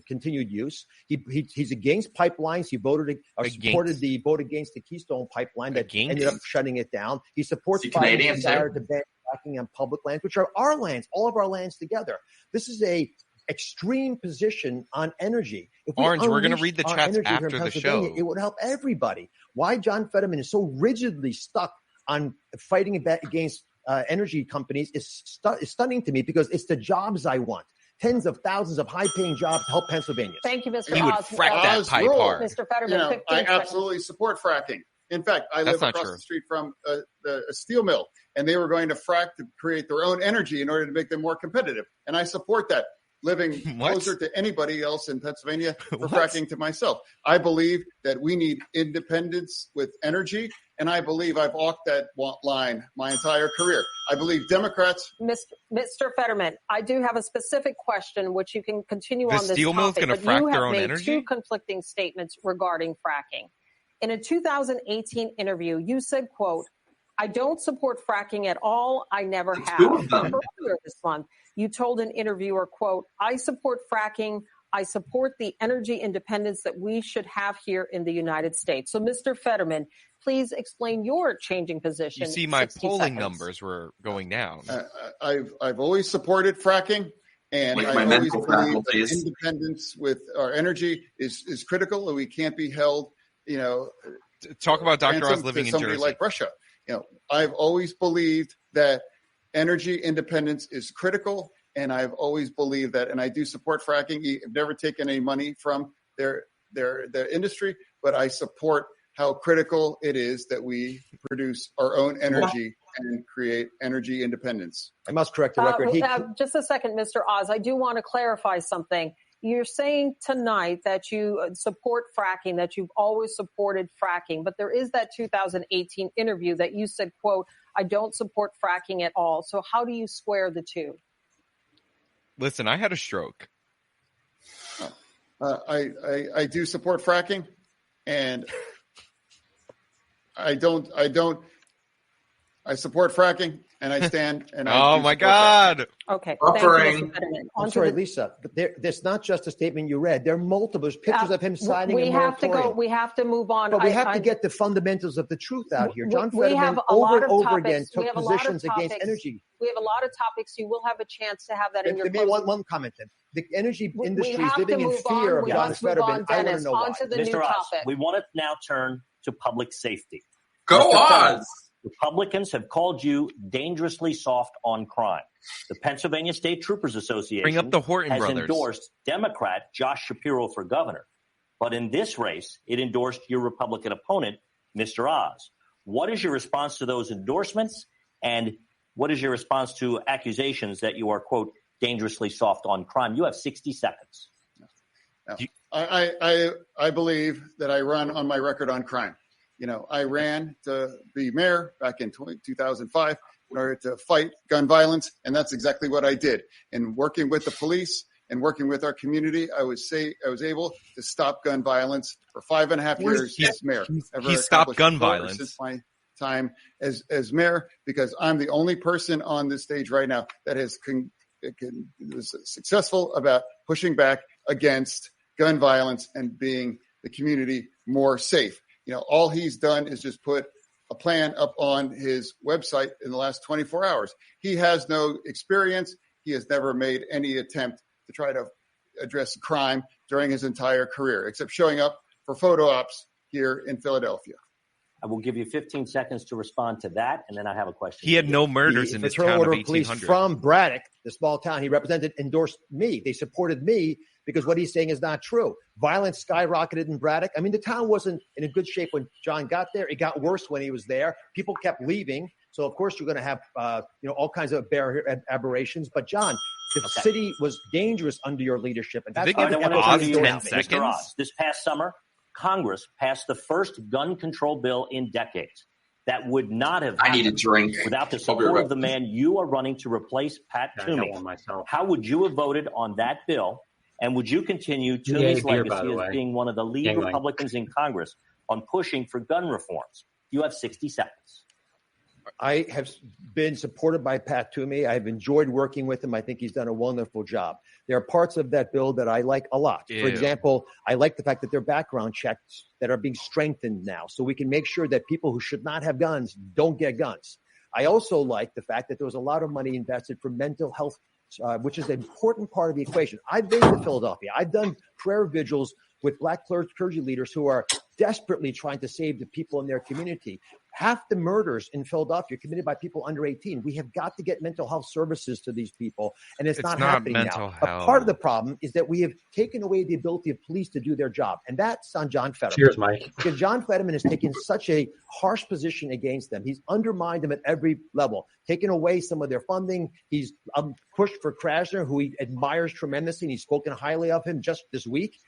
continued use. He's against pipelines. He supported the vote against the Keystone pipeline that ended up shutting it down. He supports Biden's desire to ban fracking on public lands, which are our lands, all of our lands together. This is a extreme position on energy. If Orange, we're going to read the chats after the show. It would help everybody. Why John Fetterman is so rigidly stuck on fighting against energy companies is stunning to me, because it's the jobs I want. Tens of thousands of high-paying jobs to help Pennsylvania. Thank you, Mr. Oz. He would frack that pipe hard. Mr. Fetterman, I absolutely support fracking. In fact, I live across the street from a steel mill, and they were going to frack to create their own energy in order to make them more competitive. And I support that, living closer to anybody else in Pennsylvania for fracking to myself. I believe that we need independence with energy, and I believe I've walked that line my entire career. I believe Democrats... Mr. Fetterman, I do have a specific question, which you can continue on this topic, steel mill's gonna frack their own energy? You have made two conflicting statements regarding fracking. In a 2018 interview, you said, quote, I don't support fracking at all. I never have. Earlier this month, you told an interviewer, quote, I support fracking. I support the energy independence that we should have here in the United States. So, Mr. Fetterman, please explain your changing position. You see, my polling numbers were going down. I've always supported fracking, and I always believe that independence with our energy is critical, and we can't be held, talk about Dr. Oz living in Jersey. Like Russia. I've always believed that energy independence is critical, and I've always believed that, and I do support fracking. I've never taken any money from their industry, but I support how critical it is that we produce our own energy and create energy independence. I must correct the record. Just a second, Mr. Oz. I do want to clarify something. You're saying tonight that you support fracking, that you've always supported fracking, but there is that 2018 interview that you said, quote, I don't support fracking at all. So how do you square the two? Listen, I had a stroke. I do support fracking, and I don't I support fracking, and I stand. And oh my God! Fracking. Okay, Buffering. I'm sorry, Lisa. There's not just a statement you read. There are multiple pictures of him signing a moratorium. We have to move on. But we have to get the fundamentals of the truth out here. John Fetterman over and over again took positions against energy. We have a lot of topics. You will have a chance to have that in your. Give me one comment then. The energy industry is living in fear of John Fetterman. I want to know why. Mr. Oz, we want to now turn to public safety. Go Oz! Republicans have called you dangerously soft on crime. The Pennsylvania State Troopers Association Bring up the Horton has brothers. Endorsed Democrat Josh Shapiro for governor. But in this race, it endorsed your Republican opponent, Mr. Oz. What is your response to those endorsements? And what is your response to accusations that you are, quote, dangerously soft on crime? You have 60 seconds. No. I believe that I run on my record on crime. You know, I ran to be mayor back in 2005 in order to fight gun violence, and that's exactly what I did. And working with the police and working with our community, I was able to stop gun violence for 5.5 years as mayor. He stopped gun violence since my time as mayor, because I'm the only person on this stage right now that was successful about pushing back against gun violence and being the community more safe. You know, all he's done is just put a plan up on his website in the last 24 hours. He has no experience. He has never made any attempt to try to address crime during his entire career, except showing up for photo ops here in Philadelphia. I will give you 15 seconds to respond to that, and then I have a question. He had no murders in this town of 1800. Police from Braddock, the small town he represented, endorsed me. They supported me because what he's saying is not true. Violence skyrocketed in Braddock. I mean, the town wasn't in a good shape when John got there. It got worse when he was there. People kept leaving. So, of course, you're going to have all kinds of aberrations. But, John, the city was dangerous under your leadership. And that's Mr. Oz, this past summer, Congress passed the first gun control bill in decades. That would not have happened without the support of the man you are running to replace, Pat Toomey. How would you have voted on that bill? And would you continue Toomey's legacy as being one of the lead Republicans in Congress on pushing for gun reforms? You have 60 seconds. I have been supported by Pat Toomey. I've enjoyed working with him. I think he's done a wonderful job. There are parts of that bill that I like a lot. For example, I like the fact that there are background checks that are being strengthened now, so we can make sure that people who should not have guns don't get guns. I also like the fact that there was a lot of money invested for mental health, which is an important part of the equation. I've been to Philadelphia. I've done prayer vigils with black clergy leaders who are desperately trying to save the people in their community. Half the murders in Philadelphia are committed by people under 18. We have got to get mental health services to these people, and it's not happening now. But part of the problem is that we have taken away the ability of police to do their job, and that's on John Fetterman. Cheers, Mike. Because John Fetterman has taken such a harsh position against them. He's undermined them at every level, taken away some of their funding. He's pushed for Krasner, who he admires tremendously, and he's spoken highly of him just this week.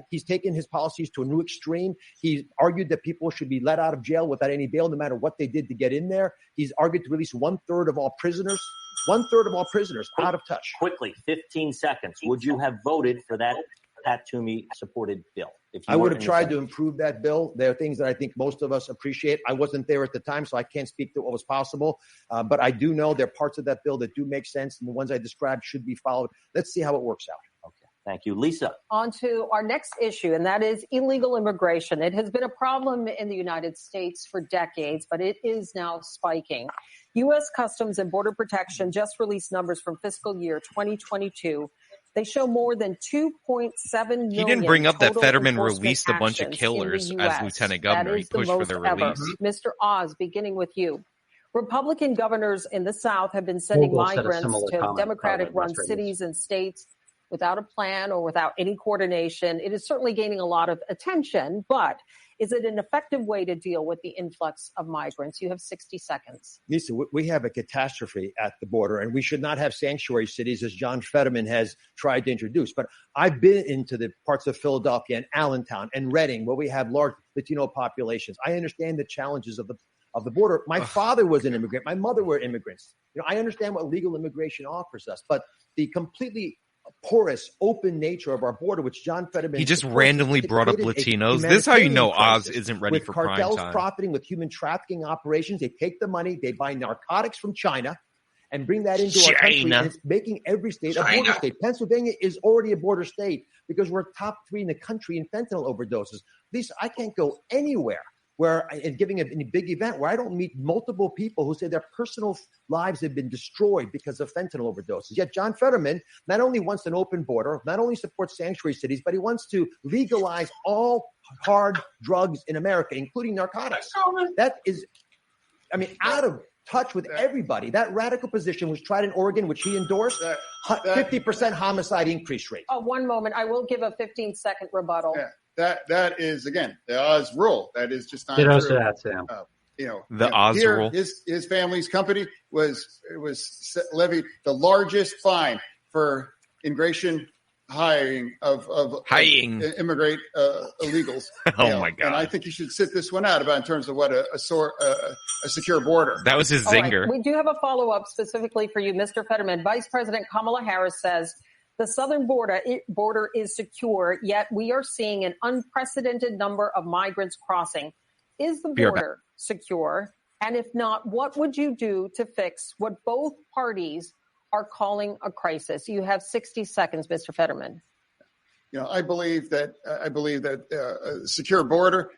He's taken his policies to a new extreme. He's argued that people should be let out of jail without any bail, no matter what they did to get in there. He's argued to release 1/3 of all prisoners. 1/3 of all prisoners out of touch. Quickly, 15 seconds. Would you have voted for that Pat Toomey supported bill? I would have tried to improve that bill. There are things that I think most of us appreciate. I wasn't there at the time, so I can't speak to what was possible. But I do know there are parts of that bill that do make sense, and the ones I described should be followed. Let's see how it works out. Okay. Thank you. Lisa. On to our next issue, and that is illegal immigration. It has been a problem in the United States for decades, but it is now spiking. U.S. Customs and Border Protection just released numbers from fiscal year 2022. They show more than 2.7 million. He didn't bring up that Fetterman released a bunch of killers as lieutenant governor. He pushed for their release. Mr. Oz, beginning with you. Republican governors in the South have been sending migrants to Democratic-run cities and states without a plan or without any coordination. It is certainly gaining a lot of attention, but is it an effective way to deal with the influx of migrants? You have 60 seconds. Lisa, we have a catastrophe at the border, and we should not have sanctuary cities as John Fetterman has tried to introduce. But I've been into the parts of Philadelphia and Allentown and Reading where we have large Latino populations. I understand the challenges of the border. My father was an immigrant. My mother were immigrants. I understand what legal immigration offers us, but the completely porous, open nature of our border, which John Fetterman. He just randomly brought up Latinos. This is how you know Oz isn't ready for prime time. With cartels profiting with human trafficking operations, they take the money, they buy narcotics from China, and bring that into our country. And it's making every state a border state. Pennsylvania is already a border state because we're top 3 in the country in fentanyl overdoses. I can't go anywhere where and giving a big event where I don't meet multiple people who say their personal lives have been destroyed because of fentanyl overdoses. Yet John Fetterman not only wants an open border, not only supports sanctuary cities, but he wants to legalize all hard drugs in America, including narcotics. That is, out of touch with everybody. That radical position was tried in Oregon, which he endorsed, 50% homicide increase rate. One moment. I will give a 15-second rebuttal. Yeah. That is, again, the Oz rule. That is just not true. That, Sam. The Oz rule. His family's company was levied the largest fine for immigration hiring of immigrant illegals. My God! And I think you should sit this one out about in terms of what a secure border. That was his zinger. Right. We do have a follow-up specifically for you, Mr. Fetterman. Vice President Kamala Harris says the southern border is secure, yet we are seeing an unprecedented number of migrants crossing. Is the border secure? And if not, what would you do to fix what both parties are calling a crisis? You have 60 seconds, Mr. Fetterman. I believe that a secure border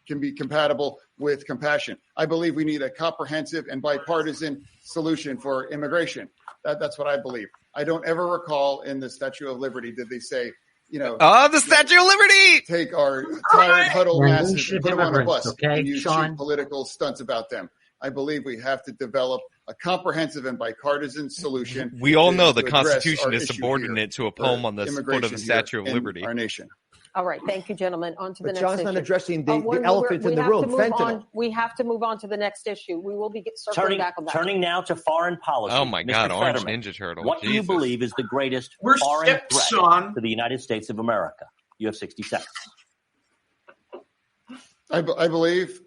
can be compatible with compassion. I believe we need a comprehensive and bipartisan solution for immigration. That's what I believe. I don't ever recall in the Statue of Liberty did they say, the Statue of Liberty! Take our tired, huddled masses and put them on a bus and use cheap political stunts about them. I believe we have to develop a comprehensive and bipartisan solution. We all know the Constitution is subordinate to a poem on the foot of the Statue of Liberty. Our nation. All right. Thank you, gentlemen. On to the next John's issue. Not addressing the elephant in the room, fentanyl. We have to move on to the next issue. We will be circling back on that. Turning now to foreign policy. Oh, my God. Mr. Orange Fetterman, Ninja Turtle. What do you believe is the greatest foreign threat to the United States of America? You have 60 seconds. I believe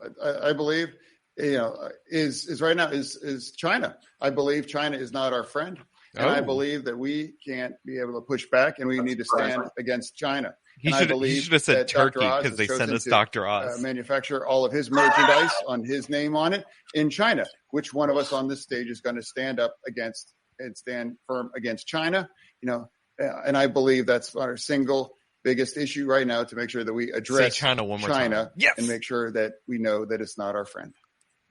is right now is China. I believe China is not our friend. And I believe that we can't be able to push back, and we need to stand against China. He should have said Turkey because they sent us Dr. Oz. Manufacture all of his merchandise on his name on it in China. Which one of us on this stage is going to stand up against and stand firm against China? And I believe that's our single biggest issue right now, to make sure that we address China and make sure that we know that it's not our friend.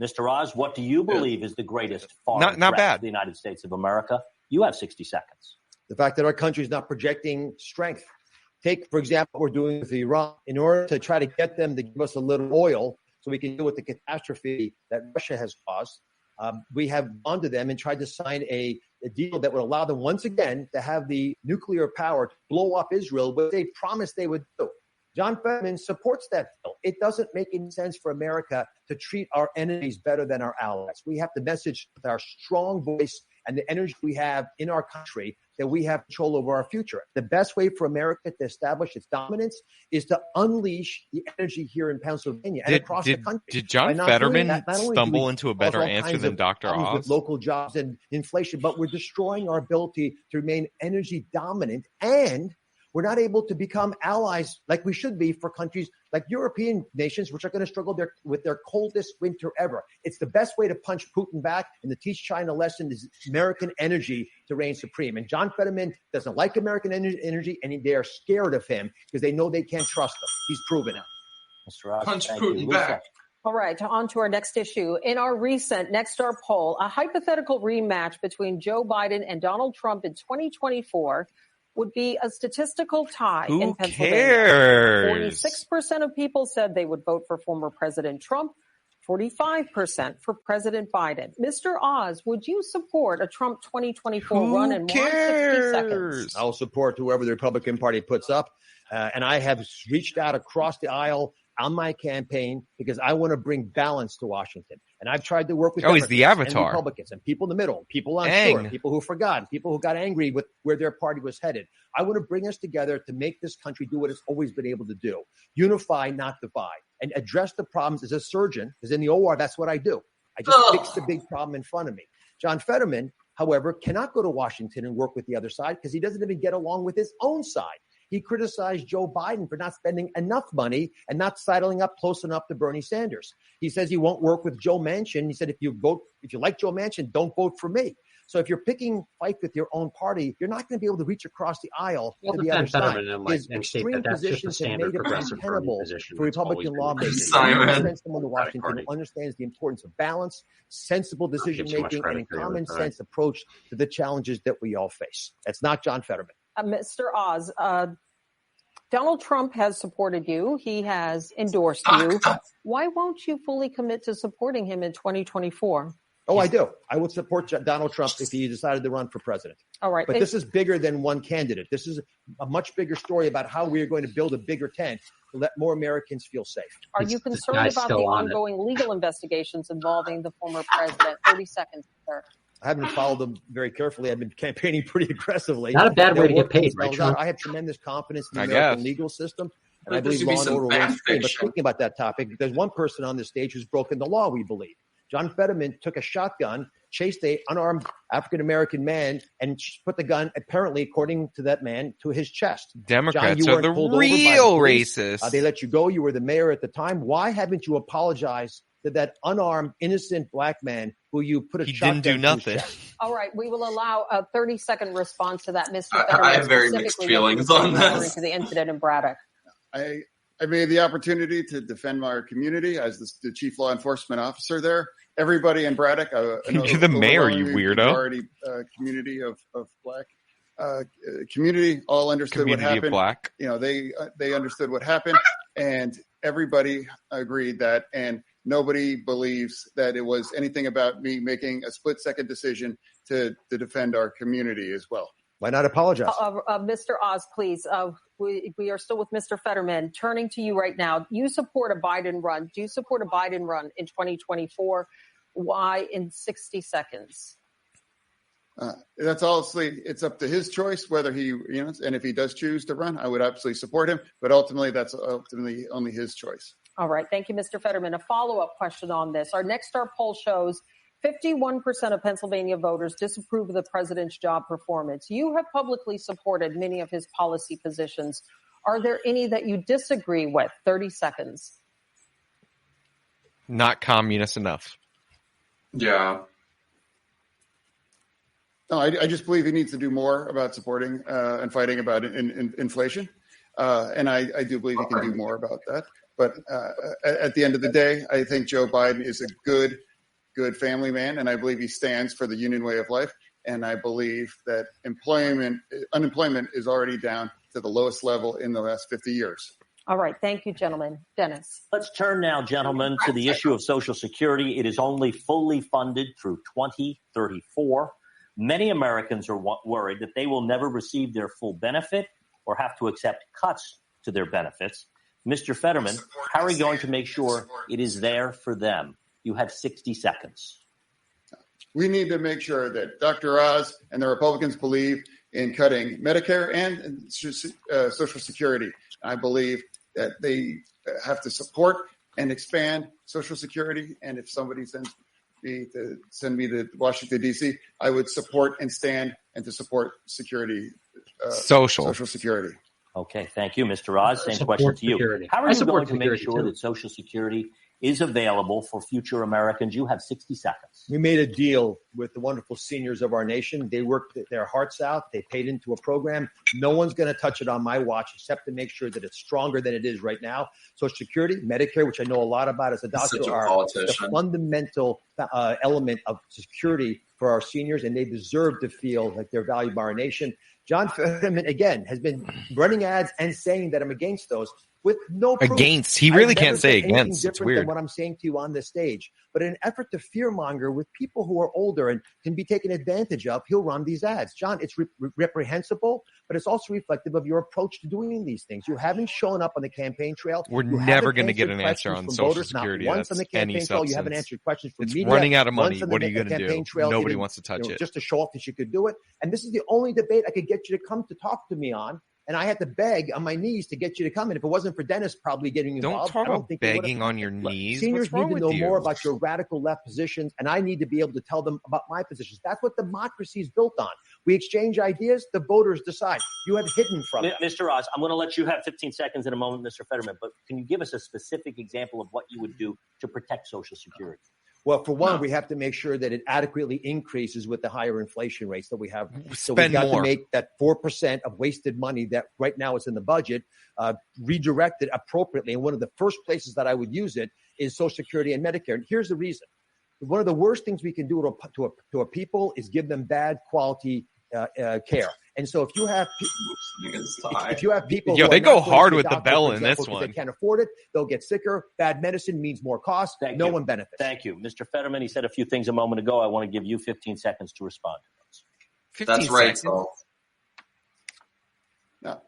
Mr. Oz, what do you believe is the greatest foreign threat to the United States of America? You have 60 seconds. The fact that our country is not projecting strength. Take, for example, what we're doing with Iran in order to try to get them to give us a little oil so we can deal with the catastrophe that Russia has caused. We have gone to them and tried to sign a deal that would allow them once again to have the nuclear power to blow up Israel, but they promised they would do. John Fetterman supports that bill. It doesn't make any sense for America to treat our enemies better than our allies. We have to message with our strong voice and the energy we have in our country that we have control over our future. The best way for America to establish its dominance is to unleash the energy here in Pennsylvania and across the country. Did John Fetterman stumble into a better answer than Dr. Oz? With local jobs and inflation, but we're destroying our ability to remain energy dominant, and we're not able to become allies like we should be for countries like European nations, which are going to struggle with their coldest winter ever. It's the best way to punch Putin back and to teach China a lesson is American energy to reign supreme. And John Fetterman doesn't like American energy, and they are scared of him because they know they can't trust him. He's proven it. Mr. Oz, punch Putin back. All right, on to our next issue. In our recent Nexstar poll, a hypothetical rematch between Joe Biden and Donald Trump in 2024 would be a statistical tie in Pennsylvania. Cares? 46% of people said they would vote for former President Trump, 45% for President Biden. Mr. Oz, would you support a Trump 2024 run in 60 seconds? I'll support whoever the Republican Party puts up. And I have reached out across the aisle on my campaign because I want to bring balance to Washington. And I've tried to work with he's the avatar. And Republicans and people in the middle, people unsure, people who forgot, people who got angry with where their party was headed. I want to bring us together to make this country do what it's always been able to do. Unify, not divide, and address the problems as a surgeon, because in the OR, that's what I do. I just fix the big problem in front of me. John Fetterman however, cannot go to Washington and work with the other side because he doesn't even get along with his own side. He criticized Joe Biden for not spending enough money and not sidling up close enough to Bernie Sanders. He says he won't work with Joe Manchin. He said, if you like Joe Manchin, don't vote for me. So if you're picking fight with your own party, you're not going to be able to reach across the aisle to the other side. His extreme positions have made it untenable for Republican lawmakers. Send someone to Washington who understands the importance of balance, sensible decision-making, and a common-sense approach to the challenges that we all face. That's not John Fetterman. Mr. Oz, Donald Trump has supported you. He has endorsed you. Why won't you fully commit to supporting him in 2024? Oh, I do. I would support Donald Trump if he decided to run for president. All right. But this is bigger than one candidate. This is a much bigger story about how we are going to build a bigger tent to let more Americans feel safe. Are you concerned about the ongoing legal investigations involving the former president? 30 seconds, sir. I haven't followed them very carefully. I've been campaigning pretty aggressively. Not a bad way to get paid, right, Trump? I have tremendous confidence in the American legal system, and I believe law and order reigns supreme. But speaking about that topic, there's one person on this stage who's broken the law, we believe. John Fetterman took a shotgun, chased an unarmed African-American man, and put the gun, apparently, according to that man, to his chest. Democrats are the real racists. They let you go. You were the mayor at the time. Why haven't you apologized to that unarmed, innocent black man who you put a shotgun to his chest? He didn't do nothing. All right. We will allow a 30-second response to that, Mr. Fetterman. I have very mixed feelings on this. To the incident in Braddock. I made the opportunity to defend our community as the chief law enforcement officer there. Everybody in Braddock, you're the mayor, you weirdo. Majority community of black community all understood what happened. Black. You know, they understood what happened, and everybody agreed that. And nobody believes that it was anything about me making a split-second decision to defend our community as well. Why not apologize? Mr. Oz, please. We are still with Mr. Fetterman. Turning to you right now, you support a Biden run. Do you support a Biden run in 2024? Why in 60 seconds? That's obviously, it's up to his choice whether he, and if he does choose to run, I would absolutely support him. But ultimately, that's ultimately only his choice. All right. Thank you, Mr. Fetterman. A follow-up question on this. Our Next Star poll shows 51% of Pennsylvania voters disapprove of the president's job performance. You have publicly supported many of his policy positions. Are there any that you disagree with? 30 seconds. Not communist enough. Yeah. No, I just believe he needs to do more about supporting and fighting about inflation. And I do believe he can do more about that. But at the end of the day, I think Joe Biden is a good family man, and I believe he stands for the union way of life. And I believe that unemployment is already down to the lowest level in the last 50 years. All right. Thank you, gentlemen. Dennis. Let's turn now, gentlemen, to the issue of Social Security. It is only fully funded through 2034. Many Americans are worried that they will never receive their full benefit or have to accept cuts to their benefits. Mr. Fetterman, how are you going to make sure it is there for them? You have 60 seconds. We need to make sure that Dr. Oz and the Republicans believe in cutting Medicare and Social Security. I believe that they have to support and expand Social Security. And if somebody sends me to Washington, D.C., I would support and stand and to support security, Social Security. Okay, thank you, Mr. Oz. Same question to you. Security. How are you going to make sure that Social Security is available for future Americans? You have 60 seconds. We made a deal with the wonderful seniors of our nation. They worked their hearts out. They paid into a program. No one's going to touch it on my watch except to make sure that it's stronger than it is right now. Social Security, Medicare, which I know a lot about as a doctor, are the fundamental element of security for our seniors, and they deserve to feel like they're valued by our nation. John Fetterman, again, has been running ads and saying that I'm against those with no proof. Against. He really can't say against. It's weird. Than what I'm saying to you on this stage. But in an effort to fearmonger with people who are older and can be taken advantage of, he'll run these ads. John, it's reprehensible, but it's also reflective of your approach to doing these things. You haven't shown up on the campaign trail. We're never going to get an answer on Social Security. Once on the campaign trail, you haven't answered questions from media. It's running out of money. What are you going to do? Nobody wants to touch it. Just to show off that you could do it. And this is the only debate I could get you to come to talk to me on And I had to beg on my knees to get you to come. And if it wasn't for Dennis probably getting involved, don't talk about begging on your knees. Seniors need to know more about your radical left positions, and I need to be able to tell them about my positions. That's what democracy is built on. We exchange ideas, the voters decide. You have hidden from it. Mr. Oz, I'm going to let you have 15 seconds in a moment, Mr. Fetterman, but can you give us a specific example of what you would do to protect Social Security? Well, for one, we have to make sure that it adequately increases with the higher inflation rates that we have. So Spend we've got more. to make that 4% of wasted money that right now is in the budget redirected appropriately. And one of the first places that I would use it is Social Security and Medicare. And here's the reason. One of the worst things we can do to a people is give them bad quality care. And so if you have people, they go hard with the bell in this one. They can't afford it. They'll get sicker. Bad medicine means more cost. No one benefits. Thank you, Mr. Fetterman. He said a few things a moment ago. I want to give you 15 seconds to respond to those. That's right. So. Now,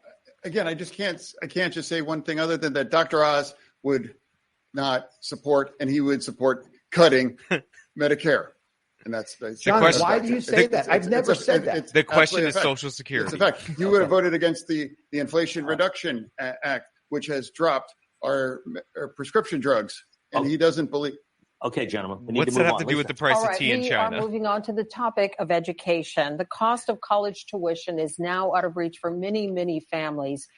again, I can't just say one thing other than that Dr. Oz would not support, and he would support cutting Medicare. And that's the question. Why do you say that? I've never said that. The question is Social Security. It's a fact. You would have voted against the Inflation Reduction Act, which has dropped our prescription drugs, and he doesn't believe. Okay, gentlemen. What's that have to do with the price of tea in China? We are moving on to the topic of education. The cost of college tuition is now out of reach for many, many families.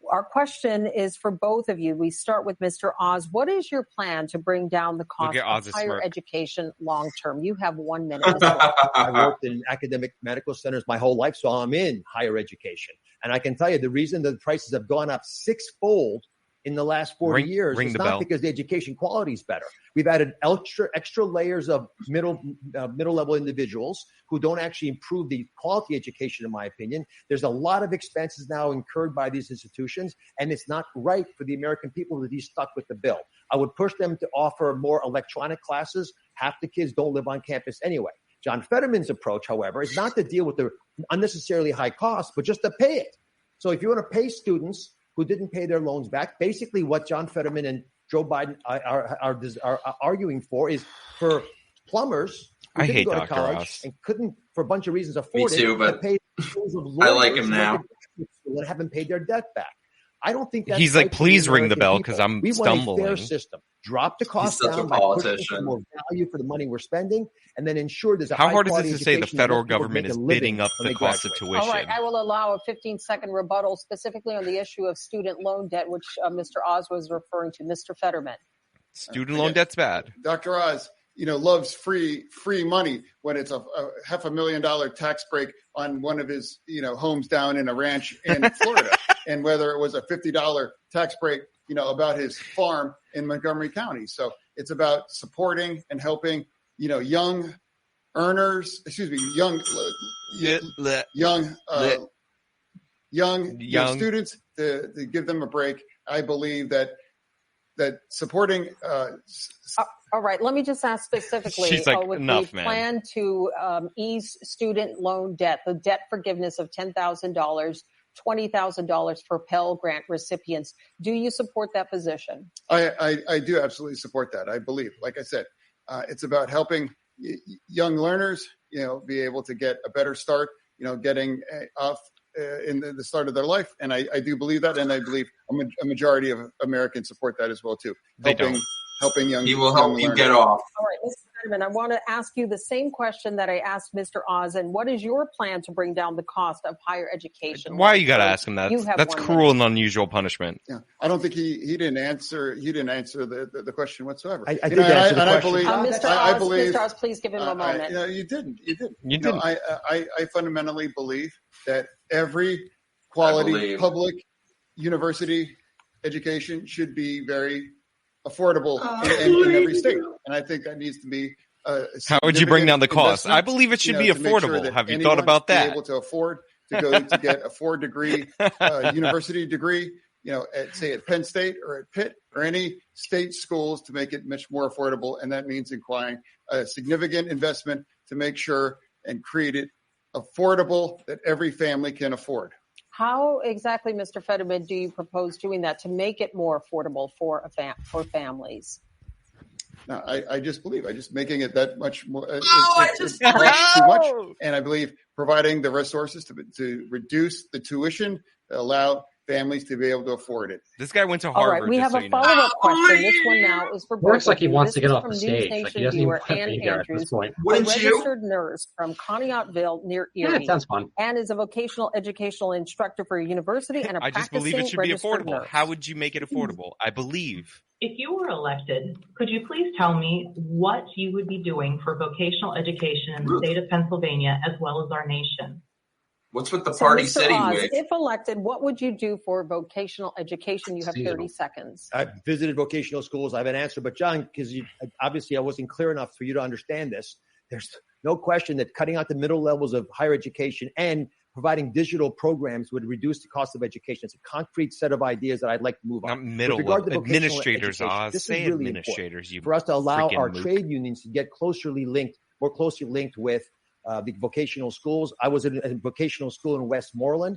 Our question is for both of you. We start with Mr. Oz. What is your plan to bring down the cost of higher education long term? You have 1 minute. I worked in academic medical centers my whole life, so I'm in higher education. And I can tell you the reason that the prices have gone up sixfold in the last 40 years is not because the education quality is better. We've added extra layers of middle level individuals who don't actually improve the quality education, in my opinion. There's a lot of expenses now incurred by these institutions, and it's not right for the American people to be stuck with the bill. I would push them to offer more electronic classes. Half the kids don't live on campus anyway. John Fetterman's approach, however, is not to deal with the unnecessarily high costs, but just to pay it. So if you want to pay students who didn't pay their loans back, basically what John Fetterman and Joe Biden are arguing for is for plumbers who didn't go to college and couldn't, for a bunch of reasons, afford to pay I like him now. And haven't paid their debt back. I don't think that's he's like, please ring the bell because I'm we stumbling. Want a fair system. Drop the cost down by pushing more value for the money we're spending, and then ensure there's a How hard is it to say the federal government is bidding up the cost of tuition? All right, I will allow a 15-second rebuttal specifically on the issue of student loan debt, which Mr. Oz was referring to. Mr. Fetterman. Student loan debt's bad. Dr. Oz, loves free money when it's a $500,000 tax break on one of his, homes down in a ranch in Florida. And whether it was a $50 tax break, about his farm in Montgomery County. So it's about supporting and helping, young earners, young students to give them a break. I believe that supporting. All right, let me just ask specifically. She's like, with enough, the plan to ease student loan debt, the debt forgiveness of $10,000. $20,000 for Pell Grant recipients. Do you support that position? I do absolutely support that. I believe, like I said, it's about helping young learners, be able to get a better start, getting off in the start of their life. And I do believe that. And I believe a majority of Americans support that as well, too. Helping young. He will help you get off. All right, Mr. Fetterman, I want to ask you the same question that I asked Mr. Oz. And what is your plan to bring down the cost of higher education? Why you got to ask him that? That's cruel and unusual punishment. Yeah, I don't think he didn't answer. He didn't answer the question whatsoever. I did answer the question. I believe, Mr. Oz, please give him a moment. You didn't. I fundamentally believe that every quality public university education should be very affordable in every state. And I think that needs to be how would you bring down the cost? I believe it should be affordable. Sure have you thought about that? Be able to afford to go to get a 4-degree university degree, say at Penn State or at Pitt or any state schools to make it much more affordable. And that means acquiring a significant investment to make sure and create it affordable that every family can afford. How exactly, Mr. Fetterman, do you propose doing that to make it more affordable for families? No, I just believe making it that much more. It's too much, and I believe providing the resources to reduce the tuition allow families to be able to afford it. This guy went to All Harvard. right, we have a follow-up question. This one now is for both. Works like he wants to This get is off from the stage. News Like he Nation doesn't even viewer want to Ann be here at Andrews, this point. a registered nurse from Conneautville near Erie. Yeah, it sounds fun. Ann is a vocational educational instructor for a university and a I just practicing believe it should be registered affordable. nurse. How would you make it affordable? I believe. If you were elected, could you please tell me what you would be doing for vocational education in the state of Pennsylvania as well as our nation? What's with the party Mr. city Oz, wig? if elected, what would you do for vocational education? You have 30 seconds. I've visited vocational schools. I have an answer. But, John, because obviously I wasn't clear enough for you to understand this, there's no question that cutting out the middle levels of higher education and providing digital programs would reduce the cost of education. It's a concrete set of ideas that I'd like to move on. Not middle level. Administrators, Oz. This Say is really administrators. For us to allow our mook. trade unions to get more closely linked with the vocational schools. I was in a vocational school in Westmoreland,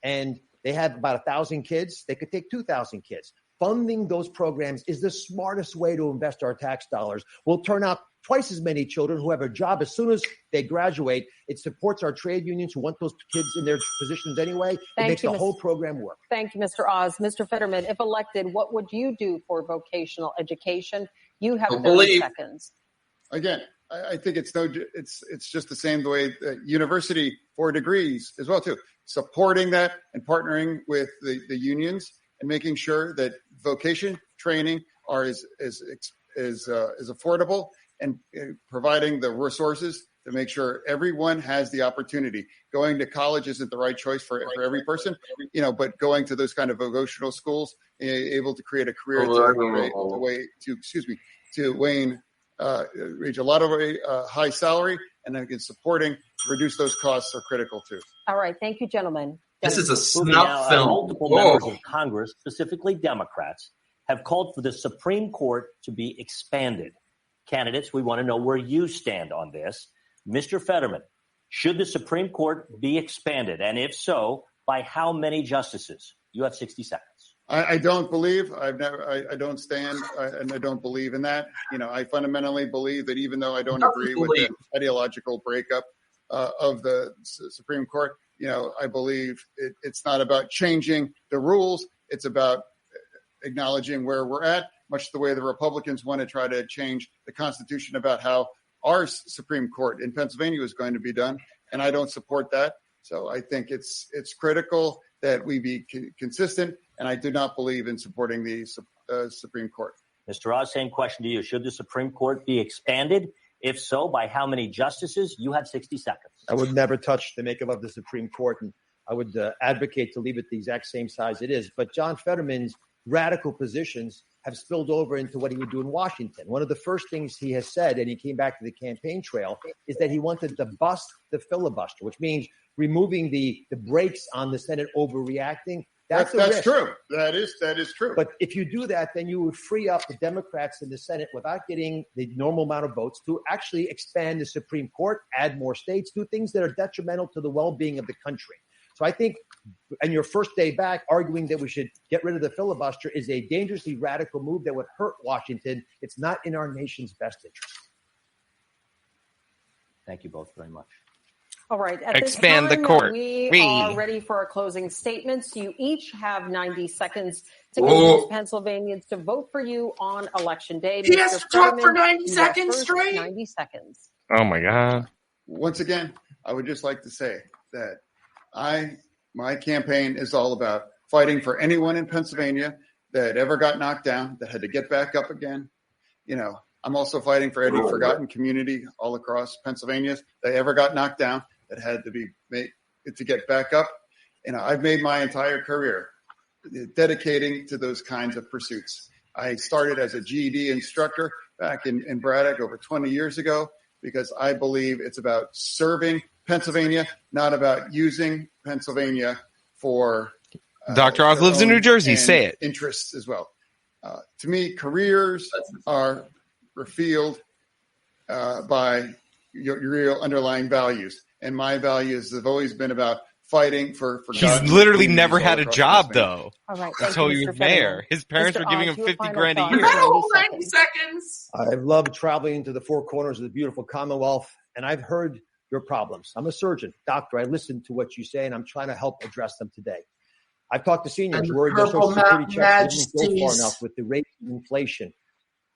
and they had about 1,000 kids. They could take 2,000 kids. Funding those programs is the smartest way to invest our tax dollars. We'll turn out twice as many children who have a job as soon as they graduate. It supports our trade unions who want those kids in their positions anyway. It makes the whole program work. Thank you, Mr. Oz. Mr. Fetterman, if elected, what would you do for vocational education? You have 30 seconds. Again, I think it's just the same the way university for degrees as well too. Supporting that and partnering with the unions and making sure that vocation training are is affordable and providing the resources to make sure everyone has the opportunity. Going to college isn't the right choice for every person, but going to those kind of vocational schools, able to create a career to Wayne. Reach a lot of high salary, and then supporting reduce those costs are critical too. All right, thank you, gentlemen. This is a snuff film. Multiple members of Congress, specifically Democrats, have called for the Supreme Court to be expanded. Candidates, we want to know where you stand on this. Mr. Fetterman, should the Supreme Court be expanded, and if so, by how many justices? You have 60 seconds. I don't believe. I don't stand, and I don't believe in that. I fundamentally believe that even though I don't agree with the ideological breakup of the Supreme Court, I believe it's not about changing the rules. It's about acknowledging where we're at, much the way the Republicans want to try to change the Constitution about how our Supreme Court in Pennsylvania is going to be done, and I don't support that. So I think it's critical that we be consistent, and I do not believe in supporting the Supreme Court. Mr. Oz, same question to you. Should the Supreme Court be expanded? If so, by how many justices? You have 60 seconds. I would never touch the makeup of the Supreme Court, and I would advocate to leave it the exact same size it is. But John Fetterman's radical positions have spilled over into what he would do in Washington. One of the first things he has said, and he came back to the campaign trail, is that he wanted to bust the filibuster, which means removing the brakes on the Senate overreacting. That's true. That is true. But if you do that, then you would free up the Democrats in the Senate without getting the normal amount of votes to actually expand the Supreme Court, add more states, do things that are detrimental to the well-being of the country. So I think on your first day back, arguing that we should get rid of the filibuster is a dangerously radical move that would hurt Washington. It's not in our nation's best interest. Thank you both very much. All right. At Expand this time, the court. We are ready for our closing statements. You each have 90 seconds to convince Pennsylvanians to vote for you on Election Day. He has to talk for 90 seconds straight? 90 seconds. Oh, my God. Once again, I would just like to say that my campaign is all about fighting for anyone in Pennsylvania that ever got knocked down, that had to get back up again. I'm also fighting for any forgotten community all across Pennsylvania that ever got knocked down, that had to be made to get back up. I've made my entire career dedicating to those kinds of pursuits. I started as a GED instructor back in Braddock over 20 years ago because I believe it's about serving Pennsylvania, not about using Pennsylvania for Dr. Oz lives in New Jersey. Say it. Interests as well. To me, careers are revealed by your real underlying values. And my values have always been about fighting for He's literally never had a job, though. All right. Until he was mayor. His parents were giving him 50 grand a year. 90 seconds. I've loved traveling to the four corners of the beautiful Commonwealth, and I've heard your problems. I'm a surgeon, doctor. I listen to what you say, and I'm trying to help address them today. I've talked to seniors worried their Social Security checks didn't go far enough with the rate of inflation.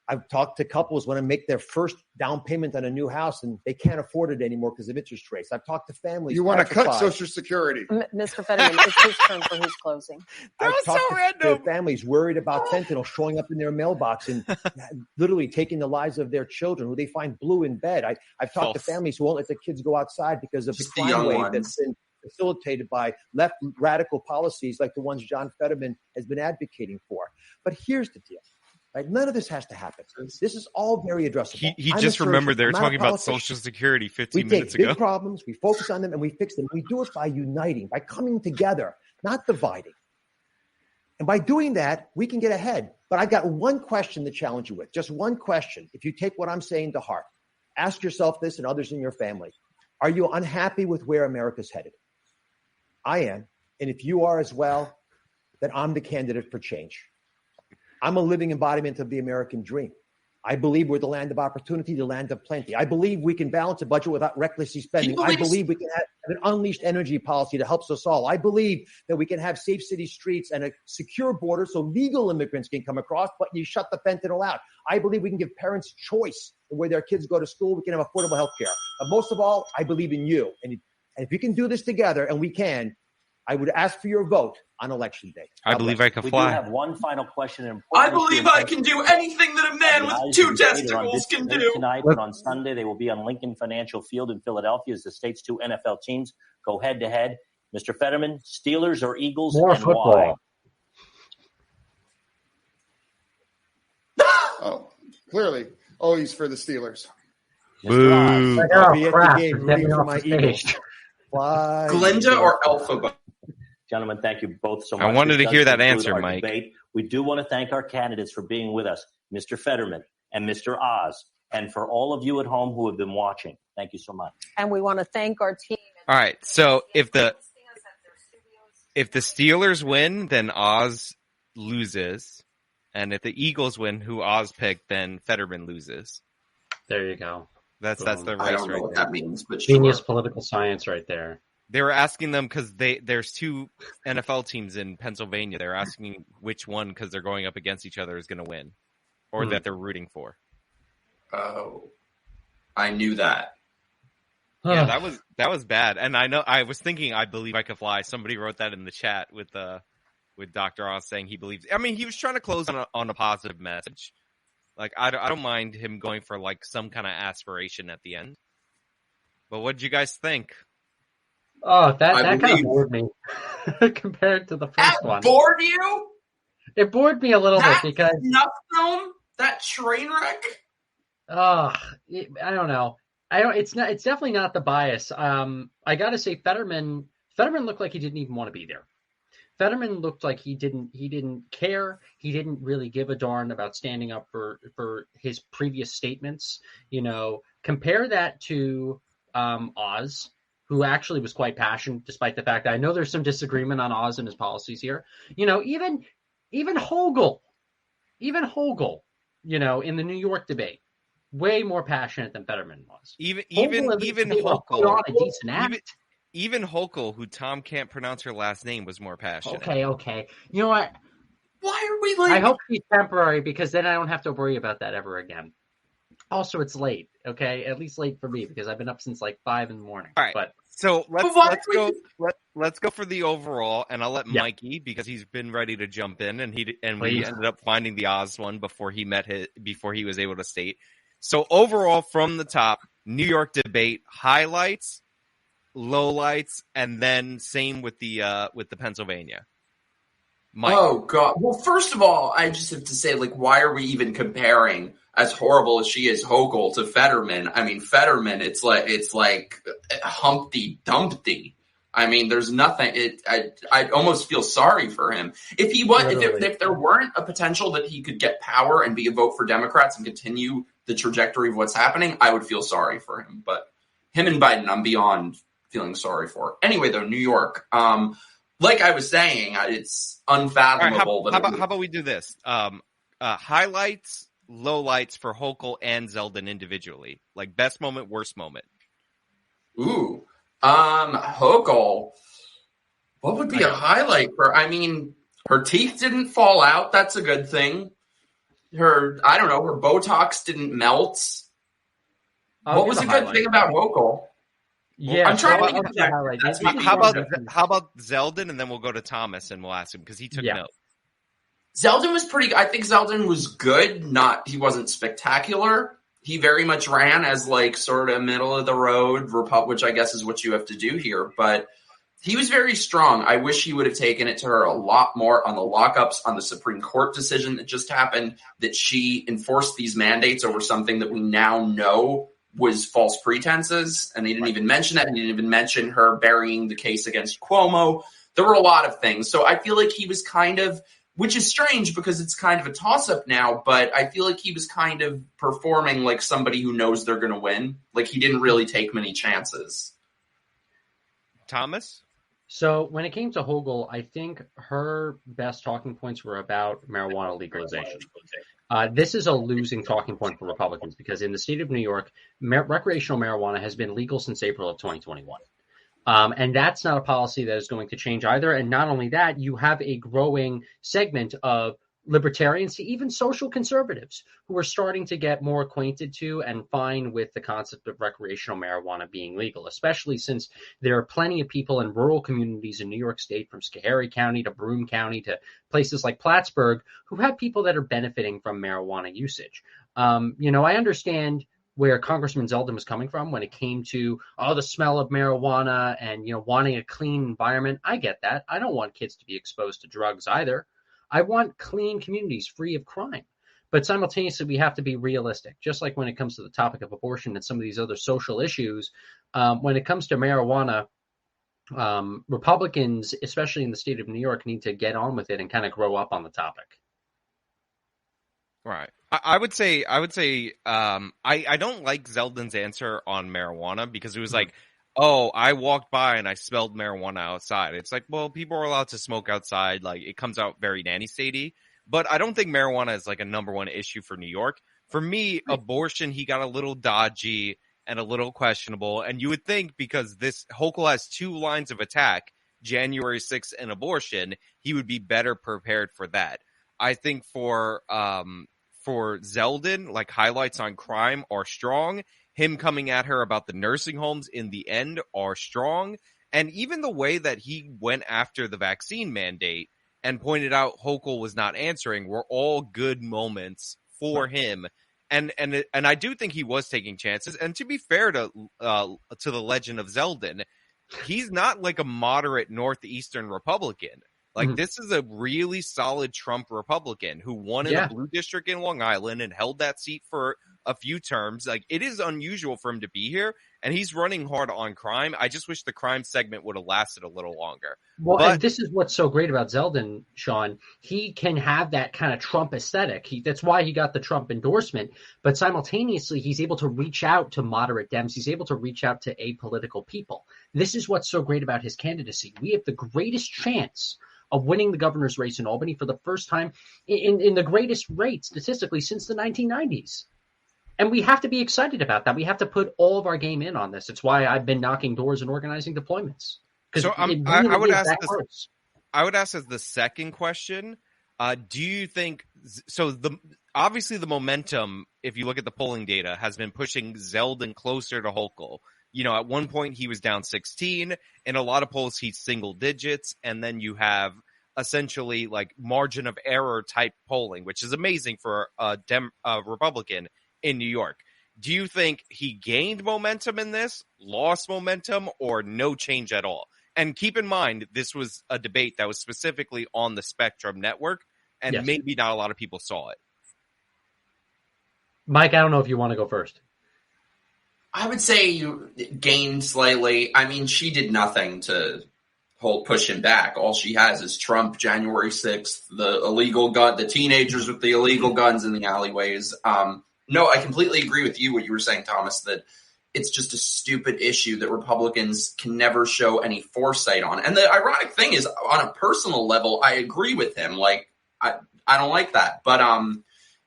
I've talked to couples when I make their first down payment on a new house and they can't afford it anymore because of interest rates. I've talked to families. You want to cut Social Security. Mr. Fetterman, it's his turn for his closing. I've talked to families worried about fentanyl showing up in their mailbox and literally taking the lives of their children who they find blue in bed. I've talked to families who won't let their kids go outside because of the crime wave that's been facilitated by left radical policies like the ones John Fetterman has been advocating for. But here's the deal. Right? None of this has to happen. This is all very addressable. He just remembered they were talking about Social Security 15 minutes ago. We take big problems, we focus on them, and we fix them. We do it by uniting, by coming together, not dividing. And by doing that, we can get ahead. But I've got one question to challenge you with, just one question. If you take what I'm saying to heart, ask yourself this and others in your family. Are you unhappy with where America's headed? I am. And if you are as well, then I'm the candidate for change. I'm a living embodiment of the American dream. I believe we're the land of opportunity, the land of plenty. I believe we can balance a budget without recklessly spending. I believe we can have an unleashed energy policy that helps us all. I believe that we can have safe city streets and a secure border so legal immigrants can come across, but you shut the fentanyl out. I believe we can give parents choice in where their kids go to school. We can have affordable health care. But most of all, I believe in you. And if we can do this together, and we can, I would ask for your vote on Election Day. I believe I can fly. We do have one final question. I believe I can do anything that a man with two testicles can do. Tonight, but on Sunday, they will be on Lincoln Financial Field in Philadelphia as the state's two NFL teams go head-to-head. Mr. Fetterman, Steelers or Eagles, more and football. Why? Oh, clearly. Oh, he's for the Steelers. Boo. I'll be at the game rooting for my Eagles. Glinda or Elphaba? Gentlemen, thank you both so much. I wanted to hear that answer, Mike. Debate. We do want to thank our candidates for being with us, Mr. Fetterman and Mr. Oz, and for all of you at home who have been watching. Thank you so much. And we want to thank our team. All right, so if the Steelers win, then Oz loses, and if the Eagles win, who Oz picked, then Fetterman loses. There you go. That's the race. I don't know right what there. that means, but Genius political science right there. They were asking them because there's two NFL teams in Pennsylvania. They're asking which one, because they're going up against each other, is going to win, or that they're rooting for. Oh, I knew that. Yeah, that was bad. And I know I was thinking, I believe I could fly. Somebody wrote that in the chat with Dr. Oz saying he believes. I mean, he was trying to close on a positive message. Like I don't mind him going for like some kind of aspiration at the end. But what did you guys think? Oh, that kind of bored me compared to the first one. Bored you? It bored me a little bit because snuff film, that train wreck. I don't know. It's definitely not the bias. I got to say, Fetterman looked like he didn't even want to be there. Fetterman looked like he didn't care. He didn't really give a darn about standing up for his previous statements. You know, compare that to Oz, who actually was quite passionate, despite the fact that I know there's some disagreement on Oz and his policies here. You know, even Hochul, you know, in the New York debate, way more passionate than Fetterman was. Even Hochul, who Tom can't pronounce her last name, was more passionate. Okay. You know what? Why are we like? I hope she's temporary, because then I don't have to worry about that ever again. Also, it's late. Okay, at least late for me, because I've been up since like 5 a.m. All right, but so let's go for the overall, and I'll let Mikey, because he's been ready to jump in, and we ended up finding the Oz one before he was able to state. So overall, from the top, New York debate highlights, lowlights, and then same with the Pennsylvania. Mike. Oh God! Well, first of all, I just have to say, like, why are we even comparing, as horrible as she is, Hochul to Fetterman? I mean, Fetterman, it's like Humpty Dumpty. I mean, there's nothing. I almost feel sorry for him. If he was, if there weren't a potential that he could get power and be a vote for Democrats and continue the trajectory of what's happening, I would feel sorry for him. But him and Biden, I'm beyond feeling sorry for. Anyway, though, New York, like I was saying, it's unfathomable. Right, how about we do this? Highlights, lowlights for Hochul and Zeldin individually, like best moment, worst moment. Ooh, Hochul. What would be a highlight for? I mean, her teeth didn't fall out. That's a good thing. Her Botox didn't melt. What was a good thing about Hochul? Yeah, I'm trying to think of that. How about Zeldin, and then we'll go to Thomas and we'll ask him because he took note. Zeldin was pretty. I think Zeldin was good. He wasn't spectacular. He very much ran as like sort of middle of the road which I guess is what you have to do here. But he was very strong. I wish he would have taken it to her a lot more on the lockups, on the Supreme Court decision that just happened, that she enforced these mandates over something that we now know was false pretenses. And they didn't even mention that. And they didn't even mention her burying the case against Cuomo. There were a lot of things. So I feel like he was kind of, which is strange because it's kind of a toss-up now, but I feel like he was kind of performing like somebody who knows they're going to win. Like he didn't really take many chances. Thomas? So when it came to Hochul, I think her best talking points were about marijuana legalization. This is a losing talking point for Republicans because in the state of New York, recreational marijuana has been legal since April of 2021. And that's not a policy that is going to change either. And not only that, you have a growing segment of libertarians to even social conservatives who are starting to get more acquainted to and fine with the concept of recreational marijuana being legal, especially since there are plenty of people in rural communities in New York State, from Schoharie County to Broome County to places like Plattsburgh, who have people that are benefiting from marijuana usage. I understand where Congressman Zeldin was coming from when it came to, the smell of marijuana and, wanting a clean environment. I get that. I don't want kids to be exposed to drugs either. I want clean communities free of crime. But simultaneously, we have to be realistic. Just like when it comes to the topic of abortion and some of these other social issues, when it comes to marijuana, Republicans, especially in the state of New York, need to get on with it and kind of grow up on the topic. Right. I would say I don't like Zeldin's answer on marijuana because it was like, I walked by and I smelled marijuana outside. It's like, well, people are allowed to smoke outside. Like, it comes out very nanny statey. But I don't think marijuana is like a number one issue for New York. For me, abortion, he got a little dodgy and a little questionable. And you would think because this Hochul has two lines of attack, January 6th and abortion, he would be better prepared for that. I think for Zeldin, like, highlights on crime are strong. Him coming at her about the nursing homes in the end are strong. And even the way that he went after the vaccine mandate and pointed out Hochul was not answering were all good moments for him. And I do think he was taking chances. And to be fair to the legend of Zeldin, he's not like a moderate Northeastern Republican. Like, this is a really solid Trump Republican who won in a blue district in Long Island and held that seat for a few terms. Like, it is unusual for him to be here, and he's running hard on crime. I just wish the crime segment would have lasted a little longer. Well, and this is what's so great about Zeldin, Sean. He can have that kind of Trump aesthetic. That's why he got the Trump endorsement. But simultaneously, he's able to reach out to moderate Dems. He's able to reach out to apolitical people. This is what's so great about his candidacy. We have the greatest chance of winning the governor's race in Albany for the first time in the greatest rate statistically since the 1990s. And we have to be excited about that. We have to put all of our game in on this. It's why I've been knocking doors and organizing deployments. So I would ask as the second question, do you think obviously the momentum, if you look at the polling data, has been pushing Zeldin closer to Hochul. At one point he was down 16. In a lot of polls, he's single digits. And then you have essentially like margin of error type polling, which is amazing for a Republican in New York. Do you think he gained momentum in this, lost momentum, or no change at all? And keep in mind, this was a debate that was specifically on the Spectrum Network, and maybe not a lot of people saw it. Mike, I don't know if you want to go first. I would say you gained slightly. I mean, she did nothing to push him back. All she has is Trump, January 6th, the illegal gun, the teenagers with the illegal guns in the alleyways. No, I completely agree with you, what you were saying, Thomas, that it's just a stupid issue that Republicans can never show any foresight on. And the ironic thing is, on a personal level, I agree with him. Like, I don't like that. But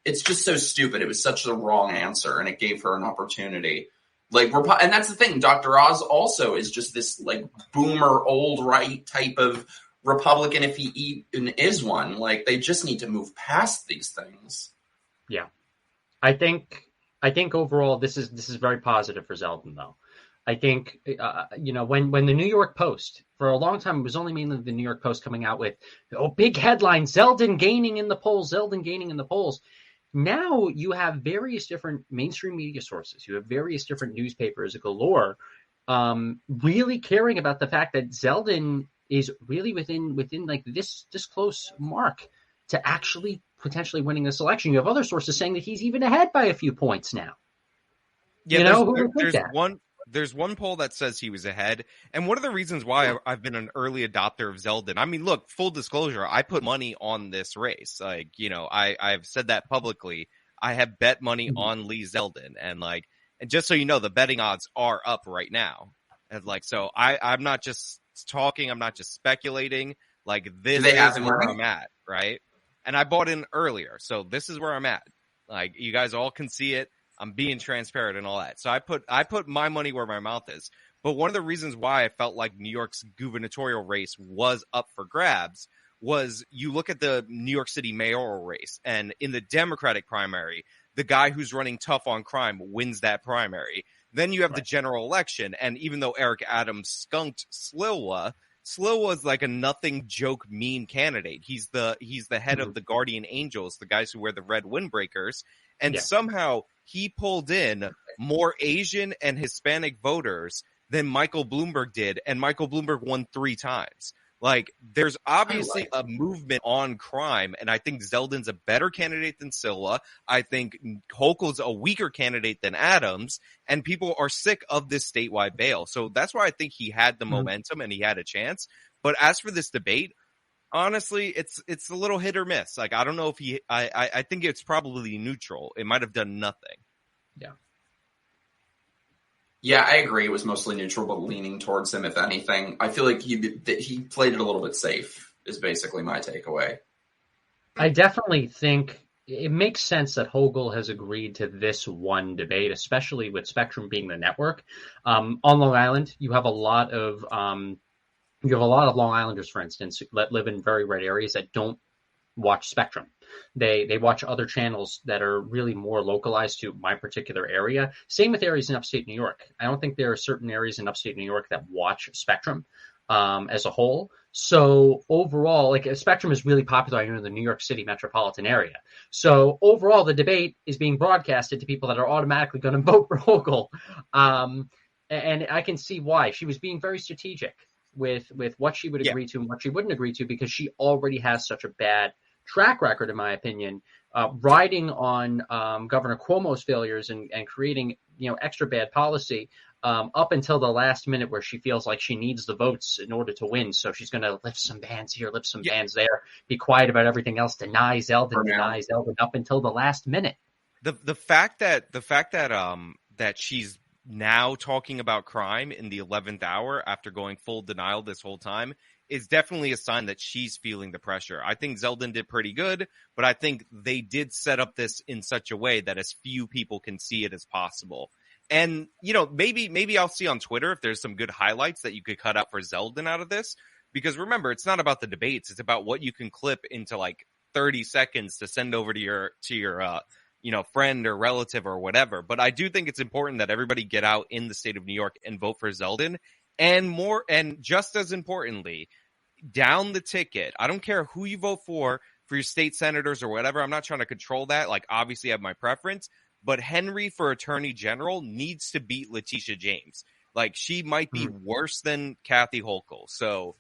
it's just so stupid. It was such the wrong answer, and it gave her an opportunity. Like, and that's the thing. Dr. Oz also is just this like boomer, old right type of Republican, if he even is one. Like, they just need to move past these things. Yeah, I think overall this is very positive for Zeldin, though. I think when the New York Post, for a long time, it was only mainly the New York Post coming out with big headline: Zeldin gaining in the polls, Zeldin gaining in the polls. Now you have various different mainstream media sources. You have various different newspapers galore, really caring about the fact that Zeldin is really within like this close mark to actually potentially winning this election. You have other sources saying that he's even ahead by a few points now. Yeah, there's one poll that says he was ahead. And one of the reasons why I've been an early adopter of Zeldin, I mean, look, full disclosure, I put money on this race. Like, I've said that publicly. I have bet money on Lee Zeldin. And just so you know, the betting odds are up right now. And so I'm not just talking, I'm not just speculating. Like, this is where I'm at, right? And I bought in earlier. So this is where I'm at. Like, you guys all can see it. I'm being transparent and all that. So I put my money where my mouth is. But one of the reasons why I felt like New York's gubernatorial race was up for grabs was you look at the New York City mayoral race, and in the Democratic primary, the guy who's running tough on crime wins that primary. Then you have the general election, and even though Eric Adams skunked Slilwa is like a nothing joke mean candidate. He's the head of the Guardian Angels, the guys who wear the red windbreakers. And somehow he pulled in more Asian and Hispanic voters than Michael Bloomberg did. And Michael Bloomberg won 3 times. Like, there's obviously a movement on crime. And I think Zeldin's a better candidate than Silva. I think Hochul's a weaker candidate than Adams. And people are sick of this statewide bail. So that's why I think he had the momentum and he had a chance. But as for this debate, honestly, it's a little hit or miss. Like, I don't know if I think it's probably neutral. It might have done nothing. Yeah. Yeah, I agree. It was mostly neutral, but leaning towards him, if anything. I feel like he played it a little bit safe, is basically my takeaway. I definitely think it makes sense that Hochul has agreed to this one debate, especially with Spectrum being the network. On Long Island, you have a lot of Long Islanders, for instance, that live in very red areas that don't watch Spectrum. They watch other channels that are really more localized to my particular area. Same with areas in upstate New York. I don't think there are certain areas in upstate New York that watch Spectrum as a whole. So overall, like, Spectrum is really popular in the New York City metropolitan area. So overall, the debate is being broadcasted to people that are automatically going to vote for Hochul. And I can see why. She was being very strategic with what she would agree to and what she wouldn't agree to, because she already has such a bad track record, in my opinion, riding on Governor Cuomo's failures and creating extra bad policy up until the last minute, where she feels like she needs the votes in order to win. So she's going to lift some bans here, lift some bans there, be quiet about everything else, deny Zeldin up until the last minute. The fact that she's now talking about crime in the 11th hour after going full denial this whole time is definitely a sign that she's feeling the pressure. I think Zeldin did pretty good, but I think they did set up this in such a way that as few people can see it as possible. And, maybe I'll see on Twitter if there's some good highlights that you could cut out for Zeldin out of this. Because remember, it's not about the debates. It's about what you can clip into like 30 seconds to send over to your friend or relative or whatever. But I do think it's important that everybody get out in the state of New York and vote for Zeldin. And just as importantly, down the ticket. I don't care who you vote for your state senators or whatever. I'm not trying to control that. Like, obviously I have my preference, but Henry for attorney general needs to beat Letitia James. Like, she might be worse than Kathy Hochul. So,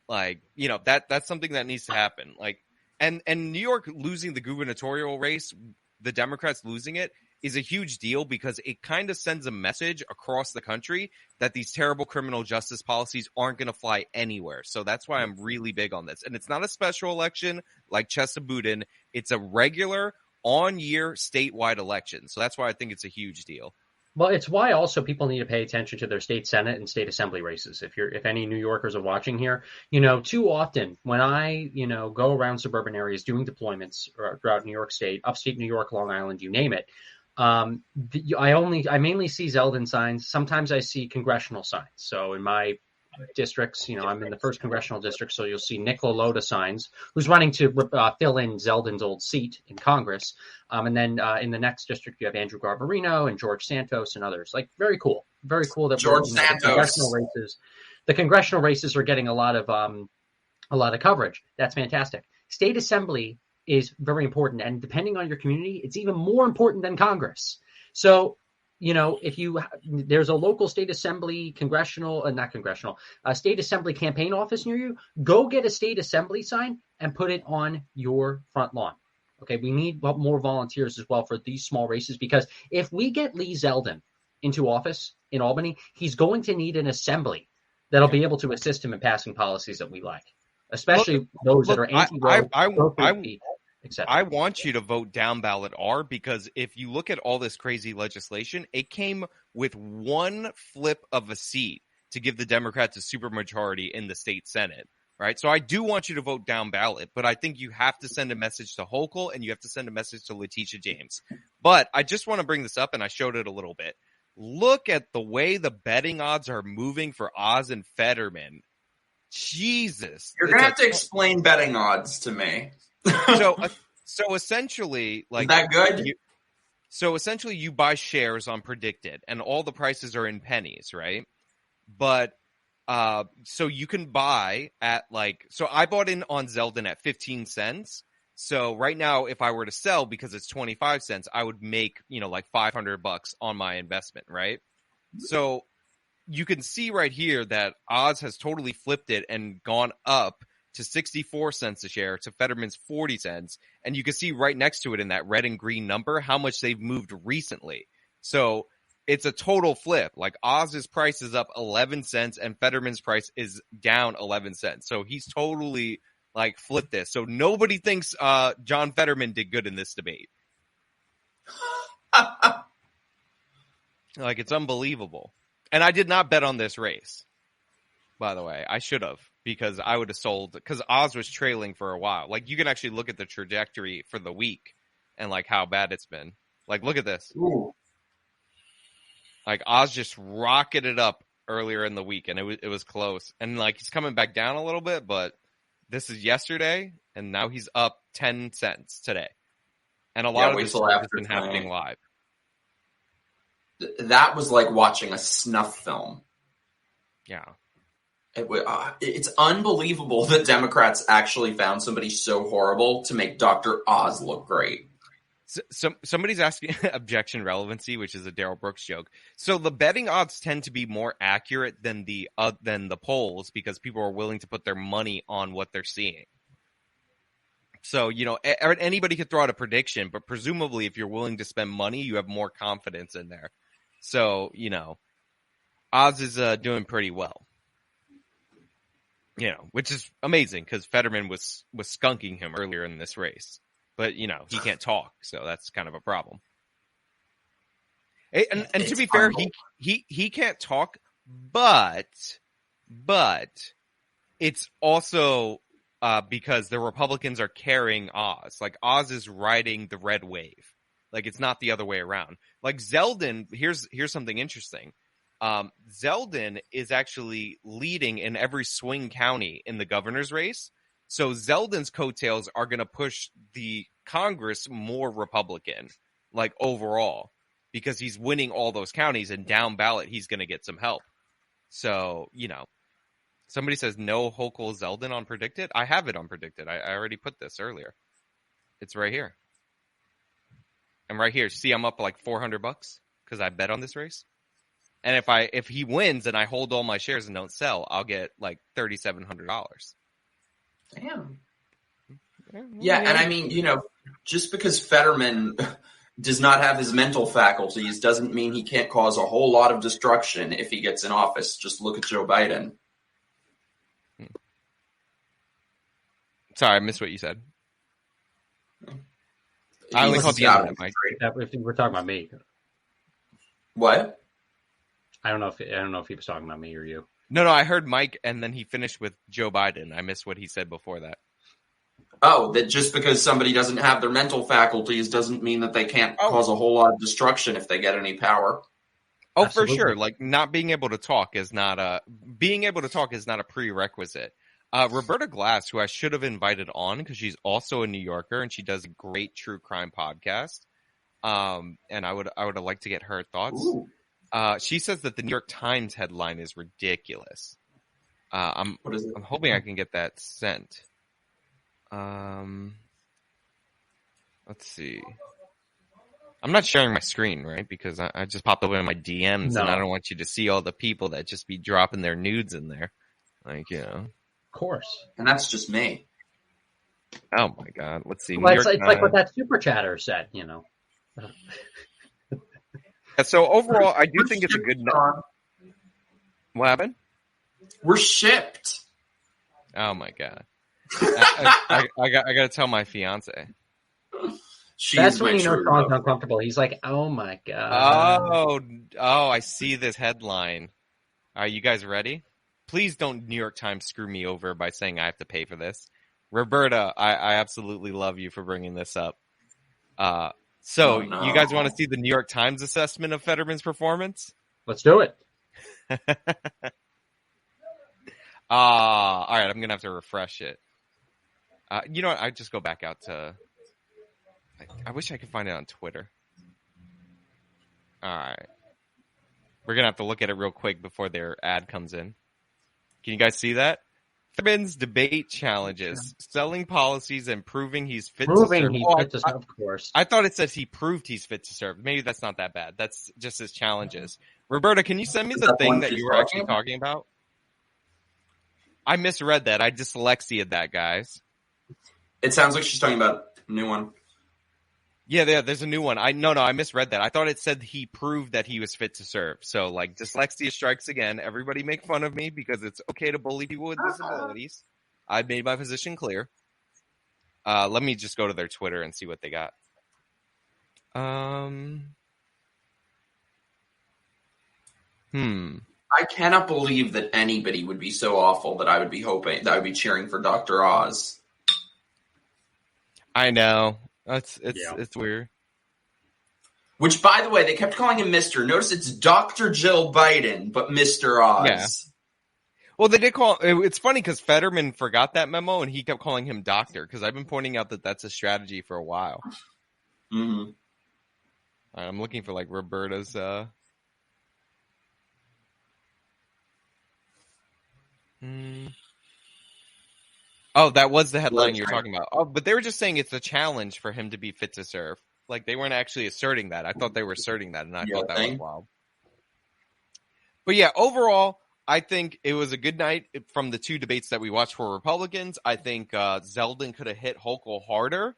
like, that's something that needs to happen. Like, and New York losing the gubernatorial race, the Democrats losing it, is a huge deal because it kind of sends a message across the country that these terrible criminal justice policies aren't going to fly anywhere. So that's why I'm really big on this. And it's not a special election like Chesapeake. It's a regular on-year statewide election. So that's why I think it's a huge deal. Well, it's why also people need to pay attention to their state Senate and state assembly races. If any New Yorkers are watching here, too often when I, go around suburban areas doing deployments throughout New York State, upstate New York, Long Island, you name it, I mainly see Zeldin signs. Sometimes I see congressional signs. So in my districts, I'm in the 1st congressional district, so you'll see Nick LaLota signs, who's running to fill in Zeldin's old seat in Congress. And then in the next district, you have Andrew Garbarino and George Santos and others. Like, very cool that George Santos. The congressional races are getting a lot of coverage. That's fantastic. State assembly is very important, and depending on your community, it's even more important than Congress. So, if there's a local state assembly, state assembly campaign office near you, go get a state assembly sign and put it on your front lawn. Okay, we need more volunteers as well for these small races, because if we get Lee Zeldin into office in Albany, he's going to need an assembly that'll be able to assist him in passing policies that we like, especially those that are anti-road, I want you to vote down ballot R, because if you look at all this crazy legislation, it came with one flip of a seat to give the Democrats a supermajority in the state Senate, right? So I do want you to vote down ballot, but I think you have to send a message to Hochul and you have to send a message to Letitia James. But I just want to bring this up, and I showed it a little bit. Look at the way the betting odds are moving for Oz and Fetterman. Jesus. You're going to have to explain betting odds to me. So essentially, like, is that good? So essentially, you buy shares on predicted, and all the prices are in pennies, right? But so you can buy at so I bought in on Zeldin at 15 cents. So right now, if I were to sell because it's 25 cents, I would make like $500 on my investment, right? So you can see right here that Oz has totally flipped it and gone up to 64 cents a share to Fetterman's 40 cents. And you can see right next to it in that red and green number how much they've moved recently. So it's a total flip. Like, Oz's price is up 11 cents and Fetterman's price is down 11 cents. So he's totally flipped this. So nobody thinks John Fetterman did good in this debate. It's unbelievable. And I did not bet on this race, by the way. I should have, because I would have sold, because Oz was trailing for a while. You can actually look at the trajectory for the week and how bad it's been. Look at this. Ooh. Oz just rocketed up earlier in the week, and it was close. And he's coming back down a little bit, but this is yesterday, and now he's up 10 cents today. And a lot of this has been happening live. That was like watching a snuff film. Yeah. It's unbelievable that Democrats actually found somebody so horrible to make Dr. Oz look great. So somebody's asking objection relevancy, which is a Darrell Brooks joke. So the betting odds tend to be more accurate than the polls, because people are willing to put their money on what they're seeing. So, anybody could throw out a prediction, but presumably if you're willing to spend money, you have more confidence in there. So, Oz is doing pretty well. Which is amazing, because Fetterman was skunking him earlier in this race. But, he can't talk, so that's kind of a problem. And to be fair, he can't talk, but it's also because the Republicans are carrying Oz. Oz is riding the red wave. It's not the other way around. Zeldin, here's something interesting. Zeldin is actually leading in every swing county in the governor's race. So Zeldin's coattails are going to push the Congress more Republican, overall, because he's winning all those counties, and down ballot, he's going to get some help. So, somebody says no Hochul Zeldin on predicted. I have it on predicted. I already put this earlier. It's right here. And right here, see, I'm up $400 because I bet on this race. And if he wins and I hold all my shares and don't sell, I'll get $3,700. Damn. Yeah, and I mean, just because Fetterman does not have his mental faculties doesn't mean he can't cause a whole lot of destruction if he gets in office. Just look at Joe Biden. Sorry, I missed what you said. I only called the end of it, Mike. If we're talking about me. What? I don't know if he was talking about me or you. No, I heard Mike, and then he finished with Joe Biden. I missed what he said before that. Oh, that just because somebody doesn't have their mental faculties doesn't mean that they can't cause a whole lot of destruction if they get any power. Oh, absolutely. For sure. Like not being able to talk is not a prerequisite. Roberta Glass, who I should have invited on because she's also a New Yorker and she does a great true crime podcast. And I would have liked to get her thoughts. She says that the New York Times headline is ridiculous. I'm hoping I can get that sent. Let's see. I'm not sharing my screen, right? Because I just popped up in my DMs, and I don't want you to see all the people that just be dropping their nudes in there. Like, you know. Of course. And that's just me. Oh, my God. Let's see. Well, it's like what that super chatter said, you know. So, overall, I do think it's a good night. What happened? We're shipped. Oh, my God. I got to tell my fiance. That's when you know Sean's uncomfortable. He's like, "Oh my God!" Oh! I see this headline. Are you guys ready? Please don't New York Times screw me over by saying I have to pay for this. Roberta, I absolutely love you for bringing this up. You guys want to see the New York Times assessment of Fetterman's performance? Let's do it. All right. I'm gonna have to refresh it. You know what? I just go back out to. I wish I could find it on Twitter. All right. We're going to have to look at it real quick before their ad comes in. Can you guys see that? Fetterman's debate challenges, selling policies and proving he's fit to serve. Of course. I thought it says he proved he's fit to serve. Maybe that's not that bad. That's just his challenges. Roberta, can you send me the thing that you were actually talking about? I misread that. I dyslexia'd that, guys. It sounds like she's talking about a new one. Yeah, there's a new one. I misread that. I thought it said he proved that he was fit to serve. So, like, dyslexia strikes again. Everybody make fun of me because it's okay to bully people with disabilities. I've made my position clear. Let me just go to their Twitter and see what they got. I cannot believe that anybody would be so awful that I would be cheering for Dr. Oz. I know. It's weird. Which, by the way, they kept calling him Mr. Notice it's Dr. Jill Biden, but Mr. Oz. Yeah. Well, they did call. It's funny because Fetterman forgot that memo and he kept calling him Doctor because I've been pointing out that that's a strategy for a while. Mm-hmm. I'm looking for like Roberta's. Oh, that was the headline you were talking about. Oh, but they were just saying it's a challenge for him to be fit to serve. Like, they weren't actually asserting that. I thought they were asserting that, and I thought that was wild. But yeah, overall, I think it was a good night from the two debates that we watched for Republicans. I think Zeldin could have hit Hochul harder.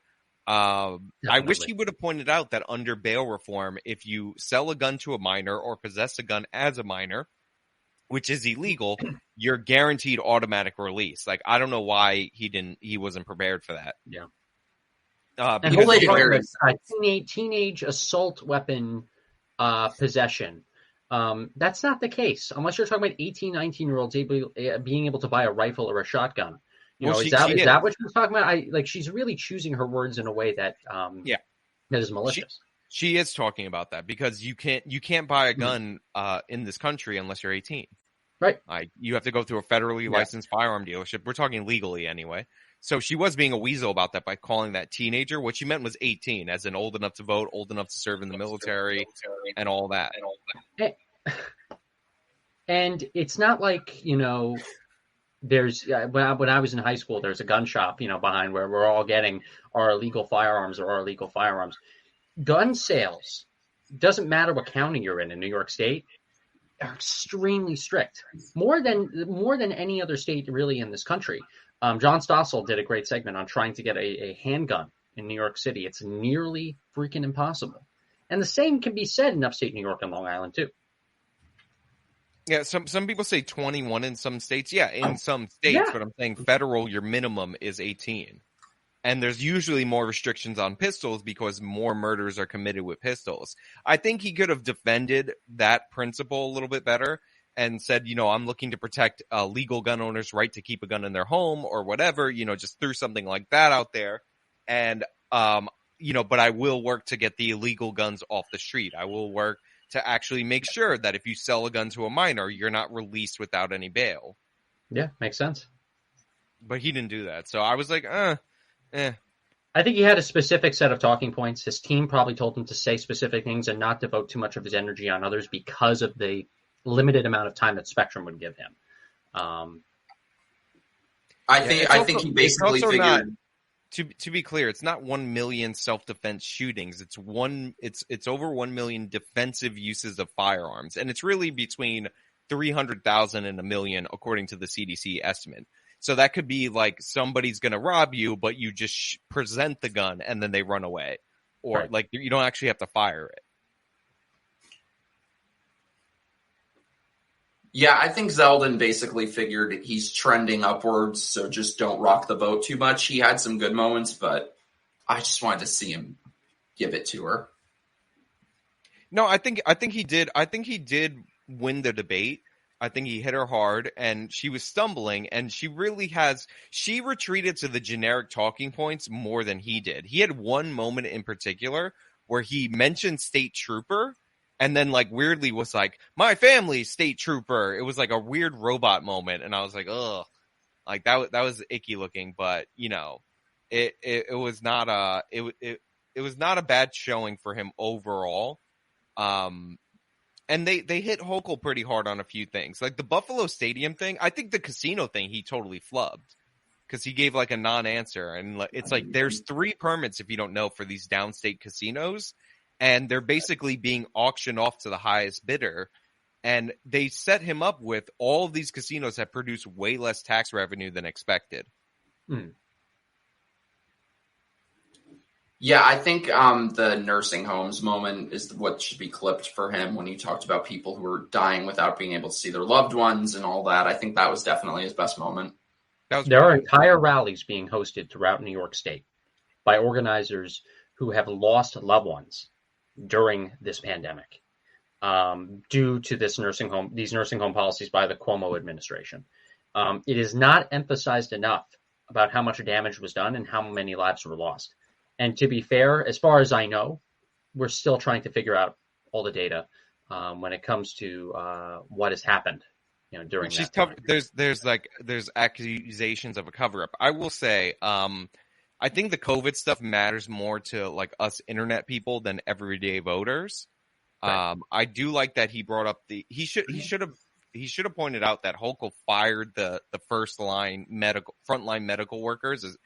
I wish he would have pointed out that under bail reform, if you sell a gun to a minor or possess a gun as a minor, which is illegal, you're guaranteed automatic release. Like, I don't know why he wasn't prepared for that. Yeah. Teenage assault weapon possession. That's not the case unless you're talking about 18, 19-year-olds being able to buy a rifle or a shotgun. Is that what you're talking about? She's really choosing her words in a way that that is malicious. She is talking about that because you can't buy a gun in this country unless you're 18. Right. You have to go through a federally licensed firearm dealership. We're talking legally anyway. So she was being a weasel about that by calling that teenager. What she meant was 18, as in old enough to vote, old enough to serve in the military, and all that. And it's not like, there's when I was in high school, there's a gun shop, behind where we're all getting our illegal firearms. Gun sales, doesn't matter what county you're in New York State, are extremely strict, more than any other state really in this country. John Stossel did a great segment on trying to get a handgun in New York City. It's nearly freaking impossible. And the same can be said in upstate New York and Long Island too. Yeah, some people say 21 in some states. Yeah, in some states, but I'm saying federal, your minimum is 18. And there's usually more restrictions on pistols because more murders are committed with pistols. I think he could have defended that principle a little bit better and said, I'm looking to protect legal gun owners' right to keep a gun in their home or whatever, just threw something like that out there. And, but I will work to get the illegal guns off the street. I will work to actually make sure that if you sell a gun to a minor, you're not released without any bail. Yeah, makes sense. But he didn't do that. So I was like, I think he had a specific set of talking points. His team probably told him to say specific things and not devote too much of his energy on others because of the limited amount of time that Spectrum would give him. I think he basically figured. To be clear, it's not 1 million self-defense shootings. It's over 1 million defensive uses of firearms, and it's really between 300,000 and 1 million, according to the CDC estimate. So that could be like somebody's going to rob you, but you just present the gun and then they run away, or Right. like you don't actually have to fire it. Yeah, I think Zeldin basically figured he's trending upwards, so just don't rock the boat too much. He had some good moments, but I just wanted to see him give it to her. No, I think he did. I think he did win the debate. I think he hit her hard, and she was stumbling, and she retreated to the generic talking points more than he did. He had one moment in particular where he mentioned state trooper, and then like weirdly was like, my family state trooper. It was like a weird robot moment, and I was like, ugh, like that was icky looking, but it was not it was not a bad showing for him overall. And they hit Hochul pretty hard on a few things, like the Buffalo Stadium thing. I think the casino thing he totally flubbed because he gave like a non-answer, and it's like there's 3 permits, if you don't know, for these downstate casinos. And they're basically being auctioned off to the highest bidder. And they set him up with all of these casinos that produce way less tax revenue than expected. Yeah, I think the nursing homes moment is what should be clipped for him when he talked about people who were dying without being able to see their loved ones and all that. I think that was definitely his best moment. There are entire rallies being hosted throughout New York State by organizers who have lost loved ones during this pandemic due to these nursing home policies by the Cuomo administration. It is not emphasized enough about how much damage was done and how many lives were lost. And to be fair, as far as I know, we're still trying to figure out all the data when it comes to what has happened during that time. There's accusations of a cover-up. I will say, I think the COVID stuff matters more to like us internet people than everyday voters. Right. I do like that he brought up he should have pointed out that Hochul fired the frontline medical workers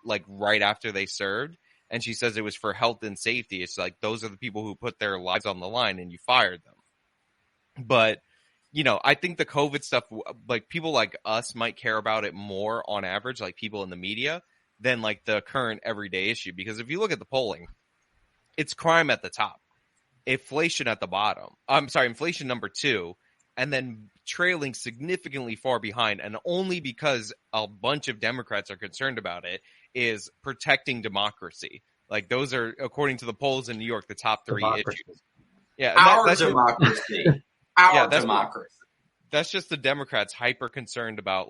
like right after they served, and she says it was for health and safety. It's like those are the people who put their lives on the line, and you fired them. But I think the COVID stuff, like people like us might care about it more on average, like people in the media, than like the current everyday issue. Because if you look at the polling, it's crime at the top, inflation at the bottom. Inflation number 2, and then trailing significantly far behind. And only because a bunch of Democrats are concerned about it is protecting democracy. Like those are, according to the polls in New York, the top 3 issues. Yeah, that's democracy. Democracy. That's just the Democrats hyper concerned about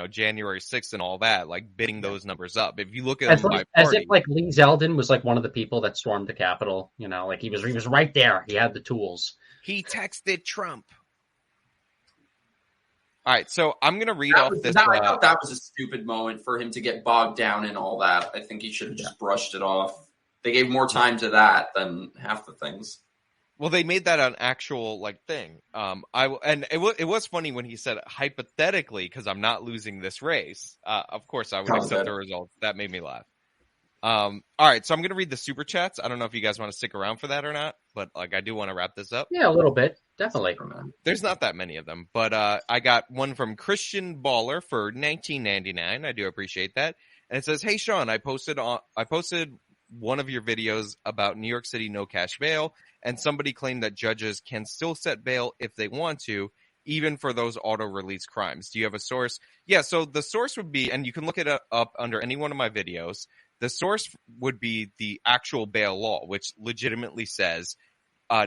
January 6th and all that, like bidding those numbers up. If you look at them by party, as if like Lee Zeldin was like one of the people that stormed the Capitol, like he was right there. He had the tools. He texted Trump. All right, so I'm going to read off this. I thought that was a stupid moment for him to get bogged down in all that. I think he should have just brushed it off. They gave more time to that than half the things. Well, they made that an actual thing. It was funny when he said hypothetically, because I'm not losing this race. Of course, I would accept the results. That made me laugh. All right, so I'm going to read the super chats. I don't know if you guys want to stick around for that or not, but I do want to wrap this up. Yeah, a little bit, definitely. There's not that many of them, but I got one from Christian Baller for $19.99. I do appreciate that, and it says, "Hey Sean, I posted one of your videos about New York City no cash bail, and somebody claimed that judges can still set bail if they want to, even for those auto-release crimes. Do you have a source?" Yeah, so the source would be, and you can look it up under any one of my videos, the source would be the actual bail law, which legitimately says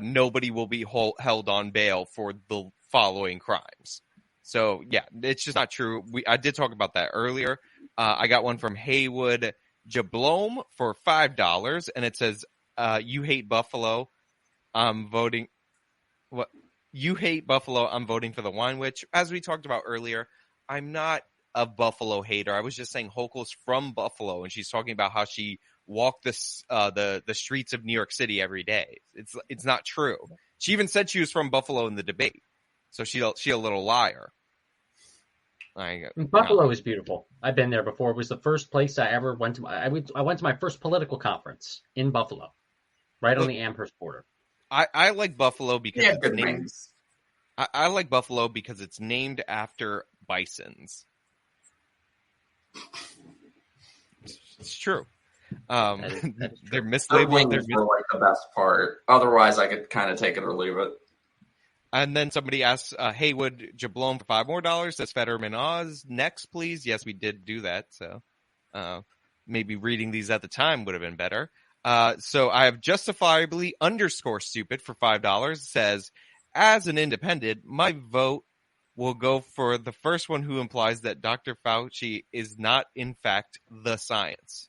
nobody will be held on bail for the following crimes. So, yeah, it's just not true. I did talk about that earlier. I got one from Haywood Jablom for $5, and it says, you hate Buffalo. I'm voting. What? You hate Buffalo. I'm voting for the Wine Witch. As we talked about earlier, I'm not a Buffalo hater. I was just saying Hochul's from Buffalo, and she's talking about how she walked the streets of New York City every day. It's not true. She even said she was from Buffalo in the debate. So she a little liar. Buffalo is beautiful. I've been there before. It was the first place I ever went to. I went to my first political conference in Buffalo, right on the Amherst border. I like Buffalo because it's named. I like Buffalo because it's named after bisons. It's true. They're mislabeled. They're like the best part. Otherwise, I could kind of take it or leave it. And then somebody asks Haywood Jablom for $5 more. Says Fetterman Oz next, please. Yes, we did do that. So maybe reading these at the time would have been better. So I have justifiably _stupid for $5. Says, as an independent, my vote will go for the first one who implies that Dr. Fauci is not, in fact, the science.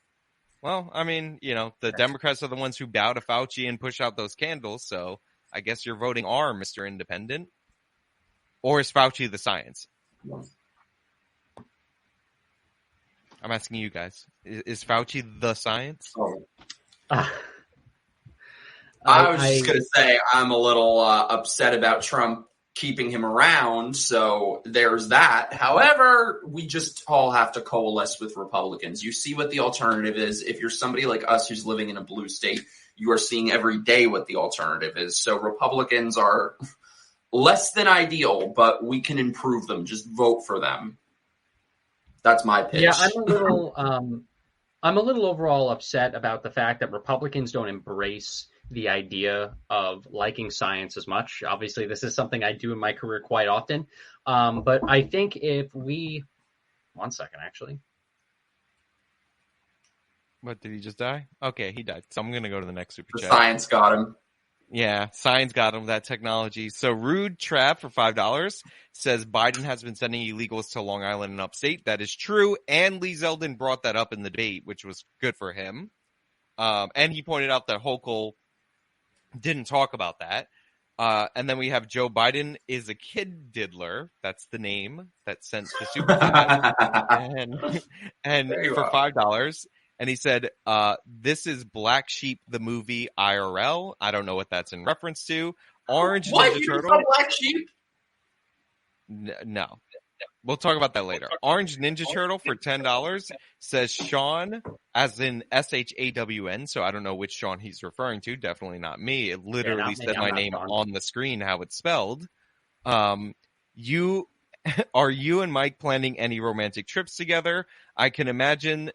Well, I mean, the Democrats are the ones who bow to Fauci and push out those candles. So I guess you're voting R, Mr. Independent. Or is Fauci the science? I'm asking you guys. Is Fauci the science? I was just going to say I'm a little upset about Trump keeping him around, so there's that. However, we just all have to coalesce with Republicans. You see what the alternative is. If you're somebody like us who's living in a blue state, you are seeing every day what the alternative is. So Republicans are less than ideal, but we can improve them. Just vote for them. That's my pitch. Yeah, I'm a little overall upset about the fact that Republicans don't embrace the idea of liking science as much. Obviously, this is something I do in my career quite often. But I think if we... 1 second, actually. What, did he just die? Okay, he died. So I'm going to go to the next super chat. Science got him. Yeah, science got him, that technology. So Rude Trap for $5 says Biden has been sending illegals to Long Island and upstate. That is true. And Lee Zeldin brought that up in the debate, which was good for him. And he pointed out that Hochul didn't talk about that. And then we have Joe Biden is a kid diddler. That's the name that sent the super chat. and for $5. And he said, this is Black Sheep, the movie IRL. I don't know what that's in reference to. Orange What? Ninja You Turtle. saw Black Sheep? No. We'll talk about that later. Orange Ninja Turtle for $10 says Sean, as in SHAWN. So I don't know which Sean he's referring to. Definitely not me. It literally said my name on the screen, how it's spelled. Are you and Mike planning any romantic trips together? I can imagine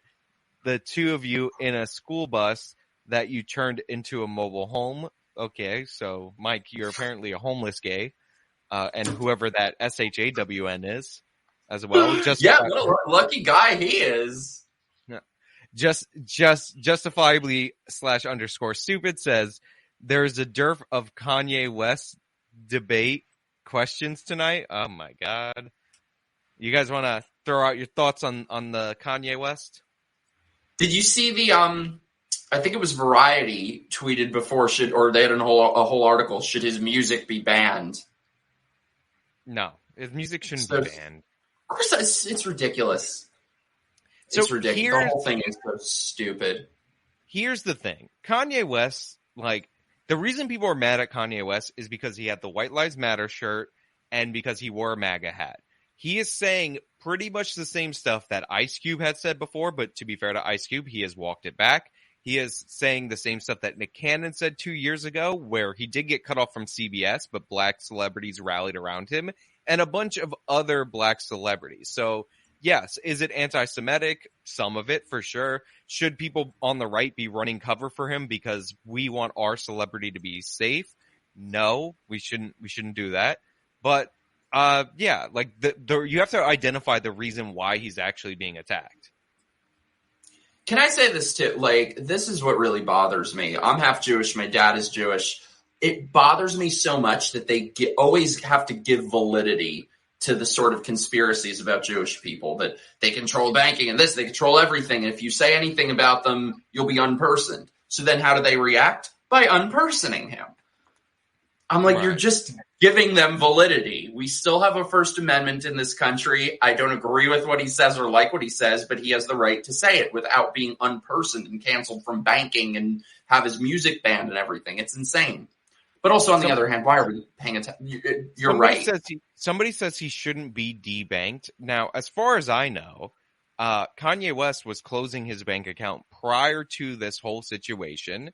the two of you in a school bus that you turned into a mobile home. Okay, so Mike, you're apparently a homeless gay, and whoever that SHAWN is as well. What a lucky guy he is. Just justifiably /_stupid says there's a dearth of Kanye West debate questions tonight. Oh my God. You guys want to throw out your thoughts on the Kanye West? Did you see the I think it was Variety tweeted before they had a whole article, should his music be banned? No, his music shouldn't be banned. Of course, it's ridiculous. It's ridiculous. The whole thing is so stupid. Here's the thing. Kanye West, the reason people are mad at Kanye West is because he had the White Lives Matter shirt and because he wore a MAGA hat. He is saying pretty much the same stuff that Ice Cube had said before, but to be fair to Ice Cube, he has walked it back. He is saying the same stuff that Nick Cannon said 2 years ago, where he did get cut off from CBS, but black celebrities rallied around him, and a bunch of other black celebrities. So, yes, is it anti-Semitic? Some of it, for sure. Should people on the right be running cover for him because we want our celebrity to be safe? No, we shouldn't do that. But you have to identify the reason why he's actually being attacked. Can I say this too? This is what really bothers me. I'm half Jewish. My dad is Jewish. it bothers me so much that they always have to give validity to the sort of conspiracies about Jewish people, that they control banking and they control everything. And if you say anything about them, you'll be unpersoned. So then how do they react? By unpersoning him. I'm like, You're just giving them validity. We still have a First Amendment in this country. I don't agree with what he says or like what he says, but he has the right to say it without being unpersoned and canceled from banking and have his music banned and everything. It's insane. But also, on the other hand, why are we paying attention? You're right. Somebody says he shouldn't be debanked. Now, as far as I know, Kanye West was closing his bank account prior to this whole situation.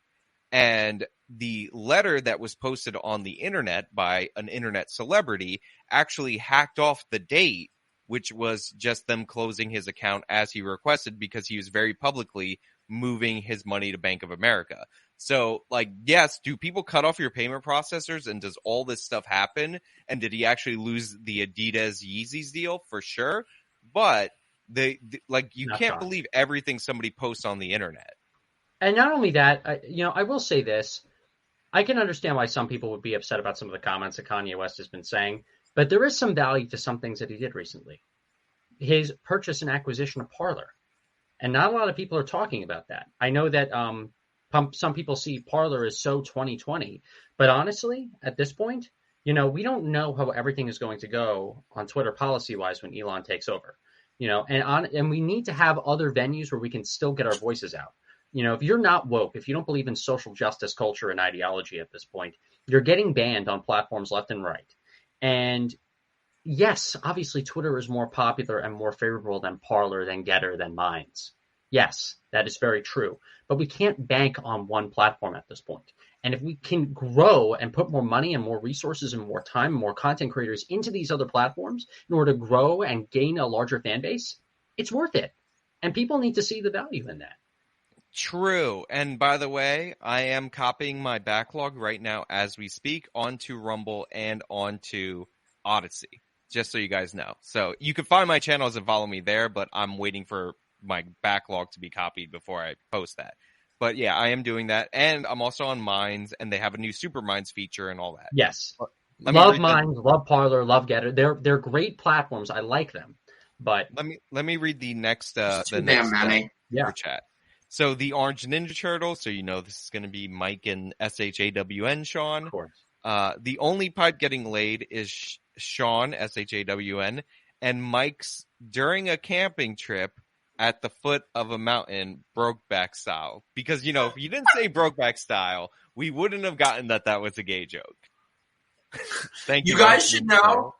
And the letter that was posted on the internet by an internet celebrity actually hacked off the date, which was just them closing his account as he requested, because he was very publicly moving his money to Bank of America. So, like, yes, do people cut off your payment processors, and does all this stuff happen? And did he actually lose the Adidas Yeezys deal? For sure. But you can't believe everything somebody posts on the internet. And not only that, I will say this. I can understand why some people would be upset about some of the comments that Kanye West has been saying, but there is some value to some things that he did recently. His purchase and acquisition of Parler. And not a lot of people are talking about that. I know that some people see Parler as so 2020, but honestly, at this point, we don't know how everything is going to go on Twitter policy-wise when Elon takes over. And we need to have other venues where we can still get our voices out. If you're not woke, if you don't believe in social justice culture and ideology at this point, you're getting banned on platforms left and right. And yes, obviously Twitter is more popular and more favorable than Parler, than Getter, than Minds. Yes, that is very true. But we can't bank on one platform at this point. And if we can grow and put more money and more resources and more time and more content creators into these other platforms in order to grow and gain a larger fan base, it's worth it. And people need to see the value in that. True. And by the way, I am copying my backlog right now as we speak onto Rumble and onto Odyssey, just so you guys know. So you can find my channels and follow me there, but I'm waiting for my backlog to be copied before I post that. But yeah, I am doing that. And I'm also on Minds, and they have a new Super Minds feature and all that. Yes. Love Minds, love Parler, love Getter. They're great platforms. I like them. But let me read the next super chat. So the Orange Ninja Turtle, so this is going to be Mike and SHAWN, Sean. Of course. The only pipe getting laid is Sean, SHAWN, and Mike's during a camping trip at the foot of a mountain, Brokeback style. Because, if you didn't say Brokeback style, we wouldn't have gotten that was a gay joke. Thank you. You guys should know,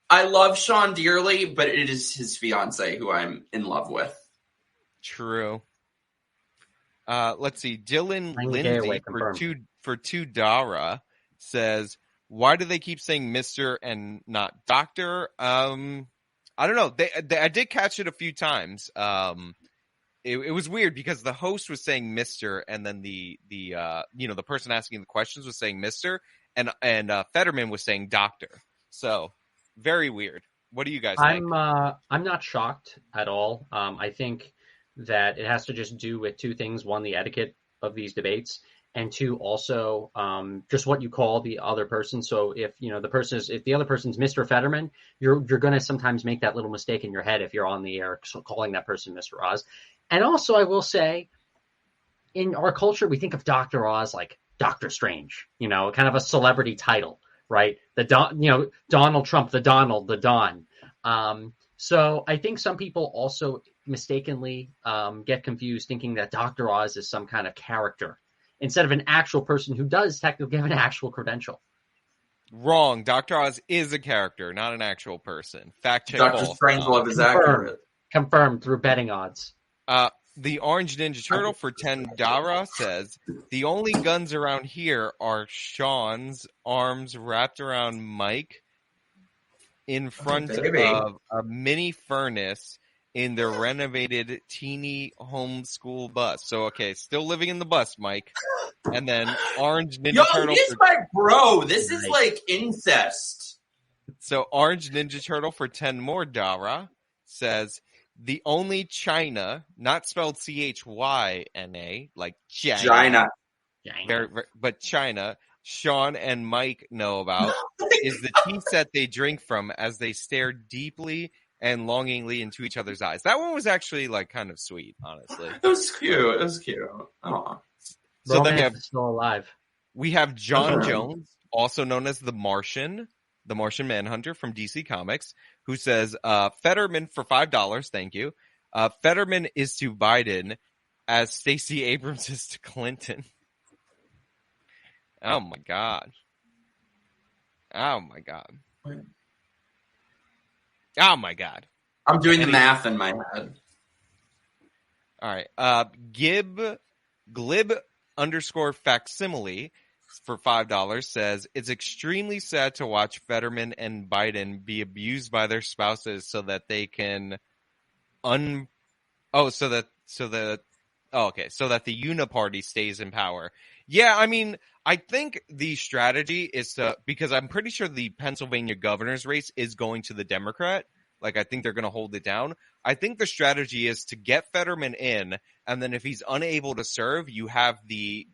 I love Sean dearly, but it is his fiance who I'm in love with. True. Let's see. Dylan Lindsay for $2 says, why do they keep saying Mr. and not Doctor? I don't know. I did catch it a few times. It was weird because the host was saying Mr. and then the person asking the questions was saying Mr. and Fetterman was saying Doctor. So very weird. What do you guys think? I'm not shocked at all. I think that it has to just do with two things. One, the etiquette of these debates, and two, also just what you call the other person. So if if the other person's Mr. Fetterman, you're going to sometimes make that little mistake in your head if you're on the air calling that person Mr. Oz. And also, I will say, in our culture, we think of Dr. Oz like Doctor Strange, kind of a celebrity title, right? Donald Trump, the Donald, the Don. So I think some people also mistakenly get confused thinking that Dr. Oz is some kind of character instead of an actual person who does technically have an actual credential. Wrong. Dr. Oz is a character, not an actual person. Fact check. Dr. Strangelove is accurate. Confirmed through betting odds. The Orange Ninja Turtle for $10 says, the only guns around here are Sean's arms wrapped around Mike in front of a mini furnace in their renovated teeny homeschool bus. So, okay, still living in the bus, Mike. And then Orange Ninja Turtle. This is my bro. This is like incest. So, Orange Ninja Turtle for $10 more says, the only China, not spelled Chyna, like China. China. But China, Sean and Mike know about is the tea set they drink from as they stare deeply and longingly into each other's eyes. That one was actually like kind of sweet, honestly. It was cute. It was cute. Oh. So then Romance is still alive. We have John Jones, also known as the Martian Manhunter from DC Comics, who says, Fetterman for $5, thank you. Fetterman is to Biden as Stacey Abrams is to Clinton. Oh my God. Oh my God. Oh my God. I'm doing the math in my head. All right. Glib_facsimile for $5 says, it's extremely sad to watch Fetterman and Biden be abused by their spouses so that they can so that the uniparty stays in power. Yeah, I mean, I think the strategy is because I'm pretty sure the Pennsylvania governor's race is going to the Democrat. Like, I think they're going to hold it down. I think the strategy is to get Fetterman in, and then if he's unable to serve, you have the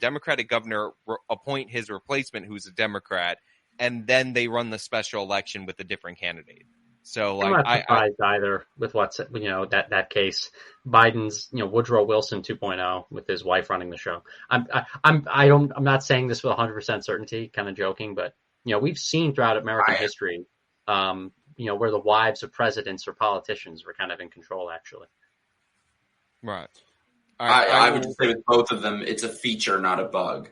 Democratic governor appoint his replacement, who's a Democrat, and then they run the special election with a different candidate. So, like, I'm not surprised either with what's that case. Biden's Woodrow Wilson 2.0 with his wife running the show. I'm not saying this with 100% certainty, kind of joking, but we've seen throughout American history, where the wives of presidents or politicians were kind of in control, actually. Right. I would just say with both of them, it's a feature, not a bug.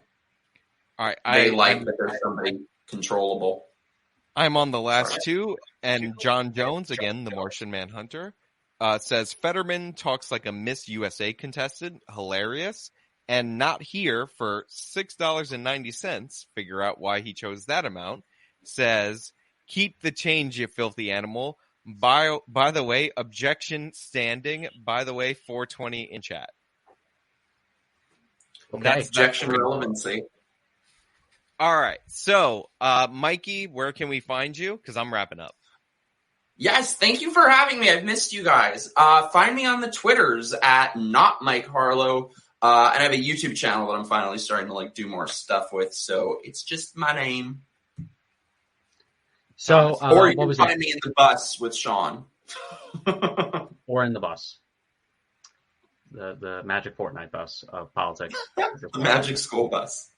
All right. That there's somebody controllable. I'm on the last two, and John Jones, again, the Martian Manhunter, says Fetterman talks like a Miss USA contestant, hilarious, and not here for $6.90. Figure out why he chose that amount. Says, keep the change, you filthy animal. By the way, objection standing. By the way, 420 in chat. Okay, objection relevancy. All right. So, Mikey, where can we find you? Because I'm wrapping up. Yes, thank you for having me. I've missed you guys. Find me on the Twitters at not Mike Harlow. And I have a YouTube channel that I'm finally starting to do more stuff with. So it's just my name. So, or you can find me in the bus with Sean. Or in the bus. The Magic Fortnite bus of politics. The Magic School bus.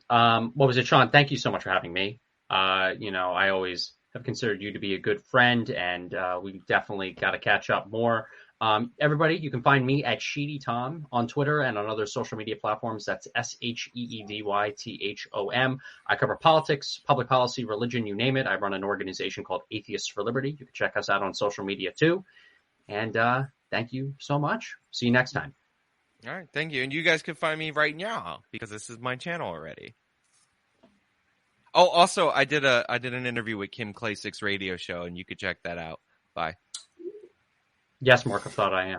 What was it, Sean? Thank you so much for having me. I always have considered you to be a good friend, and we definitely got to catch up more. Everybody, you can find me at Sheedy Tom on Twitter and on other social media platforms. That's SheedyThom. I cover politics, public policy, religion, you name it. I run an organization called Atheists for Liberty. You can check us out on social media too. And thank you so much. See you next time. All right, thank you. And you guys can find me right now because this is my channel already. Oh, also, I did an interview with Kim Klasick's radio show, and you could check that out. Bye. Yes, Mark, I thought I am.